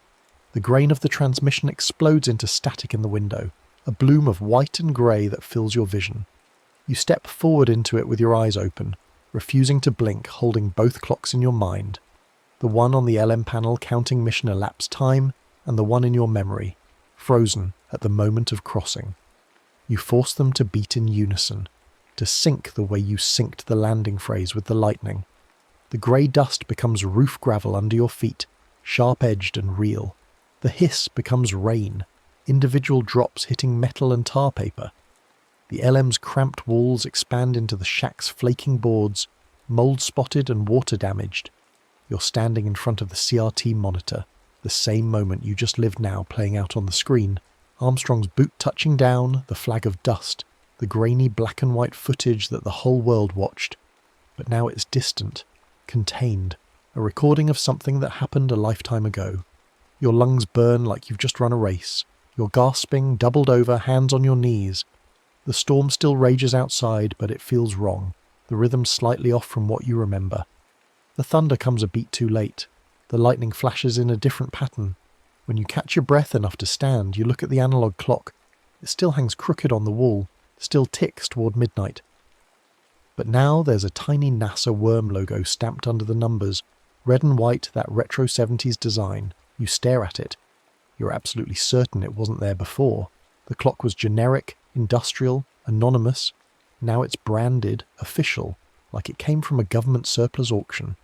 The grain of the transmission explodes into static in the window, a bloom of white and grey that fills your vision. You step forward into it with your eyes open, refusing to blink, holding both clocks in your mind. The one on the LM panel counting mission elapsed time, and the one in your memory, frozen at the moment of crossing. You force them to beat in unison, to sync the way you synced the landing phrase with the lightning. The grey dust becomes roof gravel under your feet, sharp-edged and real. The hiss becomes rain, individual drops hitting metal and tar paper. The LM's cramped walls expand into the shack's flaking boards, mould-spotted and water-damaged. You're standing in front of the CRT monitor, the same moment you just lived now playing out on the screen. Armstrong's boot touching down, the flag of dust, the grainy black and white footage that the whole world watched. But now it's distant, contained, a recording of something that happened a lifetime ago. Your lungs burn like you've just run a race. You're gasping, doubled over, hands on your knees. The storm still rages outside, but it feels wrong, the rhythm slightly off from what you remember. The thunder comes a beat too late. The lightning flashes in a different pattern. When you catch your breath enough to stand, you look at the analog clock. It still hangs crooked on the wall, still ticks toward midnight. But now there's a tiny NASA worm logo stamped under the numbers, red and white, that retro 70s design. You stare at it. You're absolutely certain it wasn't there before. The clock was generic, industrial, anonymous. Now it's branded, official, like it came from a government surplus auction.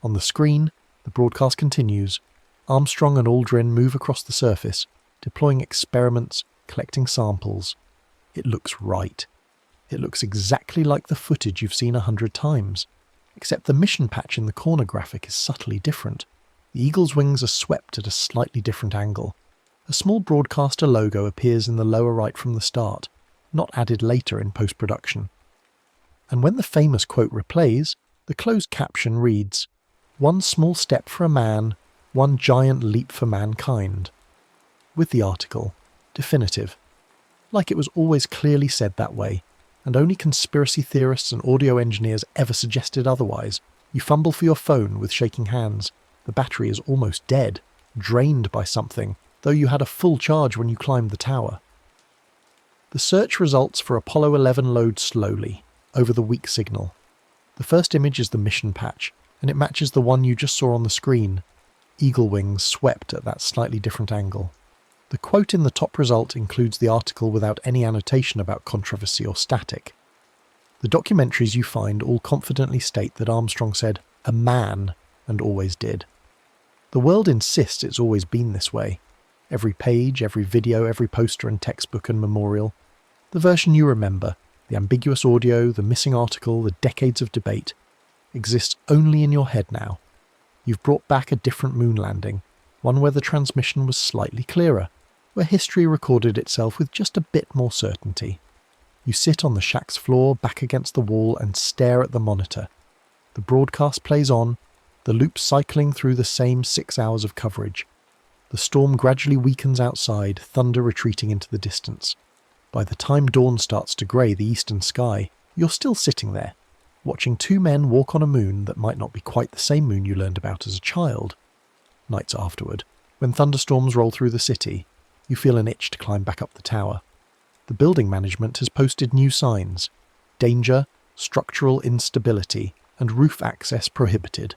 On the screen, the broadcast continues. Armstrong and Aldrin move across the surface, deploying experiments, collecting samples. It looks right. It looks exactly like the footage you've seen 100 times, except the mission patch in the corner graphic is subtly different. The eagle's wings are swept at a slightly different angle. A small broadcaster logo appears in the lower right from the start, not added later in post-production. And when the famous quote replays, the closed caption reads, "One small step for a man, one giant leap for mankind." With the article, definitive. like it was always clearly said that way, and only conspiracy theorists and audio engineers ever suggested otherwise. You fumble for your phone with shaking hands. The battery is almost dead, drained by something, though you had a full charge when you climbed the tower. The search results for Apollo 11 load slowly, over the weak signal. The first image is the mission patch, and it matches the one you just saw on the screen. Eagle wings swept at that slightly different angle. The quote in the top result includes the article without any annotation about controversy or static. The documentaries you find all confidently state that Armstrong said, "a man," and always did. The world insists it's always been this way. Every page, every video, every poster and textbook and memorial. The version you remember, the ambiguous audio, the missing article, the decades of debate, exists only in your head now. You've brought back a different moon landing, one where the transmission was slightly clearer, where history recorded itself with just a bit more certainty. You sit on the shack's floor, back against the wall, and stare at the monitor. The broadcast plays on, the loop cycling through the same 6 hours of coverage. The storm gradually weakens outside, thunder retreating into the distance. By the time dawn starts to grey the eastern sky, you're still sitting there, watching two men walk on a moon that might not be quite the same moon you learned about as a child. Nights afterward, when thunderstorms roll through the city, you feel an itch to climb back up the tower. The building management has posted new signs: danger, structural instability, and roof access prohibited.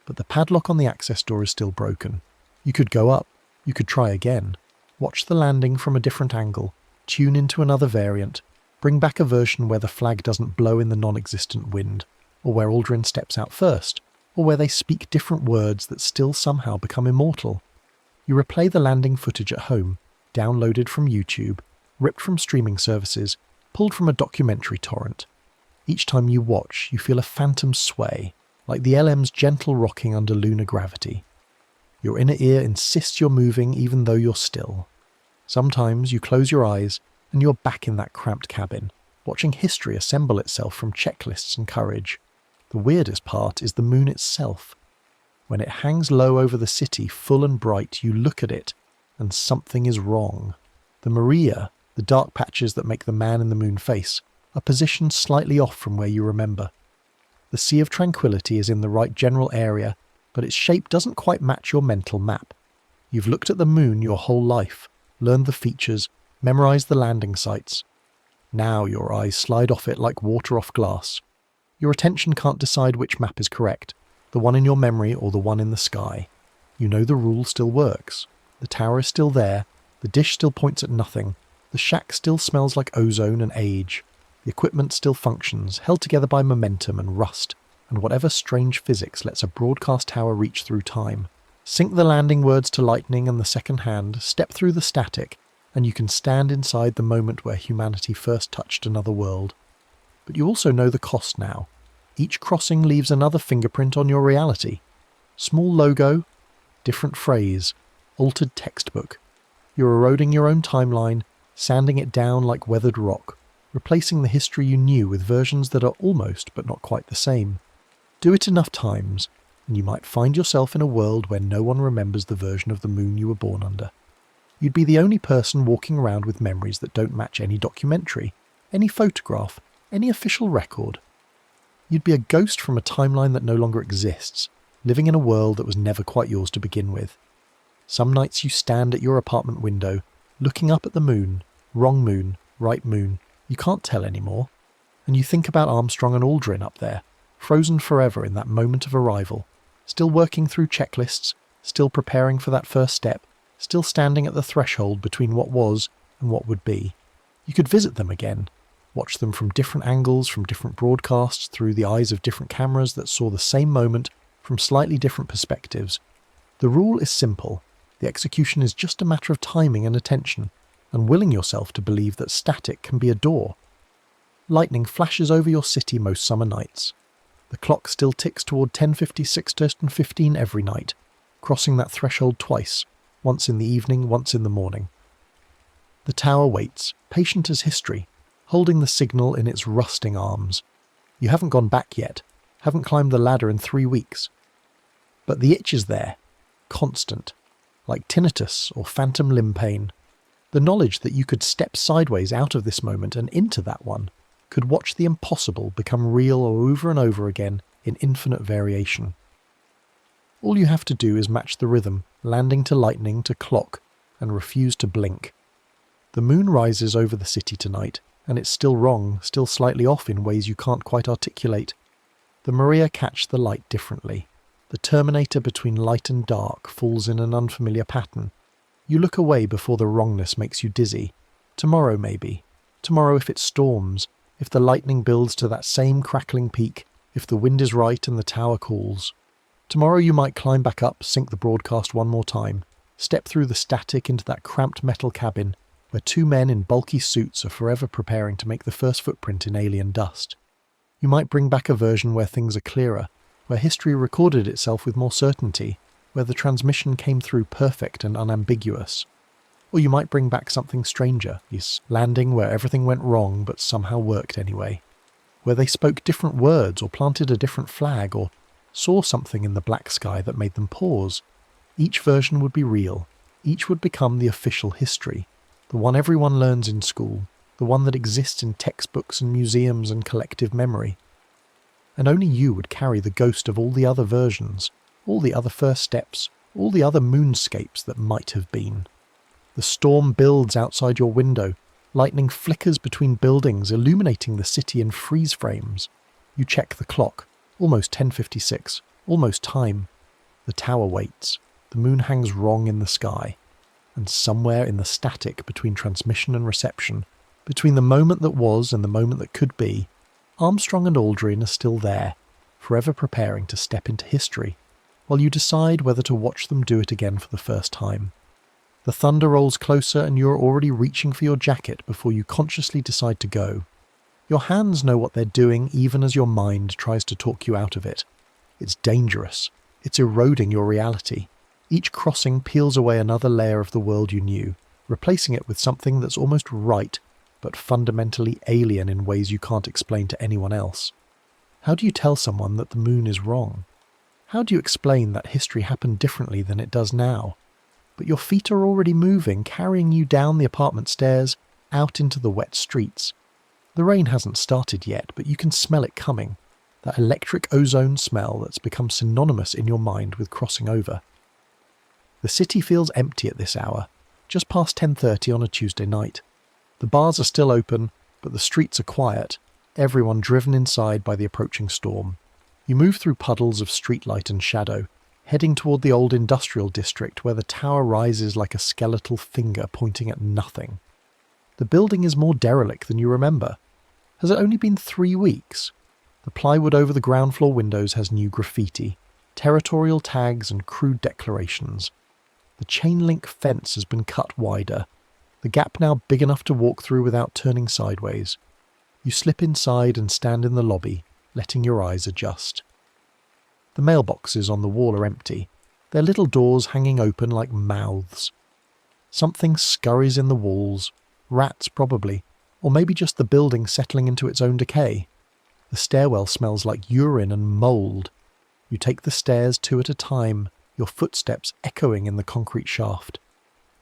But the padlock on the access door is still broken. You could go up, you could try again, watch the landing from a different angle, tune into another variant, bring back a version where the flag doesn't blow in the non-existent wind, or where Aldrin steps out first, or where they speak different words that still somehow become immortal. You replay the landing footage at home, downloaded from YouTube, ripped from streaming services, pulled from a documentary torrent. Each time you watch, you feel a phantom sway, like the LM's gentle rocking under lunar gravity. Your inner ear insists you're moving even though you're still. Sometimes you close your eyes and you're back in that cramped cabin, watching history assemble itself from checklists and courage. The weirdest part is the moon itself. When it hangs low over the city, full and bright, you look at it, and something is wrong. The Maria, the dark patches that make the man in the moon face, are positioned slightly off from where you remember. The Sea of Tranquility is in the right general area, but its shape doesn't quite match your mental map. You've looked at the moon your whole life, learned the features, memorized the landing sites. Now your eyes slide off it like water off glass. Your attention can't decide which map is correct, the one in your memory or the one in the sky. You know the rule still works. The tower is still there, the dish still points at nothing, the shack still smells like ozone and age, the equipment still functions, held together by momentum and rust, and whatever strange physics lets a broadcast tower reach through time. Sync the landing words to lightning and the second hand, step through the static, and you can stand inside the moment where humanity first touched another world. But you also know the cost now. Each crossing leaves another fingerprint on your reality. Small logo, different phrase, altered textbook. You're eroding your own timeline, sanding it down like weathered rock, replacing the history you knew with versions that are almost but not quite the same. Do it enough times, and you might find yourself in a world where no one remembers the version of the moon you were born under. You'd be the only person walking around with memories that don't match any documentary, any photograph, any official record. You'd be a ghost from a timeline that no longer exists, living in a world that was never quite yours to begin with. Some nights you stand at your apartment window, looking up at the moon, wrong moon, right moon, you can't tell anymore, and you think about Armstrong and Aldrin up there, frozen forever in that moment of arrival, still working through checklists, still preparing for that first step, still standing at the threshold between what was and what would be. You could visit them again, watch them from different angles, from different broadcasts, through the eyes of different cameras that saw the same moment from slightly different perspectives. The rule is simple. The execution is just a matter of timing and attention, and willing yourself to believe that static can be a door. Lightning flashes over your city most summer nights. The clock still ticks toward 10:56 and 15 every night, crossing that threshold twice, once in the evening, once in the morning. The tower waits, patient as history, holding the signal in its rusting arms. You haven't gone back yet, haven't climbed the ladder in 3 weeks. But the itch is there, constant, like tinnitus or phantom limb pain. The knowledge that you could step sideways out of this moment and into that one, could watch the impossible become real over and over again in infinite variation. All you have to do is match the rhythm, landing to lightning to clock, and refuse to blink. The moon rises over the city tonight, and it's still wrong, still slightly off in ways you can't quite articulate. The Maria catch the light differently. The terminator between light and dark falls in an unfamiliar pattern. You look away before the wrongness makes you dizzy. Tomorrow maybe. Tomorrow if it storms, if the lightning builds to that same crackling peak, if the wind is right and the tower calls. Tomorrow you might climb back up, sync the broadcast one more time, step through the static into that cramped metal cabin where two men in bulky suits are forever preparing to make the first footprint in alien dust. You might bring back a version where things are clearer, where history recorded itself with more certainty, where the transmission came through perfect and unambiguous. Or you might bring back something stranger, yes, landing where everything went wrong but somehow worked anyway, where they spoke different words or planted a different flag or saw something in the black sky that made them pause. Each version would be real, each would become the official history, the one everyone learns in school, the one that exists in textbooks and museums and collective memory. And only you would carry the ghost of all the other versions, all the other first steps, all the other moonscapes that might have been. The storm builds outside your window, lightning flickers between buildings, illuminating the city in freeze frames. You check the clock, almost 10:56, almost time. The tower waits, the moon hangs wrong in the sky, and somewhere in the static between transmission and reception, between the moment that was and the moment that could be, Armstrong and Aldrin are still there, forever preparing to step into history, while you decide whether to watch them do it again for the first time. The thunder rolls closer and you're already reaching for your jacket before you consciously decide to go. Your hands know what they're doing even as your mind tries to talk you out of it. It's dangerous. It's eroding your reality. Each crossing peels away another layer of the world you knew, replacing it with something that's almost right, but fundamentally alien in ways you can't explain to anyone else. How do you tell someone that the moon is wrong? How do you explain that history happened differently than it does now? But your feet are already moving, carrying you down the apartment stairs, out into the wet streets. The rain hasn't started yet, but you can smell it coming, that electric ozone smell that's become synonymous in your mind with crossing over. The city feels empty at this hour, just past 10:30 on a Tuesday night. The bars are still open, but the streets are quiet, everyone driven inside by the approaching storm. You move through puddles of streetlight and shadow, heading toward the old industrial district where the tower rises like a skeletal finger pointing at nothing. The building is more derelict than you remember. Has it only been 3 weeks? The plywood over the ground floor windows has new graffiti, territorial tags and crude declarations. The chain-link fence has been cut wider, the gap now big enough to walk through without turning sideways. You slip inside and stand in the lobby, letting your eyes adjust. The mailboxes on the wall are empty, their little doors hanging open like mouths. Something scurries in the walls, rats probably, or maybe just the building settling into its own decay. The stairwell smells like urine and mould. You take the stairs 2 at a time, your footsteps echoing in the concrete shaft.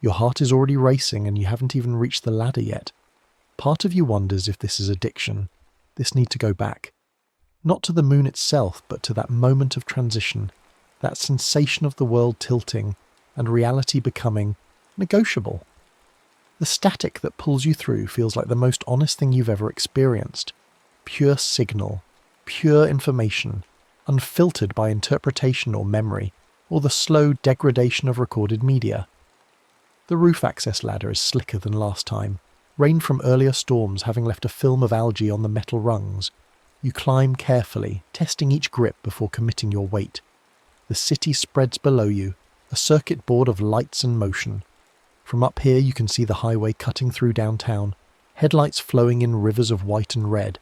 Your heart is already racing and you haven't even reached the ladder yet. Part of you wonders if this is addiction, this need to go back. Not to the moon itself, but to that moment of transition, that sensation of the world tilting and reality becoming negotiable. The static that pulls you through feels like the most honest thing you've ever experienced. Pure signal, pure information, unfiltered by interpretation or memory, or the slow degradation of recorded media. The roof access ladder is slicker than last time, rain from earlier storms having left a film of algae on the metal rungs. You climb carefully, testing each grip before committing your weight. The city spreads below you, a circuit board of lights and motion. From up here you can see the highway cutting through downtown, headlights flowing in rivers of white and red.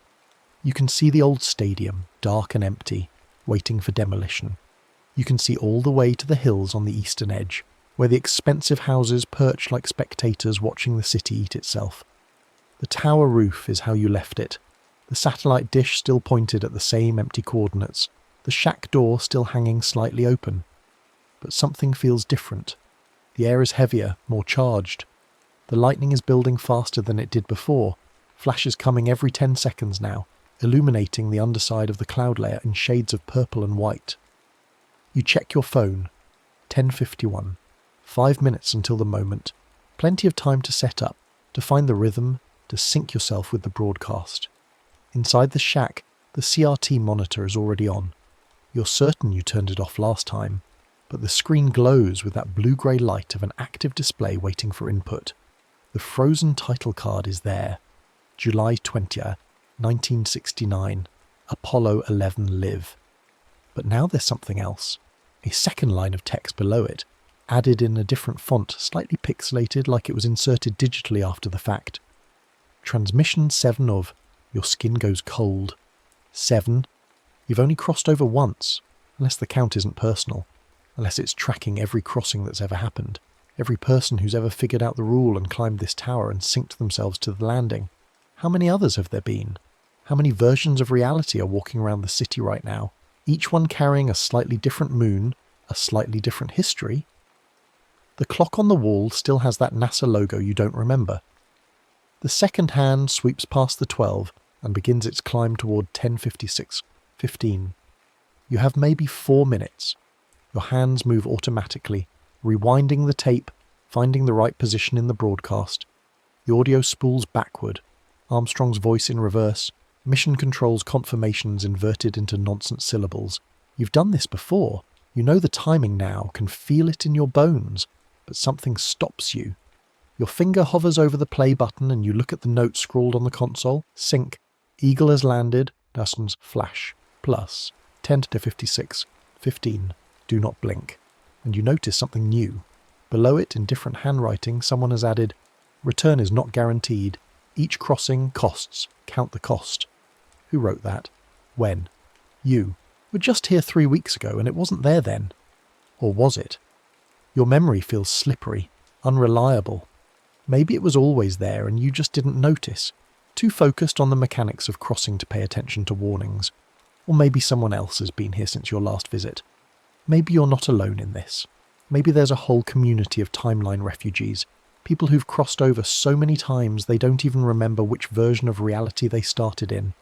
You can see the old stadium, dark and empty, waiting for demolition. You can see all the way to the hills on the eastern edge, where the expensive houses perch like spectators watching the city eat itself. The tower roof is how you left it. The satellite dish still pointed at the same empty coordinates, the shack door still hanging slightly open. But something feels different. The air is heavier, more charged. The lightning is building faster than it did before, flashes coming every 10 seconds now, illuminating the underside of the cloud layer in shades of purple and white. You check your phone. 10:51. 5 minutes until the moment. Plenty of time to set up, to find the rhythm, to sync yourself with the broadcast. Inside the shack, the CRT monitor is already on. You're certain you turned it off last time, but the screen glows with that blue-grey light of an active display waiting for input. The frozen title card is there. July 20th, 1969. Apollo 11 Live. But now there's something else. A second line of text below it, added in a different font, slightly pixelated like it was inserted digitally after the fact. Transmission 7 of your skin goes cold. 7. You've only crossed over once, unless the count isn't personal, unless it's tracking every crossing that's ever happened, every person who's ever figured out the rule and climbed this tower and synced themselves to the landing. How many others have there been? How many versions of reality are walking around the city right now, each one carrying a slightly different moon, a slightly different history? The clock on the wall still has that NASA logo you don't remember. The second hand sweeps past the 12 and begins its climb toward 10:56:15. You have maybe 4 minutes. Your hands move automatically, rewinding the tape, finding the right position in the broadcast. The audio spools backward, Armstrong's voice in reverse, mission control's confirmations inverted into nonsense syllables. You've done this before. You know the timing now, can feel it in your bones, but something stops you. Your finger hovers over the play button and you look at the note scrawled on the console. Sync. Eagle has landed. Dustin's flash. Plus. 10:56:15. Do not blink. And you notice something new. Below it, in different handwriting, someone has added, return is not guaranteed. Each crossing costs. Count the cost. Who wrote that? When? You. Were just here 3 weeks ago and it wasn't there then. Or was it? Your memory feels slippery, unreliable. Maybe it was always there and you just didn't notice, too focused on the mechanics of crossing to pay attention to warnings. Or maybe someone else has been here since your last visit. Maybe you're not alone in this. Maybe there's a whole community of timeline refugees, people who've crossed over so many times they don't even remember which version of reality they started in.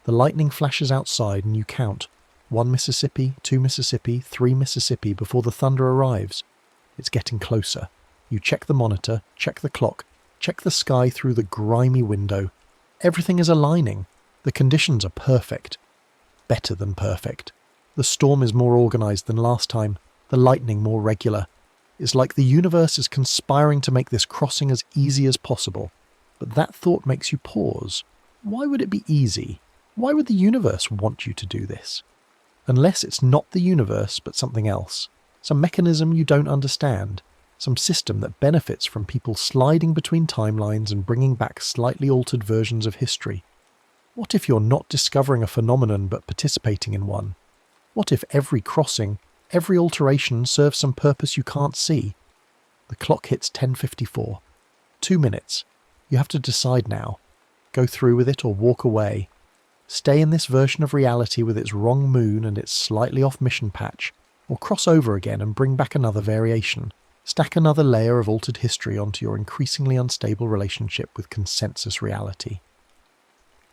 The lightning flashes outside and you count. 1 Mississippi, 2 Mississippi, 3 Mississippi before the thunder arrives. It's getting closer. You check the monitor, check the clock, check the sky through the grimy window. Everything is aligning. The conditions are perfect. Better than perfect. The storm is more organised than last time, the lightning more regular. It's like the universe is conspiring to make this crossing as easy as possible. But that thought makes you pause. Why would it be easy? Why would the universe want you to do this? Unless it's not the universe, but something else. Some mechanism you don't understand. Some system that benefits from people sliding between timelines and bringing back slightly altered versions of history. What if you're not discovering a phenomenon but participating in one? What if every crossing, every alteration serves some purpose you can't see? The clock hits 10:54. 2 minutes. You have to decide now. Go through with it or walk away. Stay in this version of reality with its wrong moon and its slightly off mission patch, or cross over again and bring back another variation. Stack another layer of altered history onto your increasingly unstable relationship with consensus reality.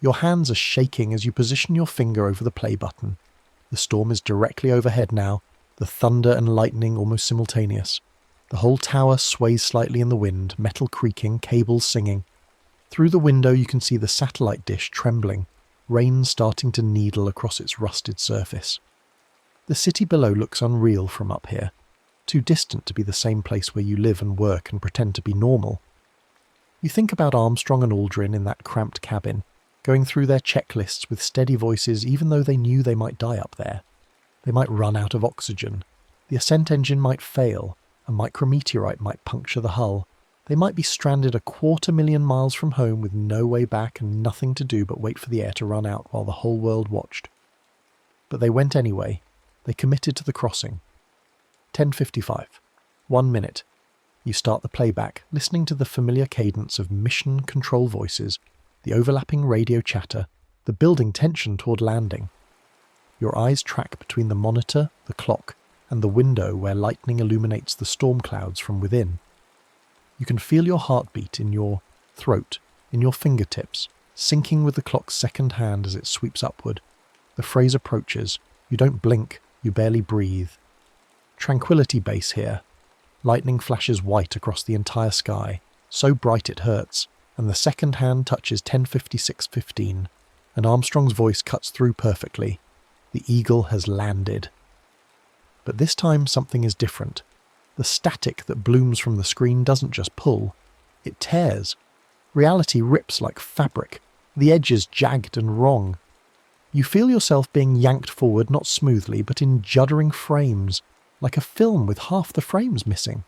Your hands are shaking as you position your finger over the play button. The storm is directly overhead now, the thunder and lightning almost simultaneous. The whole tower sways slightly in the wind, metal creaking, cables singing. Through the window you can see the satellite dish trembling, rain starting to needle across its rusted surface. The city below looks unreal from up here, too distant to be the same place where you live and work and pretend to be normal. You think about Armstrong and Aldrin in that cramped cabin, going through their checklists with steady voices even though they knew they might die up there. They might run out of oxygen. The ascent engine might fail. A micrometeorite might puncture the hull. They might be stranded 250,000 miles from home with no way back and nothing to do but wait for the air to run out while the whole world watched. But they went anyway. They committed to the crossing. 10:55. 1 minute. You start the playback, listening to the familiar cadence of mission control voices, the overlapping radio chatter, the building tension toward landing. Your eyes track between the monitor, the clock, and the window where lightning illuminates the storm clouds from within. You can feel your heartbeat in your throat, in your fingertips, syncing with the clock's second hand as it sweeps upward. The phrase approaches. You don't blink, you barely breathe. Tranquility base here. Lightning flashes white across the entire sky, so bright it hurts, and the second hand touches 10:56:15, and Armstrong's voice cuts through perfectly. The eagle has landed. But this time something is different. The static that blooms from the screen doesn't just pull, it tears. Reality rips like fabric, the edges jagged and wrong. You feel yourself being yanked forward not smoothly but in juddering frames, like a film with half the frames missing.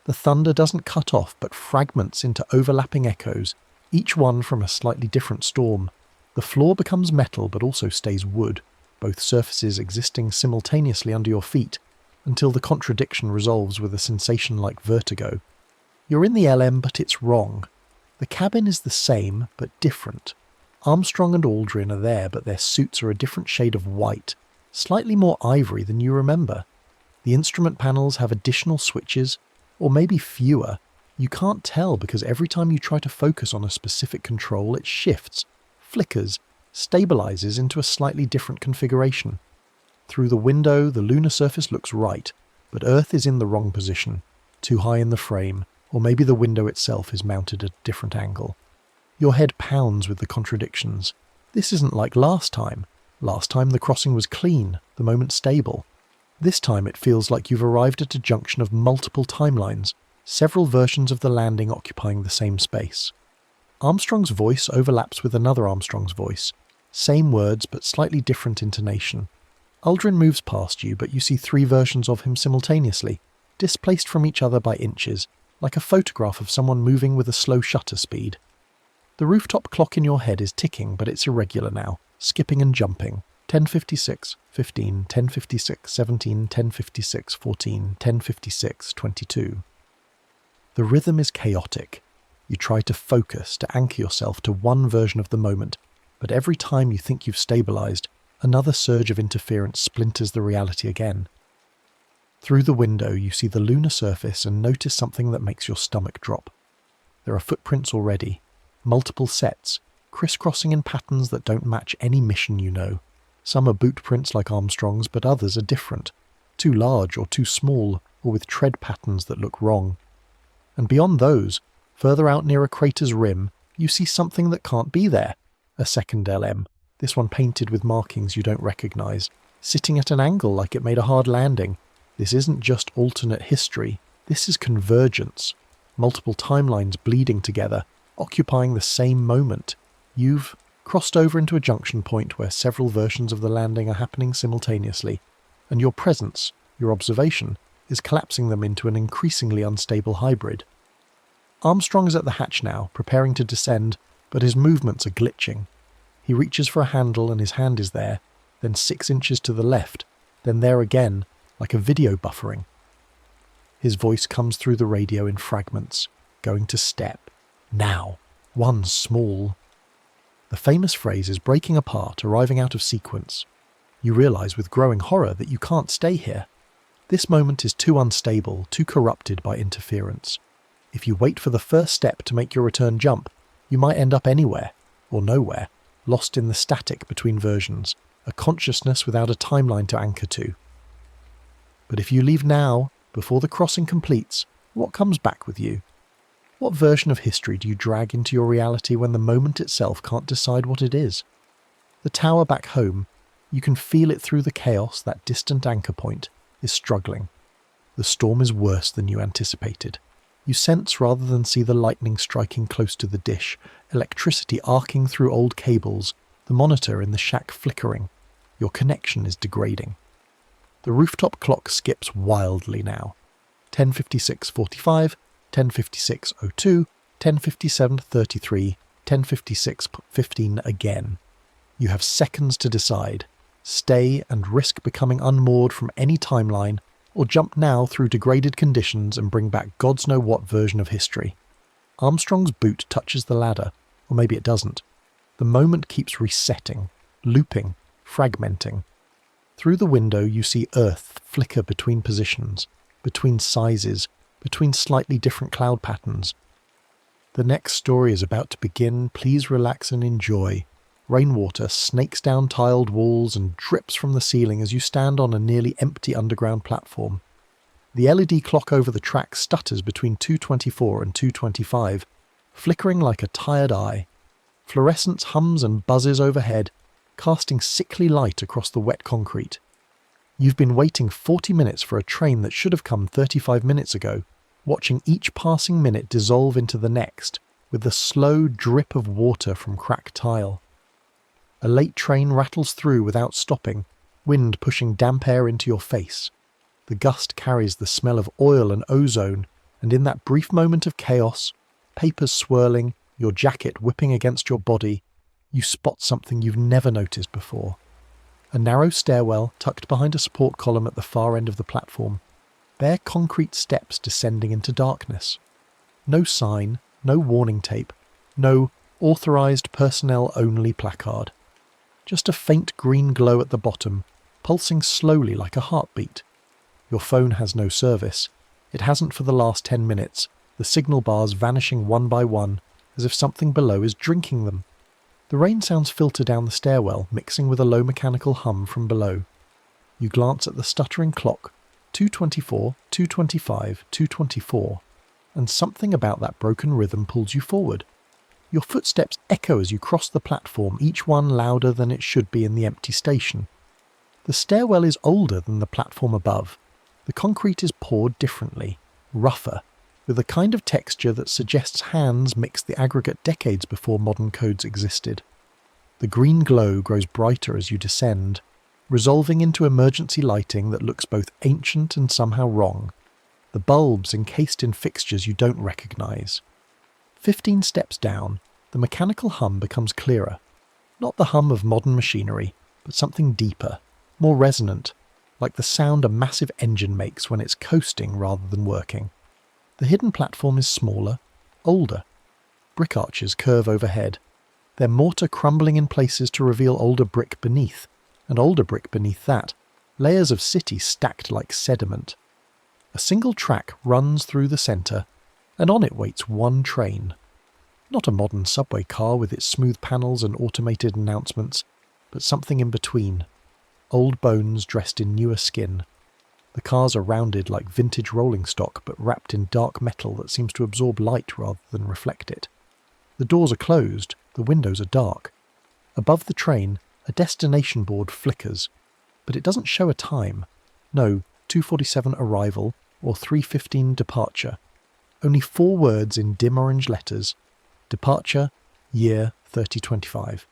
The thunder doesn't cut off but fragments into overlapping echoes, each one from a slightly different storm. The floor becomes metal but also stays wood, both surfaces existing simultaneously under your feet, until the contradiction resolves with a sensation like vertigo. You're in the LM, but it's wrong. The cabin is the same, but different. Armstrong and Aldrin are there, but their suits are a different shade of white, slightly more ivory than you remember. The instrument panels have additional switches, or maybe fewer. You can't tell because every time you try to focus on a specific control, it shifts, flickers, stabilizes into a slightly different configuration. Through the window, the lunar surface looks right, but Earth is in the wrong position, too high in the frame, or maybe the window itself is mounted at a different angle. Your head pounds with the contradictions. This isn't like last time. Last time the crossing was clean, the moment stable. This time it feels like you've arrived at a junction of multiple timelines, several versions of the landing occupying the same space. Armstrong's voice overlaps with another Armstrong's voice. Same words but slightly different intonation. Aldrin moves past you, but you see three versions of him simultaneously, displaced from each other by inches, like a photograph of someone moving with a slow shutter speed. The rooftop clock in your head is ticking, but it's irregular now, skipping and jumping. 10:56, 15, 10:56, 17, 10:56, 14, 10:56, 22. The rhythm is chaotic. You try to focus, to anchor yourself to one version of the moment, but every time you think you've stabilized, another surge of interference splinters the reality again. Through the window, you see the lunar surface and notice something that makes your stomach drop. There are footprints already, multiple sets, crisscrossing in patterns that don't match any mission you know. Some are boot prints like Armstrong's, but others are different, too large or too small, or with tread patterns that look wrong. And beyond those, further out near a crater's rim, you see something that can't be there. A second LM, this one painted with markings you don't recognize, sitting at an angle like it made a hard landing. This isn't just alternate history, this is convergence. Multiple timelines bleeding together, occupying the same moment. You've crossed over into a junction point where several versions of the landing are happening simultaneously, and your presence, your observation, is collapsing them into an increasingly unstable hybrid. Armstrong is at the hatch now, preparing to descend, but his movements are glitching. He reaches for a handle and his hand is there, then 6 inches to the left, then there again, like a video buffering. His voice comes through the radio in fragments, going to step. Now, one small. The famous phrase is breaking apart, arriving out of sequence. You realise with growing horror that you can't stay here. This moment is too unstable, too corrupted by interference. If you wait for the first step to make your return jump, you might end up anywhere, or nowhere, lost in the static between versions, a consciousness without a timeline to anchor to. But if you leave now, before the crossing completes, what comes back with you? What version of history do you drag into your reality when the moment itself can't decide what it is? The tower back home, you can feel it through the chaos, that distant anchor point, is struggling. The storm is worse than you anticipated. You sense rather than see the lightning striking close to the dish, electricity arcing through old cables, the monitor in the shack flickering. Your connection is degrading. The rooftop clock skips wildly now. 10:56:45, 10:56:02, 10:57:33, 10:56:15 again. You have seconds to decide. Stay and risk becoming unmoored from any timeline, or jump now through degraded conditions and bring back God's know what version of history. Armstrong's boot touches the ladder, or maybe it doesn't. The moment keeps resetting, looping, fragmenting. Through the window you see Earth flicker between positions, between sizes, between slightly different cloud patterns. The next story is about to begin. Please relax and enjoy. Rainwater snakes down tiled walls and drips from the ceiling as you stand on a nearly empty underground platform. The LED clock over the track stutters between 2:24 and 2:25, flickering like a tired eye. Fluorescence hums and buzzes overhead, casting sickly light across the wet concrete. You've been waiting 40 minutes for a train that should have come 35 minutes ago, watching each passing minute dissolve into the next, with the slow drip of water from cracked tile. A late train rattles through without stopping, wind pushing damp air into your face. The gust carries the smell of oil and ozone, and in that brief moment of chaos, papers swirling, your jacket whipping against your body, you spot something you've never noticed before. A narrow stairwell tucked behind a support column at the far end of the platform. Bare concrete steps descending into darkness. No sign, no warning tape, no authorized personnel only placard. Just a faint green glow at the bottom, pulsing slowly like a heartbeat. Your phone has no service. It hasn't for the last 10 minutes, the signal bars vanishing one by one, as if something below is drinking them. The rain sounds filter down the stairwell, mixing with a low mechanical hum from below. You glance at the stuttering clock, 2:24, 2:25, 2:24, and something about that broken rhythm pulls you forward. Your footsteps echo as you cross the platform, each one louder than it should be in the empty station. The stairwell is older than the platform above. The concrete is poured differently, rougher, with a kind of texture that suggests hands mixed the aggregate decades before modern codes existed. The green glow grows brighter as you descend, resolving into emergency lighting that looks both ancient and somehow wrong. The bulbs encased in fixtures you don't recognise. 15 steps down, the mechanical hum becomes clearer. Not the hum of modern machinery, but something deeper, more resonant, like the sound a massive engine makes when it's coasting rather than working. The hidden platform is smaller, older. Brick arches curve overhead, their mortar crumbling in places to reveal older brick beneath, and older brick beneath that, layers of city stacked like sediment. A single track runs through the centre, and on it waits one train. Not a modern subway car with its smooth panels and automated announcements, but something in between. Old bones dressed in newer skin. The cars are rounded like vintage rolling stock, but wrapped in dark metal that seems to absorb light rather than reflect it. The doors are closed, the windows are dark. Above the train, a destination board flickers, but it doesn't show a time. No 2:47 arrival or 3:15 departure. Only 4 words in dim orange letters. Departure, year 3025.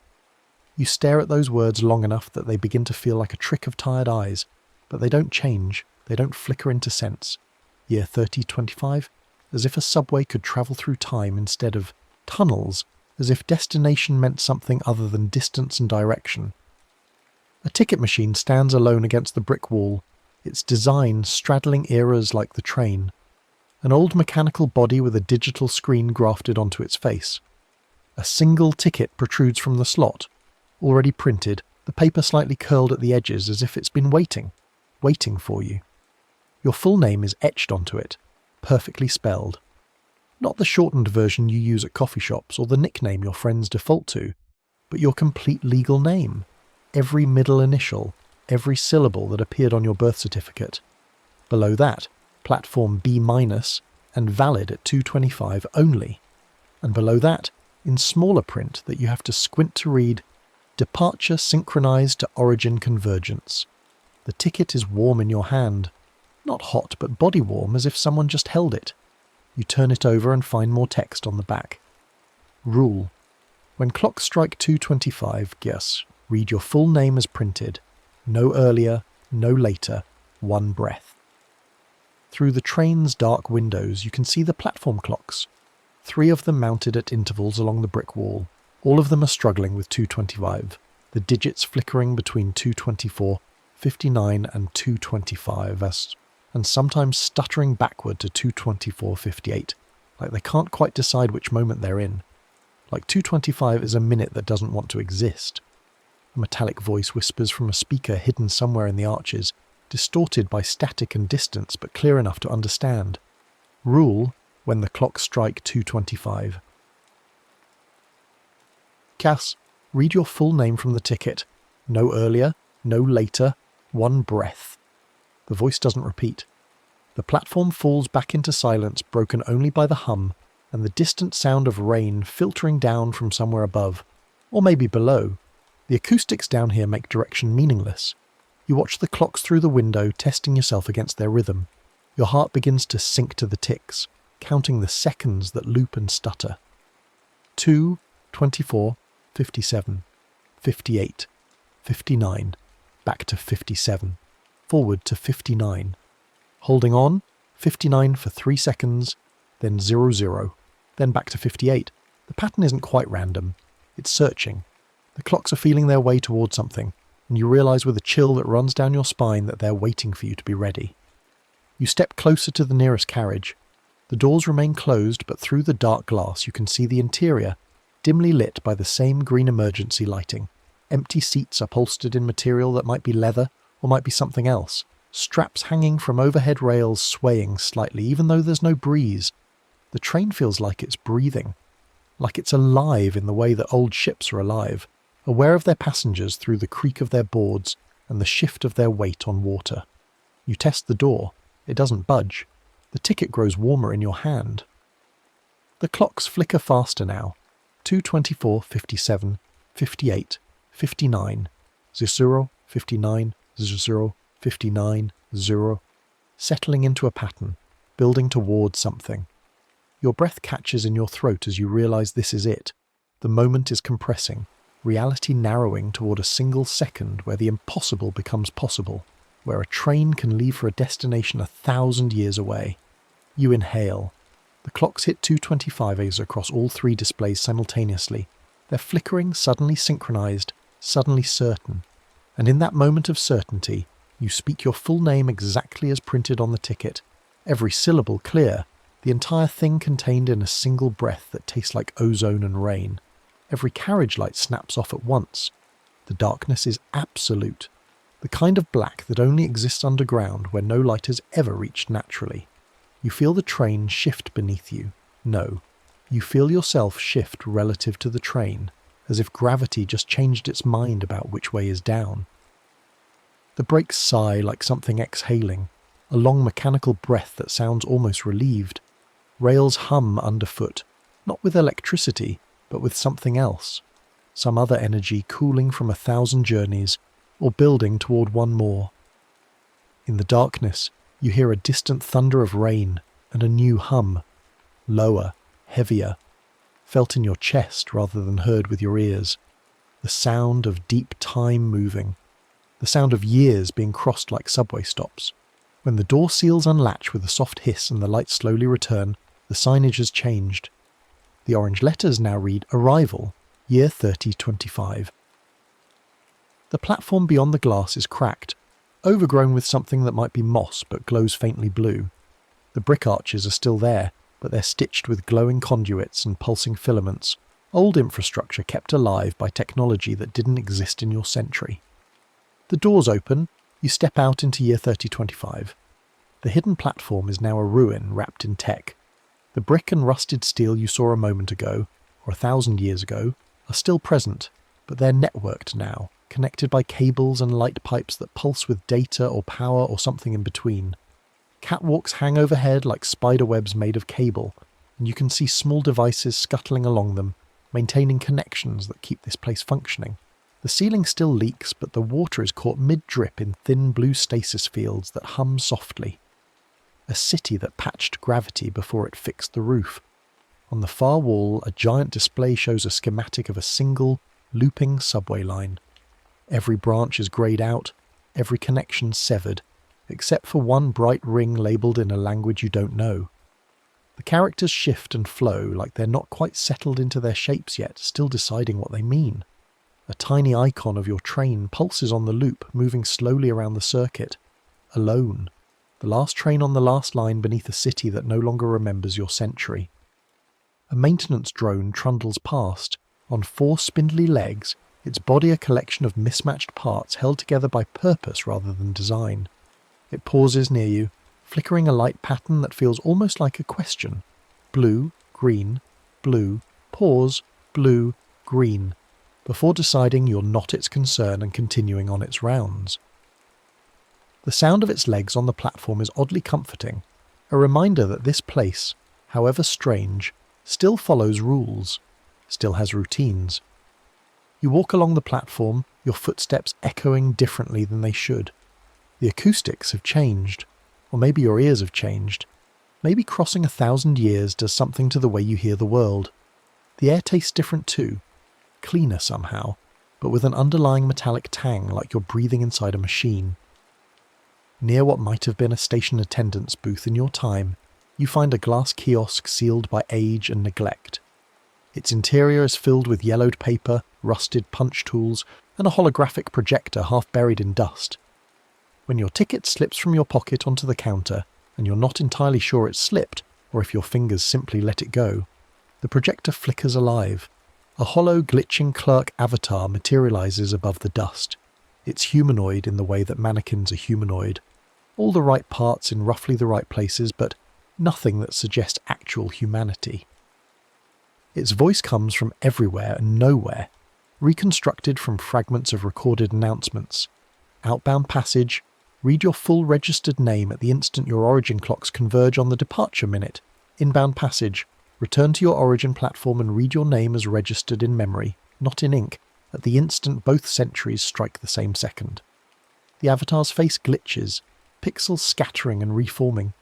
You stare at those words long enough that they begin to feel like a trick of tired eyes, but they don't change, they don't flicker into sense. Year 3025, as if a subway could travel through time instead of tunnels, as if destination meant something other than distance and direction. A ticket machine stands alone against the brick wall, its design straddling eras like the train. An old mechanical body with a digital screen grafted onto its face. A single ticket protrudes from the slot, already printed, the paper slightly curled at the edges as if it's been waiting for you. Your full name is etched onto it, perfectly spelled. Not the shortened version you use at coffee shops or the nickname your friends default to, but your complete legal name, every middle initial, every syllable that appeared on your birth certificate. Below that, platform B- and valid at 2:25 only. And below that, in smaller print that you have to squint to read, departure synchronized to origin convergence. The ticket is warm in your hand. Not hot, but body warm, as if someone just held it. You turn it over and find more text on the back. Rule. When clocks strike 2:25, yes, read your full name as printed. No earlier, no later, one breath. Through the train's dark windows, you can see the platform clocks. 3 of them mounted at intervals along the brick wall. All of them are struggling with 2:25, the digits flickering between 2:24, 59 and 2:25, and sometimes stuttering backward to 2:24, 58, like they can't quite decide which moment they're in. Like 2:25 is a minute that doesn't want to exist. A metallic voice whispers from a speaker hidden somewhere in the arches, distorted by static and distance but clear enough to understand. Rule when the clocks strike 2:25. Cass, read your full name from the ticket. No earlier, no later, one breath. The voice doesn't repeat. The platform falls back into silence, broken only by the hum and the distant sound of rain filtering down from somewhere above, or maybe below. The acoustics down here make direction meaningless. You watch the clocks through the window, testing yourself against their rhythm. Your heart begins to sink to the ticks, counting the seconds that loop and stutter. 2, 24, 57, 58, 59, back to 57, forward to 59. Holding on, 59 for 3 seconds, then 00, then back to 58. The pattern isn't quite random. It's searching. The clocks are feeling their way towards something, and you realise with a chill that runs down your spine that they're waiting for you to be ready. You step closer to the nearest carriage. The doors remain closed, but through the dark glass you can see the interior, dimly lit by the same green emergency lighting. Empty seats upholstered in material that might be leather or might be something else. Straps hanging from overhead rails swaying slightly, even though there's no breeze. The train feels like it's breathing, like it's alive in the way that old ships are alive, aware of their passengers through the creak of their boards and the shift of their weight on water. You test the door. It doesn't budge. The ticket grows warmer in your hand. The clocks flicker faster now. 2:24, 57, 58, 59, 00, 59, 00, 59, 0, settling into a pattern, building towards something. Your breath catches in your throat as you realise this is it. The moment is compressing, reality narrowing toward a single second where the impossible becomes possible, where a train can leave for a destination 1,000 years away. You inhale. The clocks hit 2:25 across all 3 displays simultaneously. They're flickering, suddenly synchronised, suddenly certain. And in that moment of certainty, you speak your full name exactly as printed on the ticket, every syllable clear, the entire thing contained in a single breath that tastes like ozone and rain. Every carriage light snaps off at once. The darkness is absolute, the kind of black that only exists underground where no light has ever reached naturally. You feel the train shift beneath you. No, you feel yourself shift relative to the train, as if gravity just changed its mind about which way is down. The brakes sigh like something exhaling, a long mechanical breath that sounds almost relieved. Rails hum underfoot, not with electricity, but with something else. Some other energy cooling from 1,000 journeys, or building toward one more. In the darkness, you hear a distant thunder of rain and a new hum, lower, heavier, felt in your chest rather than heard with your ears. The sound of deep time moving, the sound of years being crossed like subway stops. When the door seals unlatch with a soft hiss and the lights slowly return, the signage has changed. The orange letters now read Arrival, Year 3025. The platform beyond the glass is cracked, overgrown with something that might be moss but glows faintly blue. The brick arches are still there, but they're stitched with glowing conduits and pulsing filaments, old infrastructure kept alive by technology that didn't exist in your century. The doors open, you step out into year 3025. The hidden platform is now a ruin wrapped in tech. The brick and rusted steel you saw a moment ago, or 1,000 years ago, are still present, but they're networked now, connected by cables and light pipes that pulse with data or power or something in between. Catwalks hang overhead like spider webs made of cable, and you can see small devices scuttling along them, maintaining connections that keep this place functioning. The ceiling still leaks, but the water is caught mid-drip in thin blue stasis fields that hum softly. A city that patched gravity before it fixed the roof. On the far wall, a giant display shows a schematic of a single, looping subway line. Every branch is greyed out, every connection severed, except for one bright ring labelled in a language you don't know. The characters shift and flow like they're not quite settled into their shapes yet, still deciding what they mean. A tiny icon of your train pulses on the loop, moving slowly around the circuit. Alone. The last train on the last line beneath a city that no longer remembers your century. A maintenance drone trundles past. On 4 spindly legs, its body a collection of mismatched parts held together by purpose rather than design. It pauses near you, flickering a light pattern that feels almost like a question. Blue, green, blue, pause, blue, green, before deciding you're not its concern and continuing on its rounds. The sound of its legs on the platform is oddly comforting, a reminder that this place, however strange, still follows rules, still has routines. You walk along the platform, your footsteps echoing differently than they should. The acoustics have changed, or maybe your ears have changed. Maybe crossing 1,000 years does something to the way you hear the world. The air tastes different too, cleaner somehow, but with an underlying metallic tang like you're breathing inside a machine. Near what might have been a station attendant's booth in your time, you find a glass kiosk sealed by age and neglect. Its interior is filled with yellowed paper, rusted punch tools, and a holographic projector half buried in dust. When your ticket slips from your pocket onto the counter, and you're not entirely sure it's slipped, or if your fingers simply let it go, the projector flickers alive. A hollow, glitching clerk avatar materializes above the dust. It's humanoid in the way that mannequins are humanoid. All the right parts in roughly the right places, but nothing that suggests actual humanity. Its voice comes from everywhere and nowhere, reconstructed from fragments of recorded announcements. Outbound passage, read your full registered name at the instant your origin clocks converge on the departure minute. Inbound passage, return to your origin platform and read your name as registered in memory, not in ink, at the instant both centuries strike the same second. The avatar's face glitches, pixels scattering and reforming.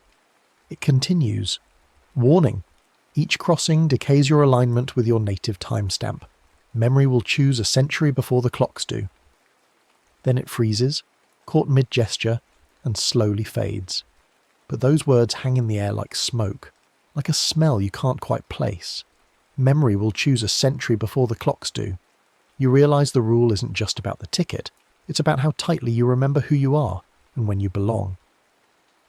It continues. Warning. Each crossing decays your alignment with your native timestamp. Memory will choose a century before the clocks do. Then it freezes, caught mid-gesture, and slowly fades. But those words hang in the air like smoke, like a smell you can't quite place. Memory will choose a century before the clocks do. You realise the rule isn't just about the ticket, it's about how tightly you remember who you are and when you belong.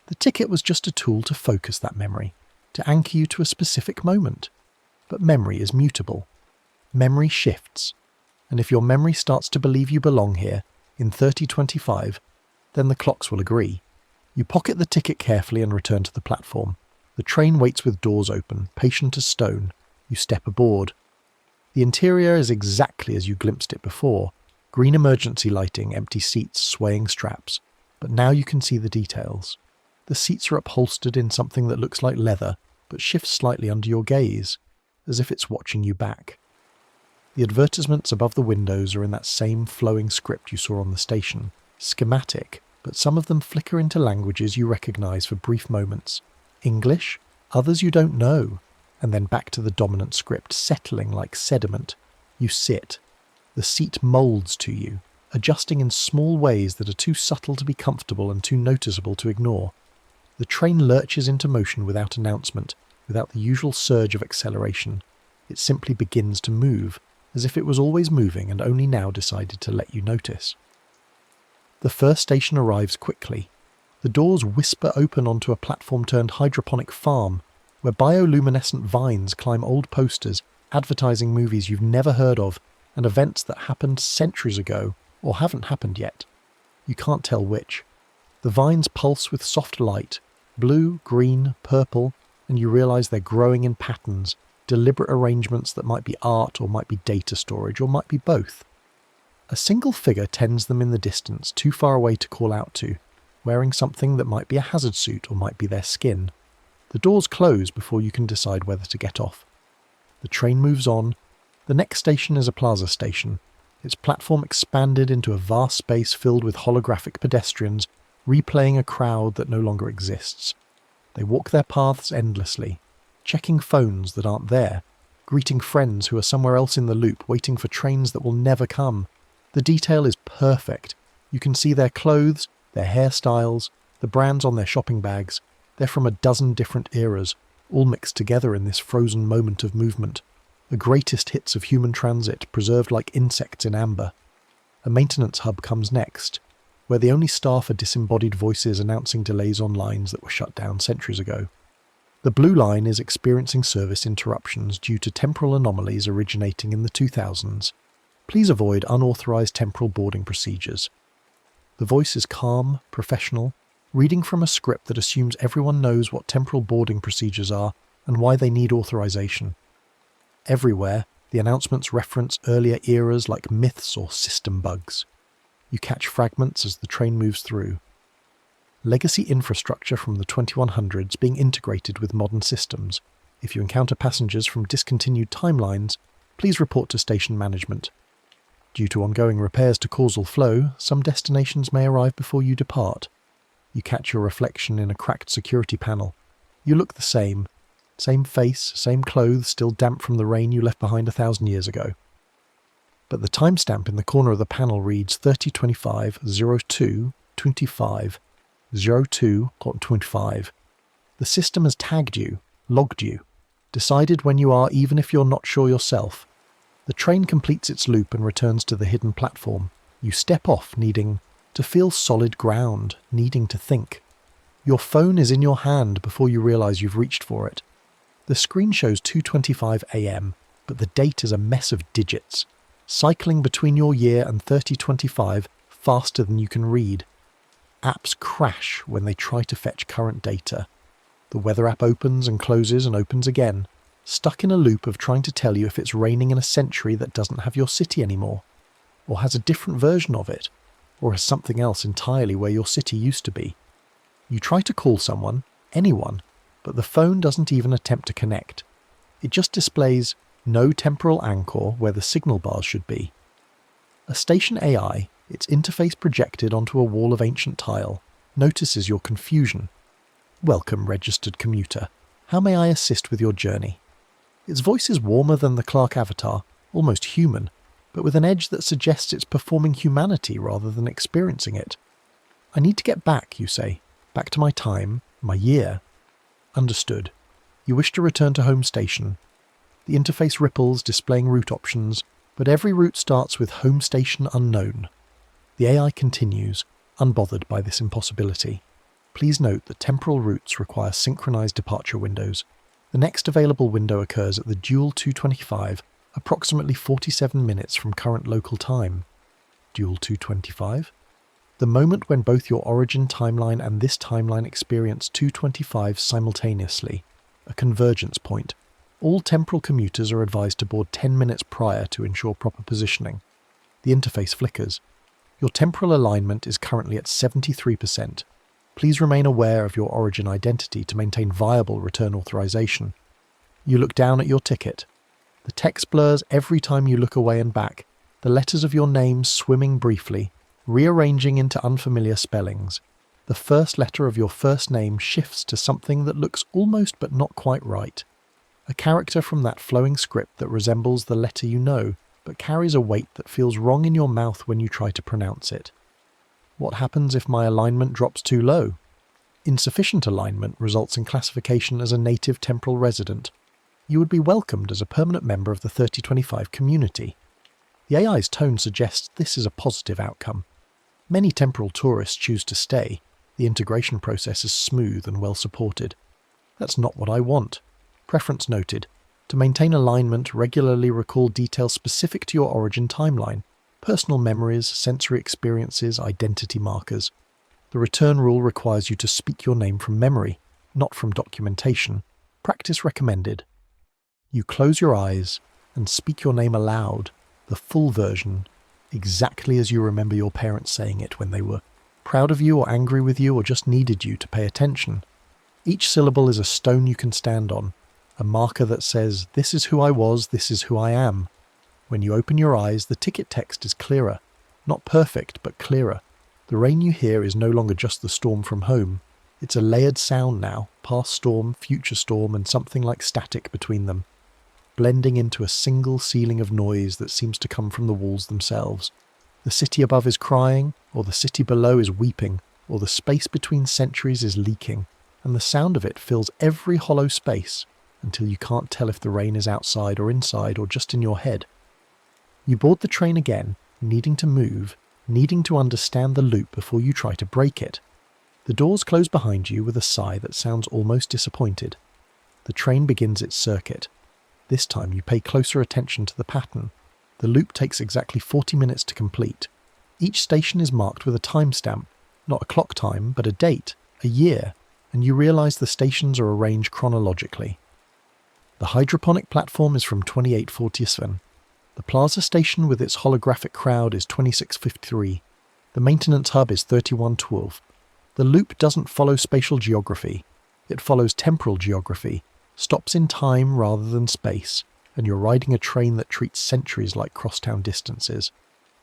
The ticket was just a tool to focus that memory, to anchor you to a specific moment. But memory is mutable. Memory shifts. And if your memory starts to believe you belong here, in 3025, then the clocks will agree. You pocket the ticket carefully and return to the platform. The train waits with doors open, patient as stone. You step aboard. The interior is exactly as you glimpsed it before. Green emergency lighting, empty seats, swaying straps. But now you can see the details. The seats are upholstered in something that looks like leather, but shifts slightly under your gaze, as if it's watching you back. The advertisements above the windows are in that same flowing script you saw on the station. Schematic, but some of them flicker into languages you recognise for brief moments. English, others you don't know, and then back to the dominant script, settling like sediment. You sit. The seat moulds to you, adjusting in small ways that are too subtle to be comfortable and too noticeable to ignore. The train lurches into motion without announcement, without the usual surge of acceleration. It simply begins to move, as if it was always moving and only now decided to let you notice. The first station arrives quickly. The doors whisper open onto a platform-turned hydroponic farm, where bioluminescent vines climb old posters, advertising movies you've never heard of, and events that happened centuries ago, or haven't happened yet. You can't tell which. The vines pulse with soft light, blue, green, purple, and you realise they're growing in patterns, deliberate arrangements that might be art or might be data storage or might be both. A single figure tends them in the distance, too far away to call out to, wearing something that might be a hazard suit or might be their skin. The doors close before you can decide whether to get off. The train moves on. The next station is a plaza station, its platform expanded into a vast space filled with holographic pedestrians, replaying a crowd that no longer exists. They walk their paths endlessly, checking phones that aren't there, greeting friends who are somewhere else in the loop, waiting for trains that will never come. The detail is perfect. You can see their clothes, their hairstyles, the brands on their shopping bags. They're from a dozen different eras, all mixed together in this frozen moment of movement. The greatest hits of human transit, preserved like insects in amber. A maintenance hub comes next, where the only staff are disembodied voices announcing delays on lines that were shut down centuries ago. The Blue Line is experiencing service interruptions due to temporal anomalies originating in the 2000s. Please avoid unauthorized temporal boarding procedures. The voice is calm, professional, reading from a script that assumes everyone knows what temporal boarding procedures are and why they need authorization. Everywhere, the announcements reference earlier eras like myths or system bugs. You catch fragments as the train moves through. Legacy infrastructure from the 2100s being integrated with modern systems. If you encounter passengers from discontinued timelines, please report to station management. Due to ongoing repairs to causal flow, some destinations may arrive before you depart. You catch your reflection in a cracked security panel. You look the same. Same face, same clothes still damp from the rain you left behind 1,000 years ago. But the timestamp in the corner of the panel reads 3025-02-25, 02.25. The system has tagged you, logged you, decided when you are even if you're not sure yourself. The train completes its loop and returns to the hidden platform. You step off, needing to feel solid ground, needing to think. Your phone is in your hand before you realise you've reached for it. The screen shows 2:25 a.m, but the date is a mess of digits, cycling between your year and 3025 faster than you can read. Apps crash when they try to fetch current data. The weather app opens and opens again, stuck in a loop of trying to tell you if it's raining in a century that doesn't have your city anymore, or has a different version of it, or has something else entirely where your city used to be. You try to call someone, anyone, but the phone doesn't even attempt to connect. It just displays no temporal anchor where the signal bars should be. A station AI, its interface projected onto a wall of ancient tile, notices your confusion. "Welcome, registered commuter. How may I assist with your journey?" Its voice is warmer than the Clark avatar, almost human, but with an edge that suggests it's performing humanity rather than experiencing it. "I need to get back," you say. "Back to my time, my year." Understood. You wish to return to home station. The interface ripples, displaying route options, but every route starts with home station unknown. The AI continues, unbothered by this impossibility. Please note that temporal routes require synchronized departure windows. The next available window occurs at the dual 2:25, approximately 47 minutes from current local time. Dual 2:25? The moment when both your origin timeline and this timeline experience 2:25 simultaneously, a convergence point. All temporal commuters are advised to board 10 minutes prior to ensure proper positioning. The interface flickers. Your temporal alignment is currently at 73%. Please remain aware of your origin identity to maintain viable return authorization. You look down at your ticket. The text blurs every time you look away and back, the letters of your name swimming briefly, rearranging into unfamiliar spellings. The first letter of your first name shifts to something that looks almost but not quite right. A character from that flowing script that resembles the letter you know, but carries a weight that feels wrong in your mouth when you try to pronounce it. What happens if my alignment drops too low? Insufficient alignment results in classification as a native temporal resident. You would be welcomed as a permanent member of the 3025 community. The AI's tone suggests this is a positive outcome. Many temporal tourists choose to stay. The integration process is smooth and well supported. That's not what I want. Preference noted. To maintain alignment, regularly recall details specific to your origin timeline. Personal memories, sensory experiences, identity markers. The return rule requires you to speak your name from memory, not from documentation. Practice recommended. You close your eyes and speak your name aloud, the full version, exactly as you remember your parents saying it when they were proud of you or angry with you or just needed you to pay attention. Each syllable is a stone you can stand on, a marker that says, "This is who I was, this is who I am." When you open your eyes, the ticket text is clearer. Not perfect, but clearer. The rain you hear is no longer just the storm from home. It's a layered sound now, past storm, future storm, and something like static between them, blending into a single ceiling of noise that seems to come from the walls themselves. The city above is crying, or the city below is weeping, or the space between centuries is leaking, and the sound of it fills every hollow space until you can't tell if the rain is outside or inside or just in your head. You board the train again, needing to move, needing to understand the loop before you try to break it. The doors close behind you with a sigh that sounds almost disappointed. The train begins its circuit. This time you pay closer attention to the pattern. The loop takes exactly 40 minutes to complete. Each station is marked with a timestamp, not a clock time, but a date. a year, and you realise the stations are arranged chronologically. The hydroponic platform is from 2847. The Plaza station with its holographic crowd is 2653. The maintenance hub is 3112. The loop doesn't follow spatial geography. It follows temporal geography, stops in time rather than space, and you're riding a train that treats centuries like crosstown distances.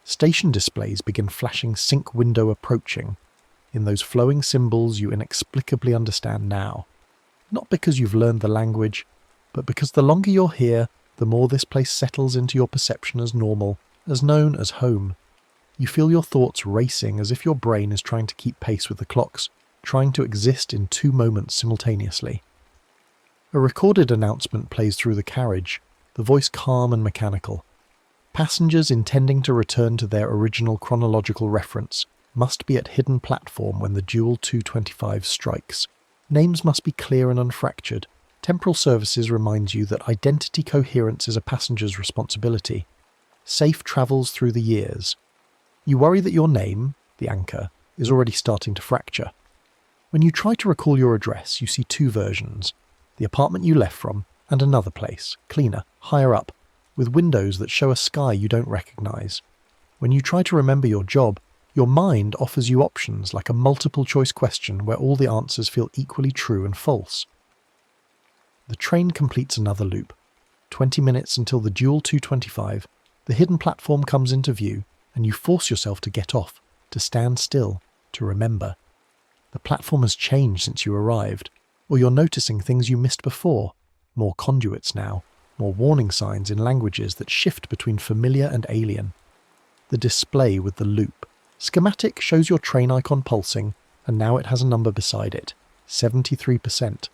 Station displays begin flashing sync window approaching, in those flowing symbols you inexplicably understand now. Not because you've learned the language, but because the longer you're here, the more this place settles into your perception as normal, as known as home. You feel your thoughts racing as if your brain is trying to keep pace with the clocks, trying to exist in two moments simultaneously. A recorded announcement plays through the carriage, the voice calm and mechanical. Passengers intending to return to their original chronological reference must be at hidden platform when the dual 225 strikes. Names must be clear and unfractured. Temporal services reminds you that identity coherence is a passenger's responsibility. Safe travels through the years. You worry that your name, the anchor, is already starting to fracture. When you try to recall your address, you see two versions. The apartment you left from, and another place, cleaner, higher up, with windows that show a sky you don't recognise. When you try to remember your job, your mind offers you options like a multiple-choice question where all the answers feel equally true and false. The train completes another loop. 20 minutes until the dual 225, the hidden platform comes into view, and you force yourself to get off, to stand still, to remember. The platform has changed since you arrived, or you're noticing things you missed before, more conduits now, more warning signs in languages that shift between familiar and alien. The display with the loop. Schematic shows your train icon pulsing, and now it has a number beside it, 73%.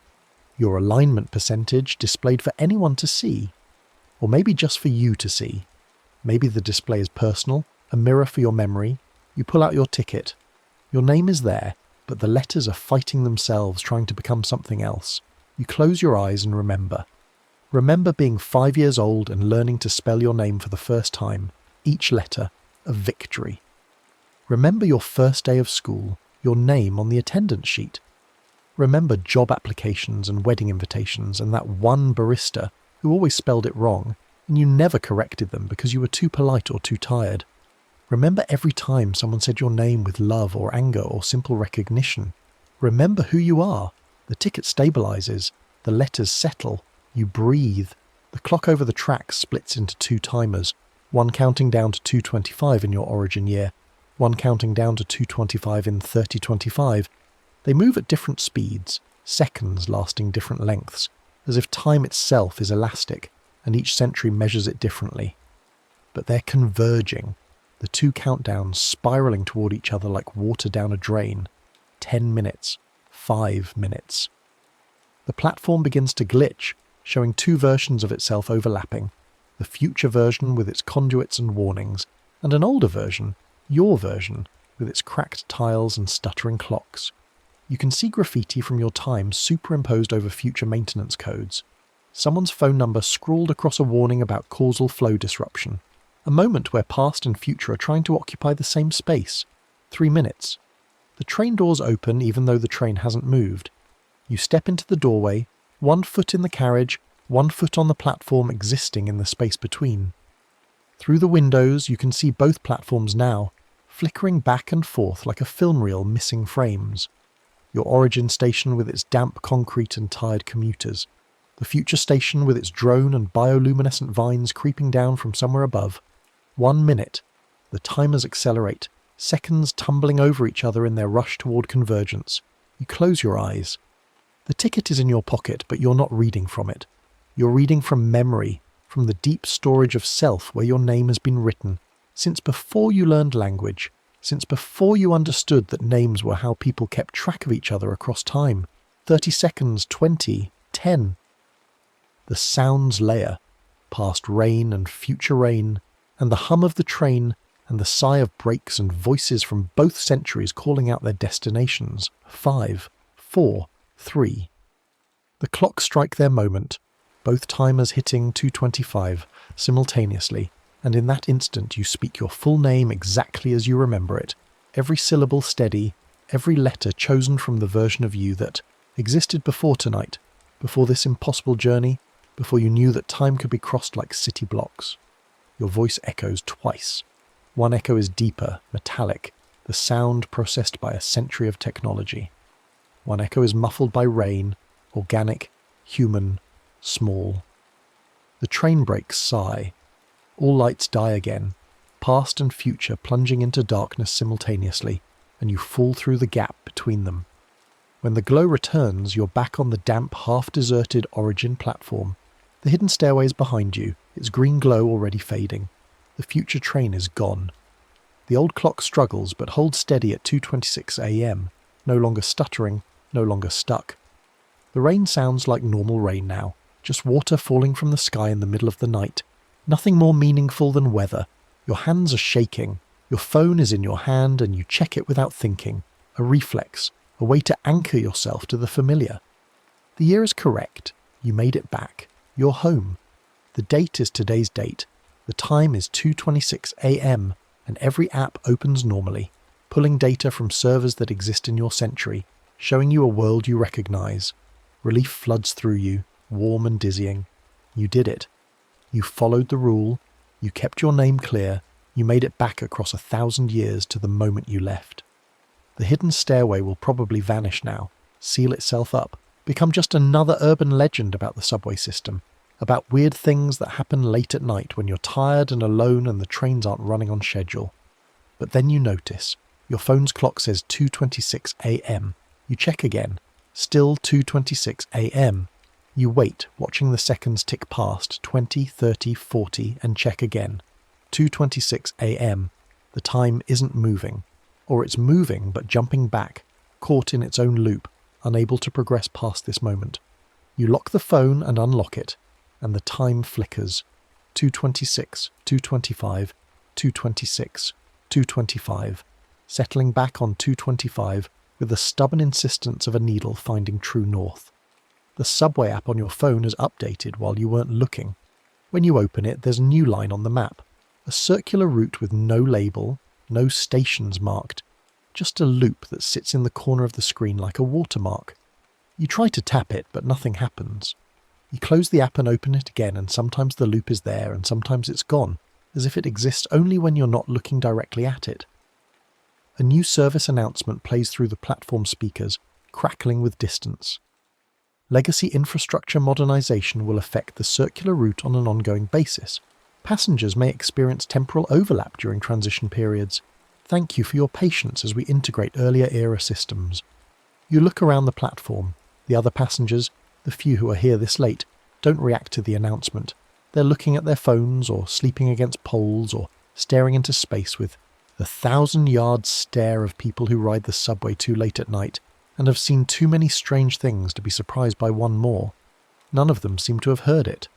Your alignment percentage displayed for anyone to see, or maybe just for you to see. Maybe the display is personal, a mirror for your memory. You pull out your ticket. Your name is there, but the letters are fighting themselves, trying to become something else. You close your eyes and remember. Remember being 5 years old and learning to spell your name for the first time, each letter a victory. Remember your first day of school, your name on the attendance sheet. Remember job applications and wedding invitations and that one barista who always spelled it wrong, and you never corrected them because you were too polite or too tired. Remember every time someone said your name with love or anger or simple recognition. Remember who you are. The ticket stabilizes, the letters settle, you breathe. The clock over the tracks splits into two timers, one counting down to 225 in your origin year, one counting down to 225 in 3025. They move at different speeds, seconds lasting different lengths, as if time itself is elastic, and each century measures it differently. But they're converging, the two countdowns spiralling toward each other like water down a drain. 10 minutes, 5 minutes. The platform begins to glitch, showing two versions of itself overlapping, the future version with its conduits and warnings, and an older version, your version, with its cracked tiles and stuttering clocks. You can see graffiti from your time superimposed over future maintenance codes. Someone's phone number scrawled across a warning about causal flow disruption. A moment where past and future are trying to occupy the same space. 3 minutes. The train doors open even though the train hasn't moved. You step into the doorway, 1 foot in the carriage, 1 foot on the platform existing in the space between. Through the windows you can see both platforms now, flickering back and forth like a film reel missing frames. Your origin station with its damp concrete and tired commuters. The future station with its drone and bioluminescent vines creeping down from somewhere above. 1 minute. The timers accelerate, seconds tumbling over each other in their rush toward convergence. You close your eyes. The ticket is in your pocket, but you're not reading from it. You're reading from memory, from the deep storage of self where your name has been written, since before you learned language, since before you understood that names were how people kept track of each other across time. 30 seconds, 20, 10. The sounds layer, past rain and future rain, and the hum of the train, and the sigh of brakes and voices from both centuries calling out their destinations. 5, 4, 3. The clocks strike their moment, both timers hitting 225 simultaneously, and in that instant you speak your full name exactly as you remember it, every syllable steady, Every letter chosen from the version of you that existed before tonight, before this impossible journey, before you knew that time could be crossed like city blocks. Your voice echoes twice. One echo is deeper, metallic, the sound processed by a century of technology. One echo is muffled by rain, organic, human, small. The train brakes sigh. All lights die again, past and future plunging into darkness simultaneously, and you fall through the gap between them. When the glow returns, you're back on the damp, half-deserted origin platform. The hidden stairway is behind you, its green glow already fading. The future train is gone. The old clock struggles but holds steady at 2:26 a.m, no longer stuttering, no longer stuck. The rain sounds like normal rain now, just water falling from the sky in the middle of the night. Nothing more meaningful than weather. Your hands are shaking. Your phone is in your hand and you check it without thinking. A reflex, a way to anchor yourself to the familiar. The year is correct. You made it back. You're home. The date is today's date. The time is 2:26 a.m. and every app opens normally, pulling data from servers that exist in your century, showing you a world you recognize. Relief floods through you, warm and dizzying. You did it. You followed the rule. You kept your name clear. You made it back across 1,000 years to the moment you left. The hidden stairway will probably vanish now, seal itself up, become just another urban legend about the subway system, about weird things that happen late at night when you're tired and alone and the trains aren't running on schedule. But then you notice. Your phone's clock says 2:26 a.m. You check again. Still 2:26 a.m. You wait, watching the seconds tick past 20, 30, 40 and check again. 2:26 a.m. The time isn't moving. Or it's moving but jumping back, caught in its own loop, unable to progress past this moment. You lock the phone and unlock it, and the time flickers. 2:26, 2:25, 2:26, 2:25, settling back on 2:25 with the stubborn insistence of a needle finding true north. The subway app on your phone is updated while you weren't looking. When you open it, there's a new line on the map. A circular route with no label, no stations marked, just a loop that sits in the corner of the screen like a watermark. You try to tap it, but nothing happens. You close the app and open it again, and sometimes the loop is there and sometimes it's gone, as if it exists only when you're not looking directly at it. A new service announcement plays through the platform speakers, crackling with distance. Legacy infrastructure modernization will affect the circular route on an ongoing basis. Passengers may experience temporal overlap during transition periods. Thank you for your patience as we integrate earlier era systems. You look around the platform. The other passengers, the few who are here this late, don't react to the announcement. They're looking at their phones or sleeping against poles or staring into space with the 1,000-yard stare of people who ride the subway too late at night and have seen too many strange things to be surprised by one more. None of them seem to have heard it.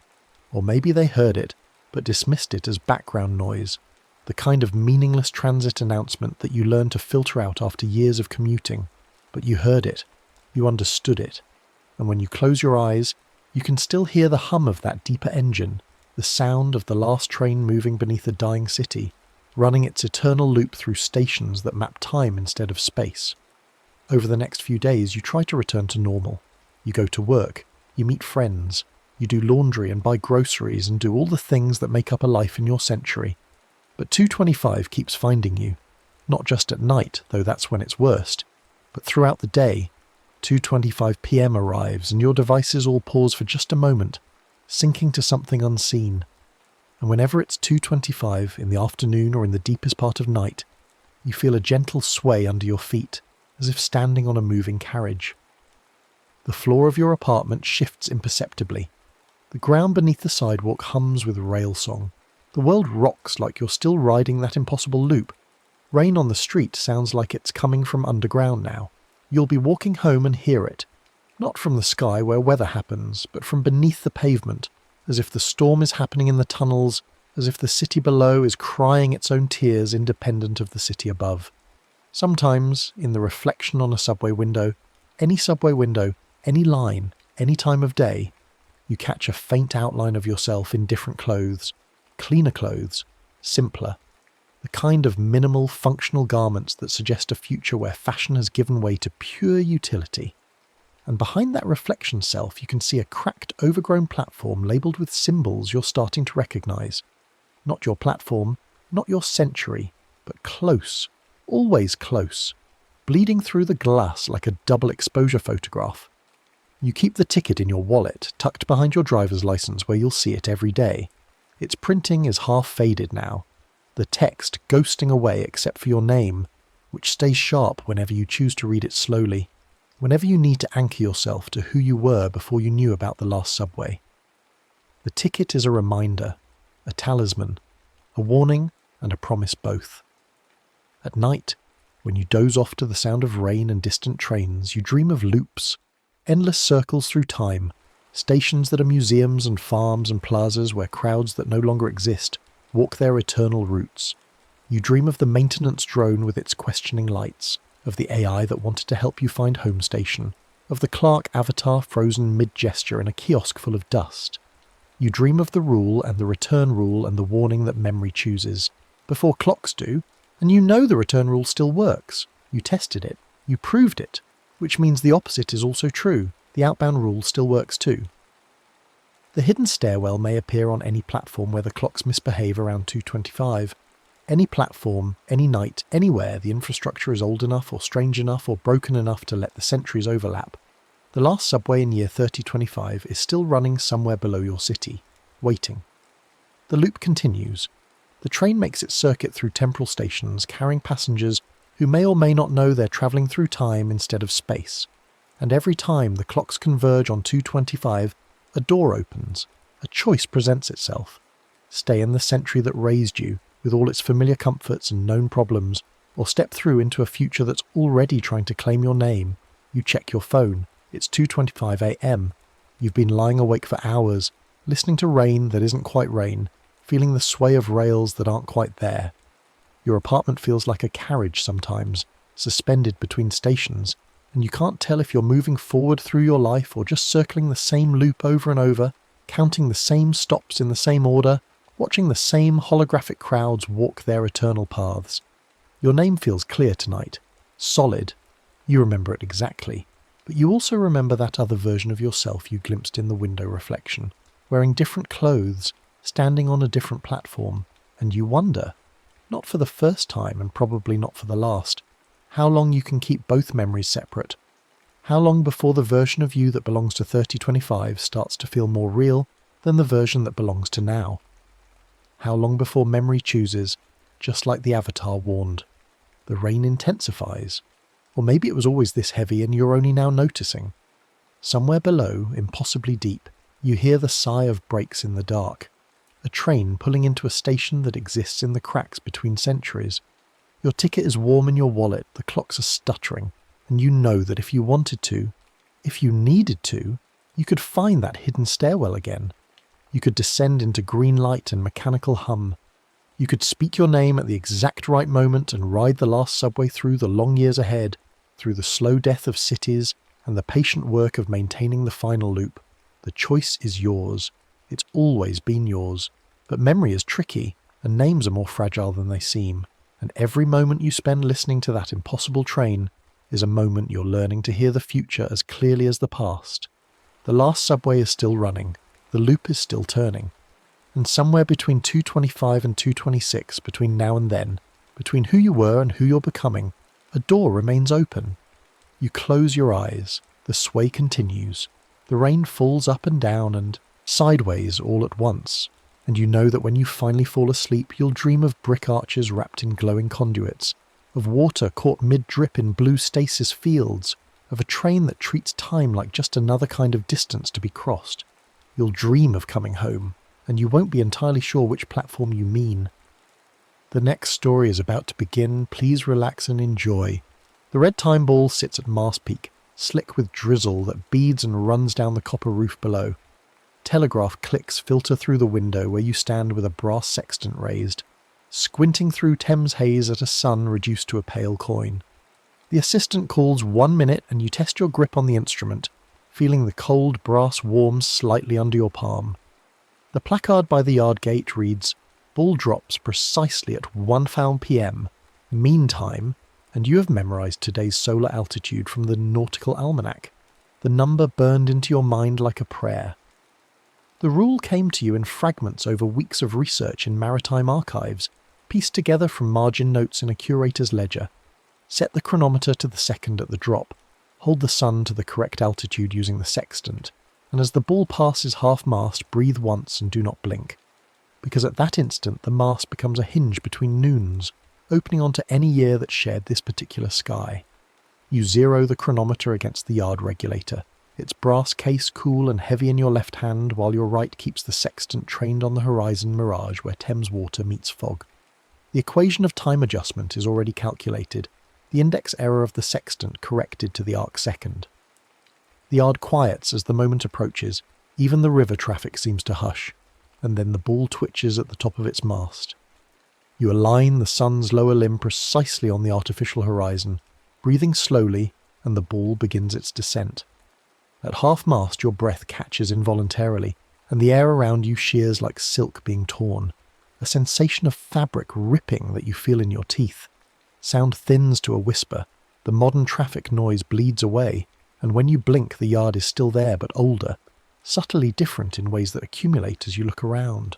Or maybe they heard it, but dismissed it as background noise, the kind of meaningless transit announcement that you learn to filter out after years of commuting. But you heard it. You understood it. And when you close your eyes, you can still hear the hum of that deeper engine, the sound of the last train moving beneath a dying city, running its eternal loop through stations that map time instead of space. Over the next few days, you try to return to normal. You go to work, you meet friends, you do laundry and buy groceries and do all the things that make up a life in your century. But 2:25 keeps finding you, not just at night, though that's when it's worst, but throughout the day. 2:25 p.m. arrives and your devices all pause for just a moment, syncing to something unseen. And whenever it's 2:25 in the afternoon or in the deepest part of night, you feel a gentle sway under your feet, as if standing on a moving carriage. The floor of your apartment shifts imperceptibly. The ground beneath the sidewalk hums with rail song. The world rocks like you're still riding that impossible loop. Rain on the street sounds like it's coming from underground now. You'll be walking home and hear it, not from the sky where weather happens, but from beneath the pavement, as if the storm is happening in the tunnels, as if the city below is crying its own tears independent of the city above. Sometimes, in the reflection on a subway window, any line, any time of day, you catch a faint outline of yourself in different clothes, cleaner clothes, simpler. the kind of minimal, functional garments that suggest a future where fashion has given way to pure utility. And behind that reflection self, you can see a cracked, overgrown platform labelled with symbols you're starting to recognise. Not your platform, not your century, but close, always close, bleeding through the glass like a double exposure photograph. You keep the ticket in your wallet, tucked behind your driver's licence where you'll see it every day. Its printing is half faded now, the text ghosting away except for your name, which stays sharp whenever you choose to read it slowly, whenever you need to anchor yourself to who you were before you knew about the last subway. The ticket is a reminder, a talisman, a warning and a promise both. At night, when you doze off to the sound of rain and distant trains, you dream of loops, endless circles through time, stations that are museums and farms and plazas where crowds that no longer exist walk their eternal routes. You dream of the maintenance drone with its questioning lights, of the AI that wanted to help you find home station, of the Clark avatar frozen mid-gesture in a kiosk full of dust. You dream of the rule and the return rule and the warning that memory chooses, before clocks do, and you know the return rule still works. You tested it, you proved it, which means the opposite is also true, the outbound rule still works too. The hidden stairwell may appear on any platform where the clocks misbehave around 2:25. Any platform, any night, anywhere the infrastructure is old enough or strange enough or broken enough to let the centuries overlap. The last subway in year 3025 is still running somewhere below your city, waiting. The loop continues. The train makes its circuit through temporal stations, carrying passengers who may or may not know they're travelling through time instead of space. And every time the clocks converge on 2:25, a door opens, a choice presents itself. Stay in the century that raised you, with all its familiar comforts and known problems, or step through into a future that's already trying to claim your name. You check your phone, it's 2:25 a.m. You've been lying awake for hours, listening to rain that isn't quite rain, feeling the sway of rails that aren't quite there. Your apartment feels like a carriage sometimes, suspended between stations, and you can't tell if you're moving forward through your life or just circling the same loop over and over, counting the same stops in the same order, watching the same holographic crowds walk their eternal paths. Your name feels clear tonight, solid. You remember it exactly, but you also remember that other version of yourself you glimpsed in the window reflection, wearing different clothes, standing on a different platform, and you wonder, not for the first time and probably not for the last, how long you can keep both memories separate. How long before the version of you that belongs to 3025 starts to feel more real than the version that belongs to now. How long before memory chooses, just like the avatar warned. The rain intensifies. Or maybe it was always this heavy and you're only now noticing. Somewhere below, impossibly deep, you hear the sigh of brakes in the dark. A train pulling into a station that exists in the cracks between centuries. Your ticket is warm in your wallet, the clocks are stuttering, and you know that if you wanted to, if you needed to, you could find that hidden stairwell again. You could descend into green light and mechanical hum. You could speak your name at the exact right moment and ride the last subway through the long years ahead, through the slow death of cities and the patient work of maintaining the final loop. The choice is yours. It's always been yours. But memory is tricky, and names are more fragile than they seem. And every moment you spend listening to that impossible train is a moment you're learning to hear the future as clearly as the past. The last subway is still running. The loop is still turning. And somewhere between 2:25 and 2:26, between now and then, between who you were and who you're becoming, a door remains open. You close your eyes. The sway continues. The rain falls up and down and sideways all at once. And you know that when you finally fall asleep, you'll dream of brick arches wrapped in glowing conduits, of water caught mid-drip in blue stasis fields, of a train that treats time like just another kind of distance to be crossed. You'll dream of coming home, and you won't be entirely sure which platform you mean. The next story is about to begin. Please relax and enjoy. The red time ball sits at Mast Peak, slick with drizzle that beads and runs down the copper roof below. Telegraph clicks filter through the window where you stand with a brass sextant raised, squinting through Thames haze at a sun reduced to a pale coin. The assistant calls 1 minute and you test your grip on the instrument, feeling the cold brass warm slightly under your palm. The placard by the yard gate reads, Ball drops precisely at 1 p.m, mean time, and you have memorised today's solar altitude from the nautical almanac, the number burned into your mind like a prayer. The rule came to you in fragments over weeks of research in maritime archives, pieced together from margin notes in a curator's ledger. Set the chronometer to the second at the drop, hold the sun to the correct altitude using the sextant, and as the ball passes half-mast, breathe once and do not blink, because at that instant the mast becomes a hinge between noons, opening onto any year that shared this particular sky. You zero the chronometer against the yard regulator, its brass case cool and heavy in your left hand while your right keeps the sextant trained on the horizon mirage where Thames water meets fog. The equation of time adjustment is already calculated, the index error of the sextant corrected to the arc-second. The yard quiets as the moment approaches, even the river traffic seems to hush, and then the ball twitches at the top of its mast. You align the sun's lower limb precisely on the artificial horizon, breathing slowly, and the ball begins its descent. At half-mast your breath catches involuntarily, and the air around you shears like silk being torn, a sensation of fabric ripping that you feel in your teeth. Sound thins to a whisper, the modern traffic noise bleeds away, and when you blink the yard is still there but older, subtly different in ways that accumulate as you look around.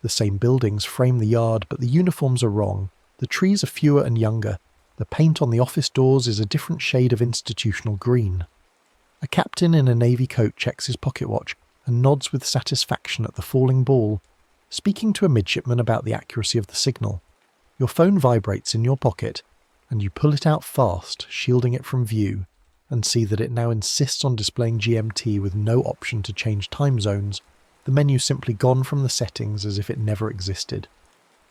The same buildings frame the yard, but the uniforms are wrong, the trees are fewer and younger, the paint on the office doors is a different shade of institutional green. A captain in a navy coat checks his pocket watch and nods with satisfaction at the falling ball, speaking to a midshipman about the accuracy of the signal. Your phone vibrates in your pocket, and you pull it out fast, shielding it from view, and see that it now insists on displaying GMT with no option to change time zones, the menu simply gone from the settings as if it never existed.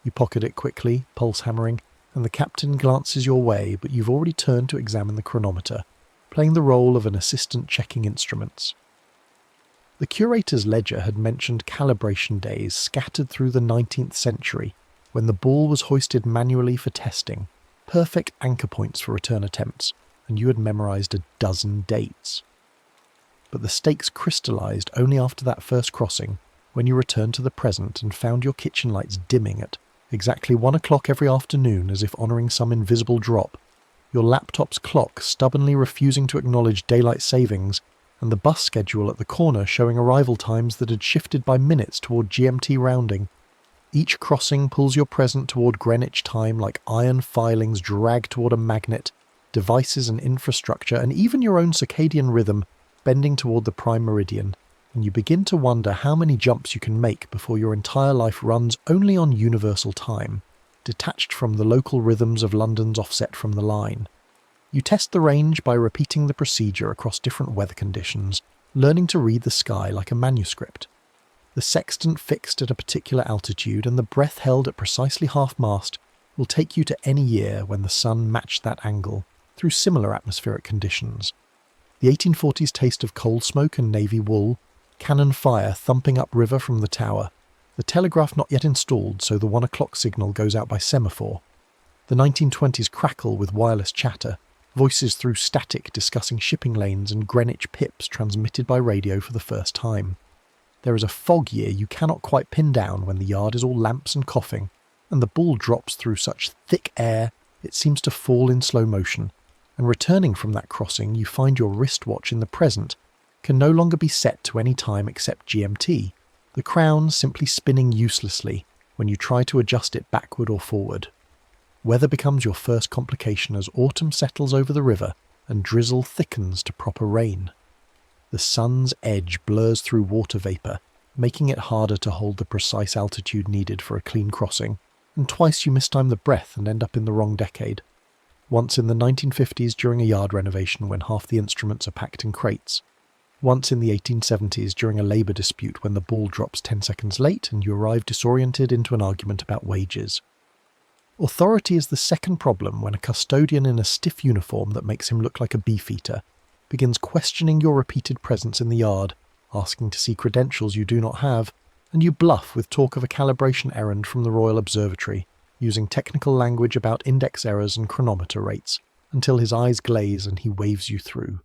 You pocket it quickly, pulse hammering, and the captain glances your way, but you've already turned to examine the chronometer, playing the role of an assistant checking instruments. The curator's ledger had mentioned calibration days scattered through the 19th century, when the ball was hoisted manually for testing, perfect anchor points for return attempts, and you had memorised a dozen dates. But the stakes crystallised only after that first crossing, when you returned to the present and found your kitchen lights dimming at exactly 1 o'clock every afternoon as if honouring some invisible drop, your laptop's clock stubbornly refusing to acknowledge daylight savings, and the bus schedule at the corner showing arrival times that had shifted by minutes toward GMT rounding. Each crossing pulls your present toward Greenwich time like iron filings drag toward a magnet, devices and infrastructure, and even your own circadian rhythm bending toward the prime meridian, and you begin to wonder how many jumps you can make before your entire life runs only on universal time, detached from the local rhythms of London's offset from the line. You test the range by repeating the procedure across different weather conditions, learning to read the sky like a manuscript. The sextant fixed at a particular altitude and the breath held at precisely half-mast will take you to any year when the sun matched that angle, through similar atmospheric conditions. The 1840s taste of coal smoke and navy wool, cannon fire thumping upriver from the tower, the telegraph not yet installed so the 1 o'clock signal goes out by semaphore, the 1920s crackle with wireless chatter, voices through static discussing shipping lanes and Greenwich pips transmitted by radio for the first time. There is a fog year you cannot quite pin down when the yard is all lamps and coughing, and the ball drops through such thick air it seems to fall in slow motion, and returning from that crossing you find your wristwatch in the present can no longer be set to any time except GMT, the crown simply spinning uselessly when you try to adjust it backward or forward. Weather becomes your first complication as autumn settles over the river and drizzle thickens to proper rain. The sun's edge blurs through water vapour, making it harder to hold the precise altitude needed for a clean crossing, and twice you mistime the breath and end up in the wrong decade. Once in the 1950s during a yard renovation when half the instruments are packed in crates. Once in the 1870s during a labour dispute when the ball drops 10 seconds late and you arrive disoriented into an argument about wages. Authority is the second problem when a custodian in a stiff uniform that makes him look like a beefeater begins questioning your repeated presence in the yard, asking to see credentials you do not have, and you bluff with talk of a calibration errand from the Royal Observatory, using technical language about index errors and chronometer rates, until his eyes glaze and he waves you through.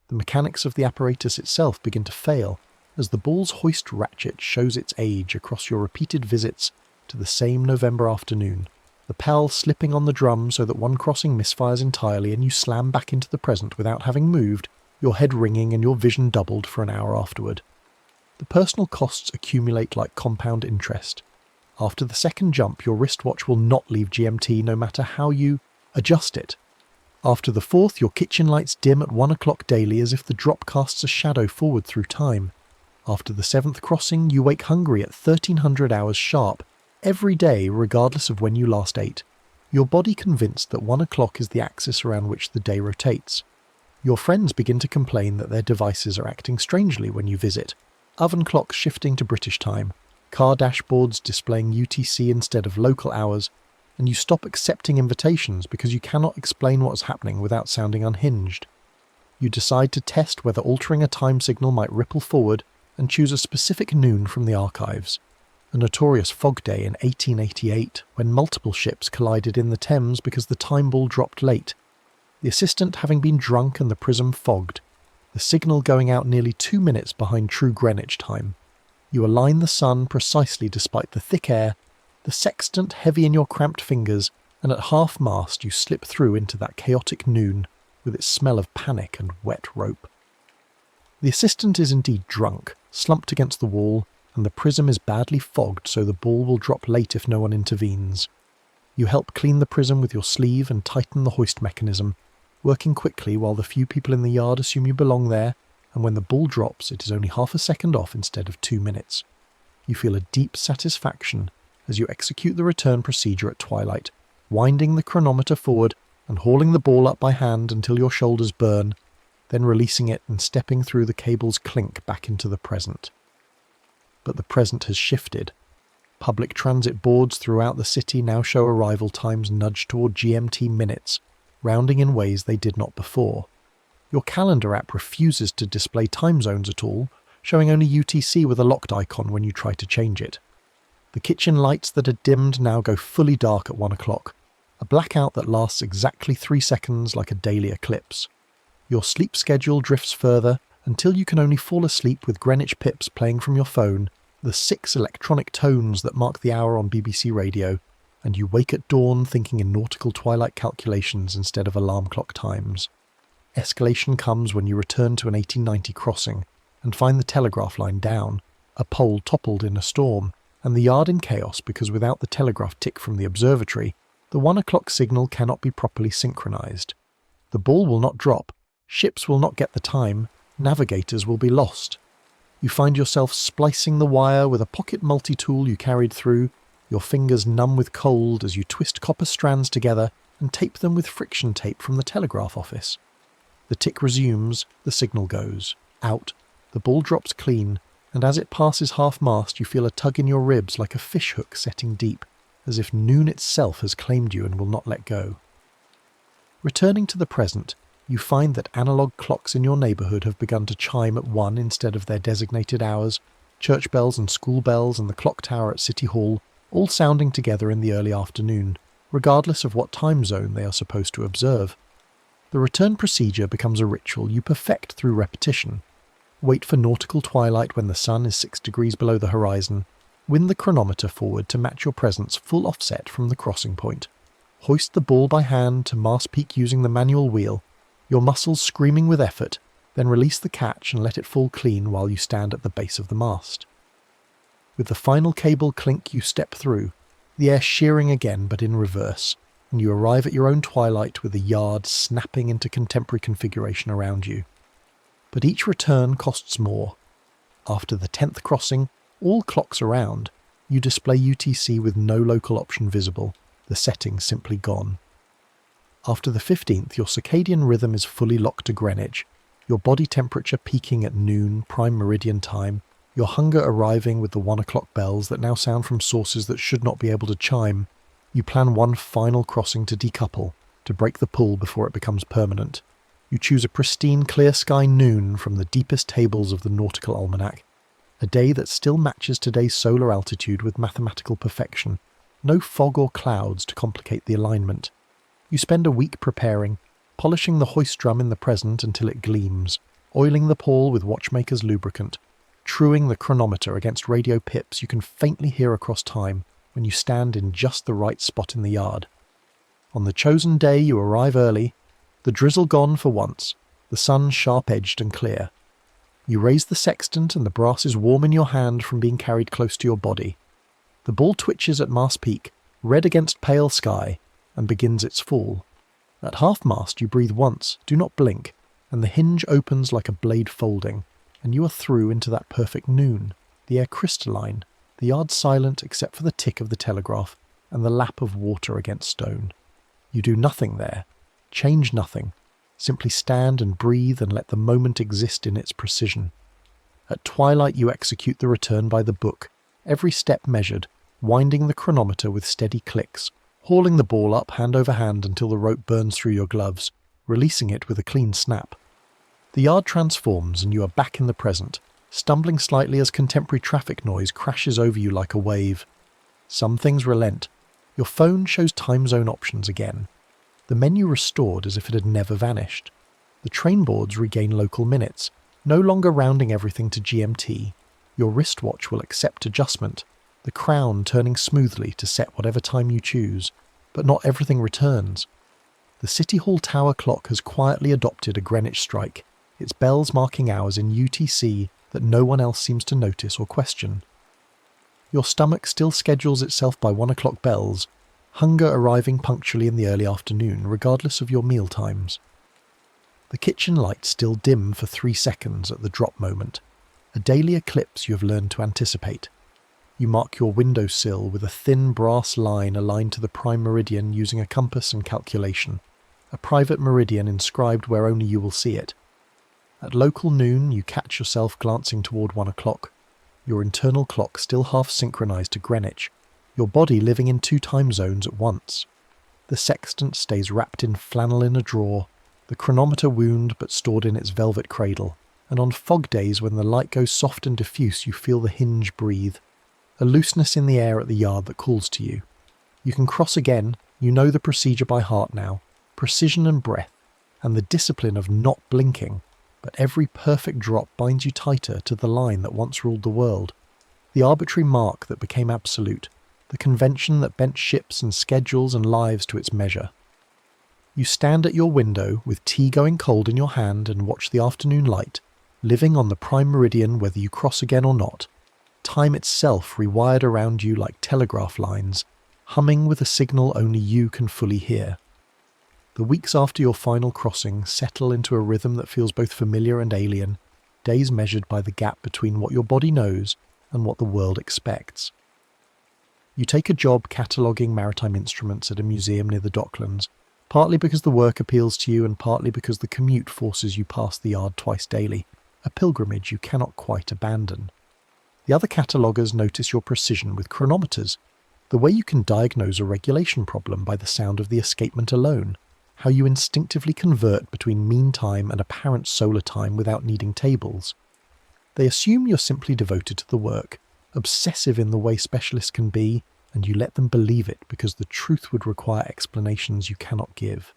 The mechanics of the apparatus itself begin to fail, as the ball's hoist ratchet shows its age across your repeated visits to the same November afternoon, the pedal slipping on the drum so that one crossing misfires entirely and you slam back into the present without having moved, your head ringing and your vision doubled for an hour afterward. The personal costs accumulate like compound interest. After the second jump, your wristwatch will not leave GMT no matter how you adjust it. After the fourth, your kitchen lights dim at 1 o'clock daily as if the drop casts a shadow forward through time. After the seventh crossing, you wake hungry at 1300 hours sharp, every day regardless of when you last ate. Your body convinced that 1 o'clock is the axis around which the day rotates. Your friends begin to complain that their devices are acting strangely when you visit. Oven clocks shifting to British time, car dashboards displaying UTC instead of local hours, and you stop accepting invitations because you cannot explain what's happening without sounding unhinged. You decide to test whether altering a time signal might ripple forward and choose a specific noon from the archives. A notorious fog day in 1888 when multiple ships collided in the Thames because the time ball dropped late, the assistant having been drunk and the prism fogged, the signal going out nearly 2 minutes behind true Greenwich time. You align the sun precisely despite the thick air, the sextant heavy in your cramped fingers, and at half-mast you slip through into that chaotic noon with its smell of panic and wet rope. The assistant is indeed drunk, slumped against the wall, and the prism is badly fogged so the ball will drop late if no one intervenes. You help clean the prism with your sleeve and tighten the hoist mechanism, working quickly while the few people in the yard assume you belong there, and when the ball drops it is only half a second off instead of 2 minutes. You feel a deep satisfaction as you execute the return procedure at twilight, winding the chronometer forward and hauling the ball up by hand until your shoulders burn, then releasing it and stepping through the cable's clink back into the present. But the present has shifted. Public transit boards throughout the city now show arrival times nudged toward GMT minutes, rounding in ways they did not before. Your calendar app refuses to display time zones at all, showing only UTC with a locked icon when you try to change it. The kitchen lights that are dimmed now go fully dark at 1 o'clock, a blackout that lasts exactly 3 seconds like a daily eclipse. Your sleep schedule drifts further until you can only fall asleep with Greenwich pips playing from your phone, the 6 electronic tones that mark the hour on BBC Radio, and you wake at dawn thinking in nautical twilight calculations instead of alarm clock times. Escalation comes when you return to an 1890 crossing and find the telegraph line down, a pole toppled in a storm, and the yard in chaos because without the telegraph tick from the observatory, the 1 o'clock signal cannot be properly synchronized. The ball will not drop, ships will not get the time, navigators will be lost. You find yourself splicing the wire with a pocket multi-tool you carried through, your fingers numb with cold as you twist copper strands together and tape them with friction tape from the telegraph office. The tick resumes, the signal goes. Out, the ball drops clean, and as it passes half-mast you feel a tug in your ribs like a fishhook setting deep, as if noon itself has claimed you and will not let go. Returning to the present, you find that analogue clocks in your neighbourhood have begun to chime at 1 instead of their designated hours, church bells and school bells and the clock tower at City Hall all sounding together in the early afternoon, regardless of what time zone they are supposed to observe. The return procedure becomes a ritual you perfect through repetition. Wait for nautical twilight when the sun is 6 degrees below the horizon. Wind the chronometer forward to match your present's full offset from the crossing point. Hoist the ball by hand to mast peak using the manual wheel, your muscles screaming with effort, then release the catch and let it fall clean while you stand at the base of the mast. With the final cable clink you step through, the air shearing again but in reverse, and you arrive at your own twilight with the yard snapping into contemporary configuration around you. But each return costs more. After the 10th crossing, all clocks around, you display UTC with no local option visible, the setting simply gone. After the 15th, your circadian rhythm is fully locked to Greenwich, your body temperature peaking at noon, prime meridian time, your hunger arriving with the 1 o'clock bells that now sound from sources that should not be able to chime. You plan one final crossing to decouple, to break the pull before it becomes permanent. You choose a pristine clear sky noon from the deepest tables of the nautical almanac, a day that still matches today's solar altitude with mathematical perfection, no fog or clouds to complicate the alignment. You spend a week preparing, polishing the hoist drum in the present until it gleams, oiling the pawl with watchmaker's lubricant, truing the chronometer against radio pips you can faintly hear across time and you stand in just the right spot in the yard. On the chosen day you arrive early, the drizzle gone for once, the sun sharp-edged and clear. You raise the sextant and the brass is warm in your hand from being carried close to your body. The ball twitches at mast peak, red against pale sky, and begins its fall. At half-mast you breathe once, do not blink, and the hinge opens like a blade folding, and you are through into that perfect noon, the air crystalline, the yard silent except for the tick of the telegraph and the lap of water against stone. You do nothing there, change nothing, simply stand and breathe and let the moment exist in its precision. At twilight you execute the return by the book, every step measured, winding the chronometer with steady clicks, hauling the ball up hand over hand until the rope burns through your gloves, releasing it with a clean snap. The yard transforms and you are back in the present, stumbling slightly as contemporary traffic noise crashes over you like a wave. Some things relent. Your phone shows time zone options again. The menu restored as if it had never vanished. The train boards regain local minutes, no longer rounding everything to GMT. Your wristwatch will accept adjustment, the crown turning smoothly to set whatever time you choose, but not everything returns. The City Hall tower clock has quietly adopted a Greenwich strike, its bells marking hours in UTC that no one else seems to notice or question. Your stomach still schedules itself by 1 o'clock bells, hunger arriving punctually in the early afternoon, regardless of your meal times. The kitchen lights still dim for 3 seconds at the drop moment, a daily eclipse you have learned to anticipate. You mark your windowsill with a thin brass line aligned to the prime meridian using a compass and calculation, a private meridian inscribed where only you will see it. At local noon you catch yourself glancing toward 1 o'clock, your internal clock still half synchronized to Greenwich, your body living in 2 time zones at once. The sextant stays wrapped in flannel in a drawer, the chronometer wound but stored in its velvet cradle, and on fog days when the light goes soft and diffuse you feel the hinge breathe, a looseness in the air at the yard that calls to you. You can cross again, you know the procedure by heart now, precision and breath, and the discipline of not blinking, but every perfect drop binds you tighter to the line that once ruled the world, the arbitrary mark that became absolute, the convention that bent ships and schedules and lives to its measure. You stand at your window with tea going cold in your hand and watch the afternoon light, living on the prime meridian whether you cross again or not, time itself rewired around you like telegraph lines, humming with a signal only you can fully hear. The weeks after your final crossing settle into a rhythm that feels both familiar and alien, days measured by the gap between what your body knows and what the world expects. You take a job cataloguing maritime instruments at a museum near the Docklands, partly because the work appeals to you and partly because the commute forces you past the yard twice daily, a pilgrimage you cannot quite abandon. The other cataloguers notice your precision with chronometers, the way you can diagnose a regulation problem by the sound of the escapement alone, how you instinctively convert between mean time and apparent solar time without needing tables. They assume you're simply devoted to the work, obsessive in the way specialists can be, and you let them believe it because the truth would require explanations you cannot give.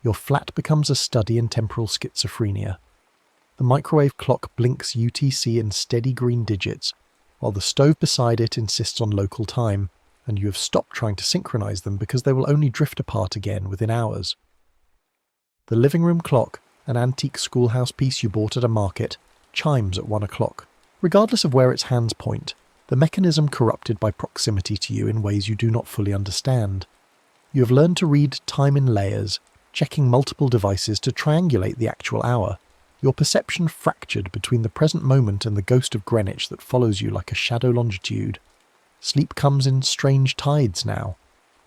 Your flat becomes a study in temporal schizophrenia. The microwave clock blinks UTC in steady green digits, while the stove beside it insists on local time, and you have stopped trying to synchronize them because they will only drift apart again within hours. The living room clock, an antique schoolhouse piece you bought at a market, chimes at 1 o'clock. Regardless of where its hands point, the mechanism corrupted by proximity to you in ways you do not fully understand. You have learned to read time in layers, checking multiple devices to triangulate the actual hour, your perception fractured between the present moment and the ghost of Greenwich that follows you like a shadow longitude. Sleep comes in strange tides now.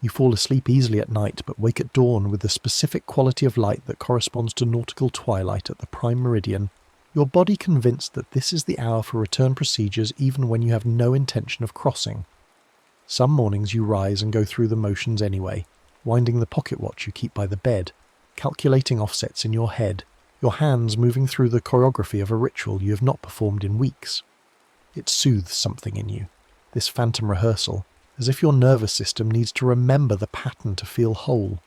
You fall asleep easily at night but wake at dawn with the specific quality of light that corresponds to nautical twilight at the prime meridian, your body convinced that this is the hour for return procedures even when you have no intention of crossing. Some mornings you rise and go through the motions anyway, winding the pocket watch you keep by the bed, calculating offsets in your head, your hands moving through the choreography of a ritual you have not performed in weeks. It soothes something in you, this phantom rehearsal, as if your nervous system needs to remember the pattern to feel whole.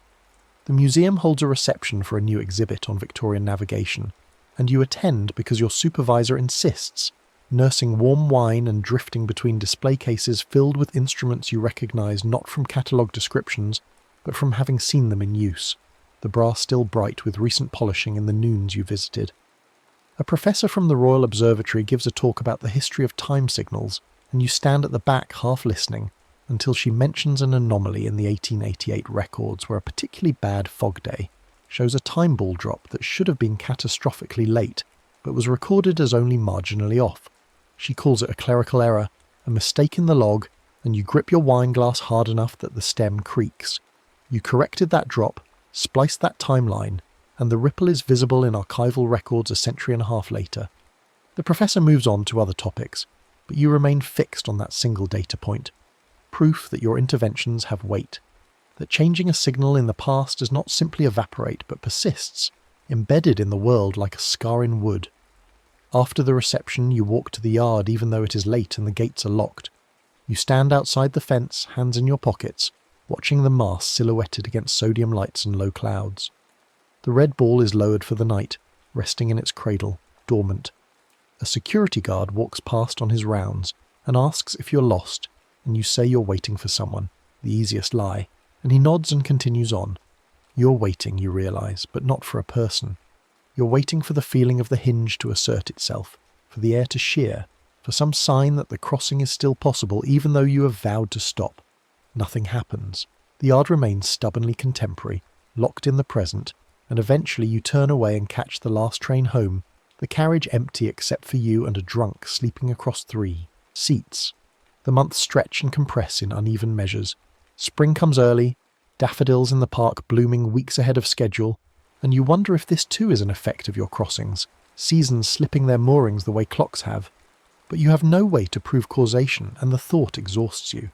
The museum holds a reception for a new exhibit on Victorian navigation, and you attend because your supervisor insists, nursing warm wine and drifting between display cases filled with instruments you recognise not from catalogue descriptions, but from having seen them in use, the brass still bright with recent polishing in the noons you visited. A professor from the Royal Observatory gives a talk about the history of time signals, and you stand at the back half listening until she mentions an anomaly in the 1888 records where a particularly bad fog day shows a time ball drop that should have been catastrophically late, but was recorded as only marginally off. She calls it a clerical error, a mistake in the log, and you grip your wine glass hard enough that the stem creaks. You corrected that drop, spliced that timeline, and the ripple is visible in archival records a century and a half later. The professor moves on to other topics, but you remain fixed on that single data point. Proof that your interventions have weight. That changing a signal in the past does not simply evaporate but persists, embedded in the world like a scar in wood. After the reception, you walk to the yard even though it is late and the gates are locked. You stand outside the fence, hands in your pockets, watching the mast silhouetted against sodium lights and low clouds. The red ball is lowered for the night, resting in its cradle, dormant. A security guard walks past on his rounds and asks if you're lost, and you say you're waiting for someone, the easiest lie, and he nods and continues on. You're waiting, you realise, but not for a person. You're waiting for the feeling of the hinge to assert itself, for the air to shear, for some sign that the crossing is still possible even though you have vowed to stop. Nothing happens. The yard remains stubbornly contemporary, locked in the present, and eventually you turn away and catch the last train home, the carriage empty except for you and a drunk sleeping across 3 seats. The months stretch and compress in uneven measures. Spring comes early, daffodils in the park blooming weeks ahead of schedule, and you wonder if this too is an effect of your crossings, seasons slipping their moorings the way clocks have. But you have no way to prove causation, and the thought exhausts you.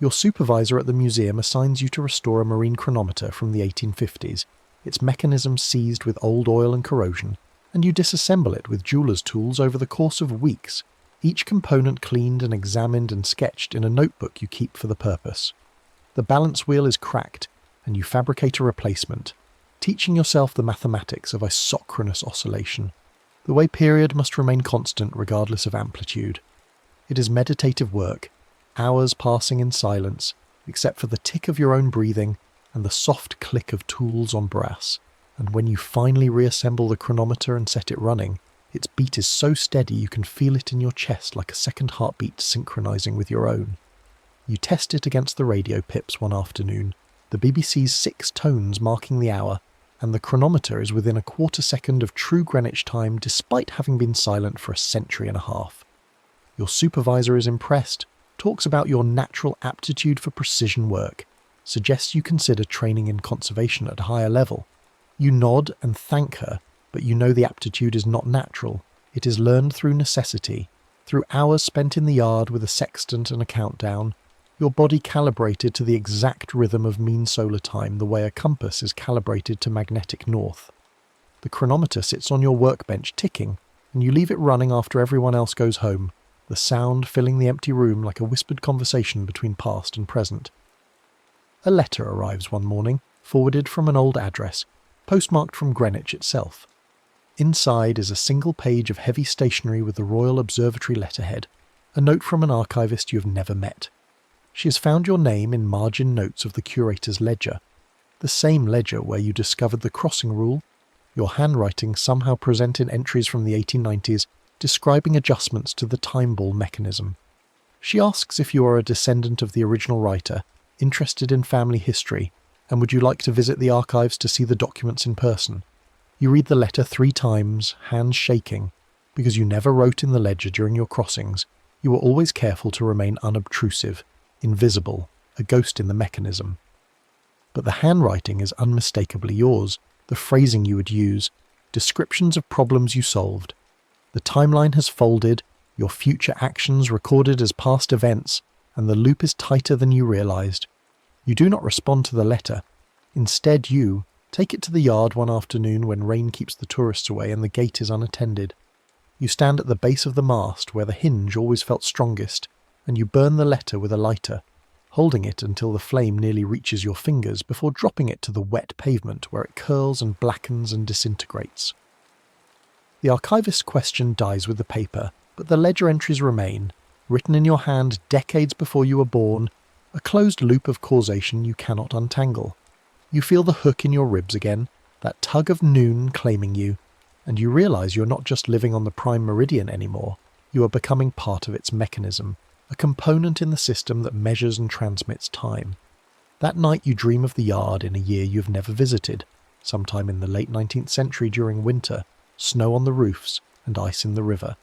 Your supervisor at the museum assigns you to restore a marine chronometer from the 1850s, its mechanism seized with old oil and corrosion, and you disassemble it with jeweler's tools over the course of weeks, each component cleaned and examined and sketched in a notebook you keep for the purpose. The balance wheel is cracked, and you fabricate a replacement, teaching yourself the mathematics of isochronous oscillation, the way period must remain constant regardless of amplitude. It is meditative work, hours passing in silence, except for the tick of your own breathing and the soft click of tools on brass, and when you finally reassemble the chronometer and set it running, its beat is so steady you can feel it in your chest like a second heartbeat synchronizing with your own. You test it against the radio pips one afternoon, the BBC's 6 tones marking the hour, and the chronometer is within a quarter second of true Greenwich time despite having been silent for a century and a half. Your supervisor is impressed, talks about your natural aptitude for precision work, suggests you consider training in conservation at a higher level. You nod and thank her, but you know the aptitude is not natural. It is learned through necessity, through hours spent in the yard with a sextant and a countdown, your body calibrated to the exact rhythm of mean solar time the way a compass is calibrated to magnetic north. The chronometer sits on your workbench ticking, and you leave it running after everyone else goes home, the sound filling the empty room like a whispered conversation between past and present. A letter arrives one morning, forwarded from an old address, postmarked from Greenwich itself. Inside is a single page of heavy stationery with the Royal Observatory letterhead, a note from an archivist you have never met. She has found your name in margin notes of the curator's ledger, the same ledger where you discovered the crossing rule. Your handwriting somehow presented entries from the 1890s describing adjustments to the time ball mechanism. She asks if you are a descendant of the original writer, interested in family history, and would you like to visit the archives to see the documents in person. You read the letter 3 times, hands shaking, because you never wrote in the ledger during your crossings. You were always careful to remain unobtrusive, invisible, a ghost in the mechanism. But the handwriting is unmistakably yours, the phrasing you would use, descriptions of problems you solved. The timeline has folded, your future actions recorded as past events, and the loop is tighter than you realized. You do not respond to the letter. Instead you take it to the yard one afternoon when rain keeps the tourists away and the gate is unattended. You stand at the base of the mast where the hinge always felt strongest, and you burn the letter with a lighter, holding it until the flame nearly reaches your fingers before dropping it to the wet pavement where it curls and blackens and disintegrates. The archivist's question dies with the paper, But the ledger entries remain, written in your hand decades before you were born, a closed loop of causation you cannot untangle. You feel the hook in your ribs again, that tug of noon claiming you, and you realise you're not just living on the prime meridian anymore, you are becoming part of its mechanism, a component in the system that measures and transmits time. That night you dream of the yard in a year you've never visited, sometime in the late 19th century during winter, snow on the roofs and ice in the river.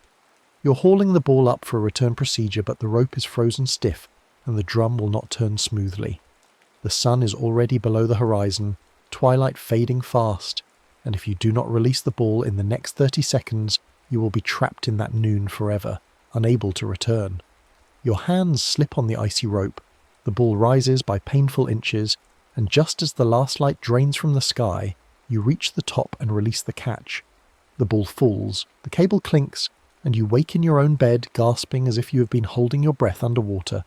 You're hauling the ball up for a return procedure, but the rope is frozen stiff and the drum will not turn smoothly. The sun is already below the horizon, twilight fading fast, and if you do not release the ball in the next 30 seconds, you will be trapped in that noon forever, unable to return. Your hands slip on the icy rope, the ball rises by painful inches, and just as the last light drains from the sky, you reach the top and release the catch. The ball falls, the cable clinks, and you wake in your own bed, gasping as if you have been holding your breath underwater.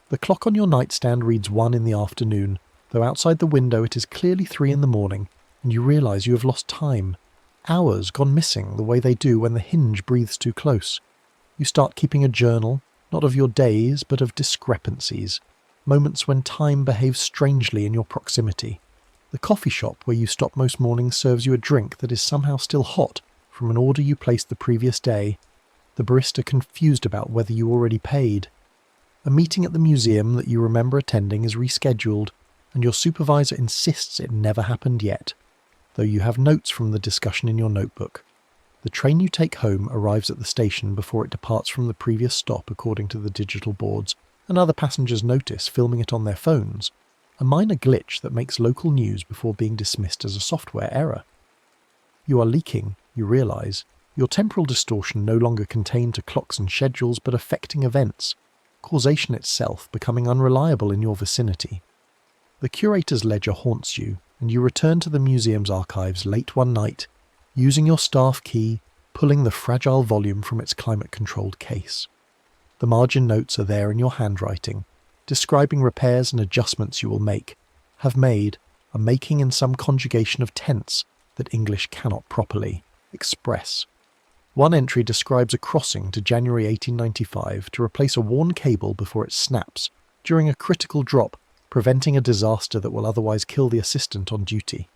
The clock on your nightstand reads 1 in the afternoon, though outside the window it is clearly 3 in the morning, and you realise you have lost time. Hours gone missing the way they do when the hinge breathes too close. You start keeping a journal, not of your days, but of discrepancies, moments when time behaves strangely in your proximity. The coffee shop where you stop most mornings serves you a drink that is somehow still hot from an order you placed the previous day, the barista confused about whether you already paid. A meeting at the museum that you remember attending is rescheduled, and your supervisor insists it never happened yet, though you have notes from the discussion in your notebook. The train you take home arrives at the station before it departs from the previous stop according to the digital boards, and other passengers notice, filming it on their phones, a minor glitch that makes local news before being dismissed as a software error. You are leaking, you realise, your temporal distortion no longer contained to clocks and schedules but affecting events, causation itself becoming unreliable in your vicinity. The curator's ledger haunts you, and you return to the museum's archives late one night, using your staff key, pulling the fragile volume from its climate-controlled case. The margin notes are there in your handwriting, describing repairs and adjustments you will make, have made, are making in some conjugation of tense that English cannot properly express. One entry describes a crossing to January 1895 to replace a worn cable before it snaps during a critical drop, preventing a disaster that will otherwise kill the assistant on duty.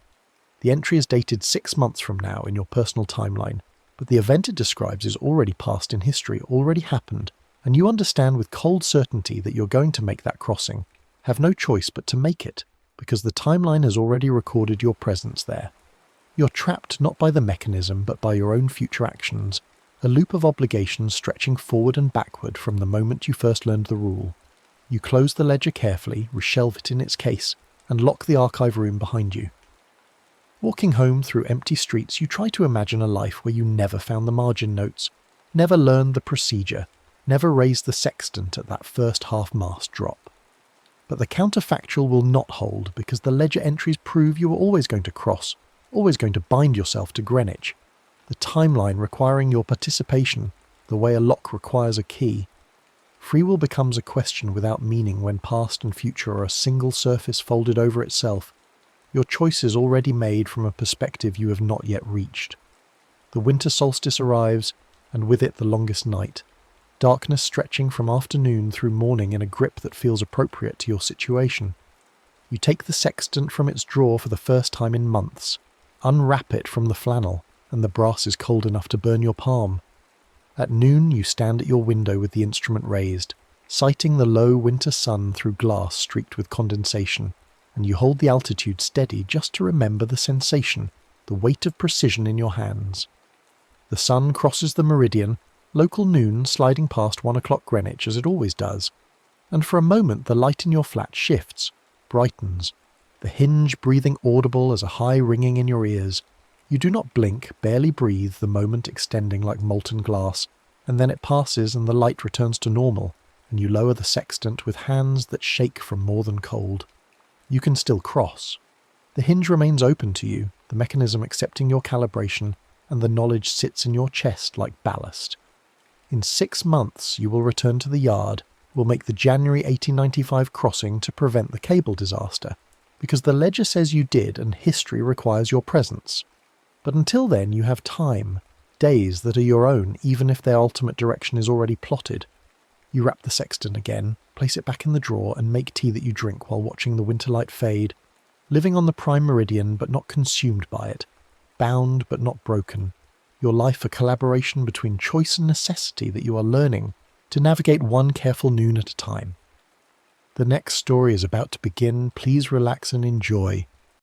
The entry is dated 6 months from now in your personal timeline, but the event it describes is already past in history, already happened, and you understand with cold certainty that you're going to make that crossing, have no choice but to make it, because the timeline has already recorded your presence there. You're trapped not by the mechanism but by your own future actions, a loop of obligations stretching forward and backward from the moment you first learned the rule. You close the ledger carefully, reshelve it in its case, and lock the archive room behind you. Walking home through empty streets, you try to imagine a life where you never found the margin notes, never learned the procedure, never raised the sextant at that first half-mast drop. But the counterfactual will not hold because the ledger entries prove you were always going to cross, always going to bind yourself to Greenwich. The timeline requiring your participation, the way a lock requires a key. Free will becomes a question without meaning when past and future are a single surface folded over itself, your choice is already made from a perspective you have not yet reached. The winter solstice arrives, and with it the longest night, darkness stretching from afternoon through morning in a grip that feels appropriate to your situation. You take the sextant from its drawer for the first time in months, unwrap it from the flannel, and the brass is cold enough to burn your palm. At noon you stand at your window with the instrument raised, sighting the low winter sun through glass streaked with condensation, and you hold the altitude steady just to remember the sensation, the weight of precision in your hands. The sun crosses the meridian, local noon sliding past 1 o'clock Greenwich as it always does, and for a moment the light in your flat shifts, brightens, the hinge breathing audible as a high ringing in your ears. You do not blink, barely breathe, the moment extending like molten glass, and then it passes and the light returns to normal, and you lower the sextant with hands that shake from more than cold. You can still cross. The hinge remains open to you, the mechanism accepting your calibration, and the knowledge sits in your chest like ballast. In 6 months you will return to the yard, will make the January 1895 crossing to prevent the cable disaster, because the ledger says you did and history requires your presence. But until then you have time Days that are your own, even if their ultimate direction is already plotted. You wrap the sextant again, place it back in the drawer, and make tea that you drink while watching the winter light fade, living on the prime meridian but not consumed by it, bound but not broken. Your life a collaboration between choice and necessity that you are learning to navigate one careful noon at a time. The next story is about to begin. Please relax and enjoy.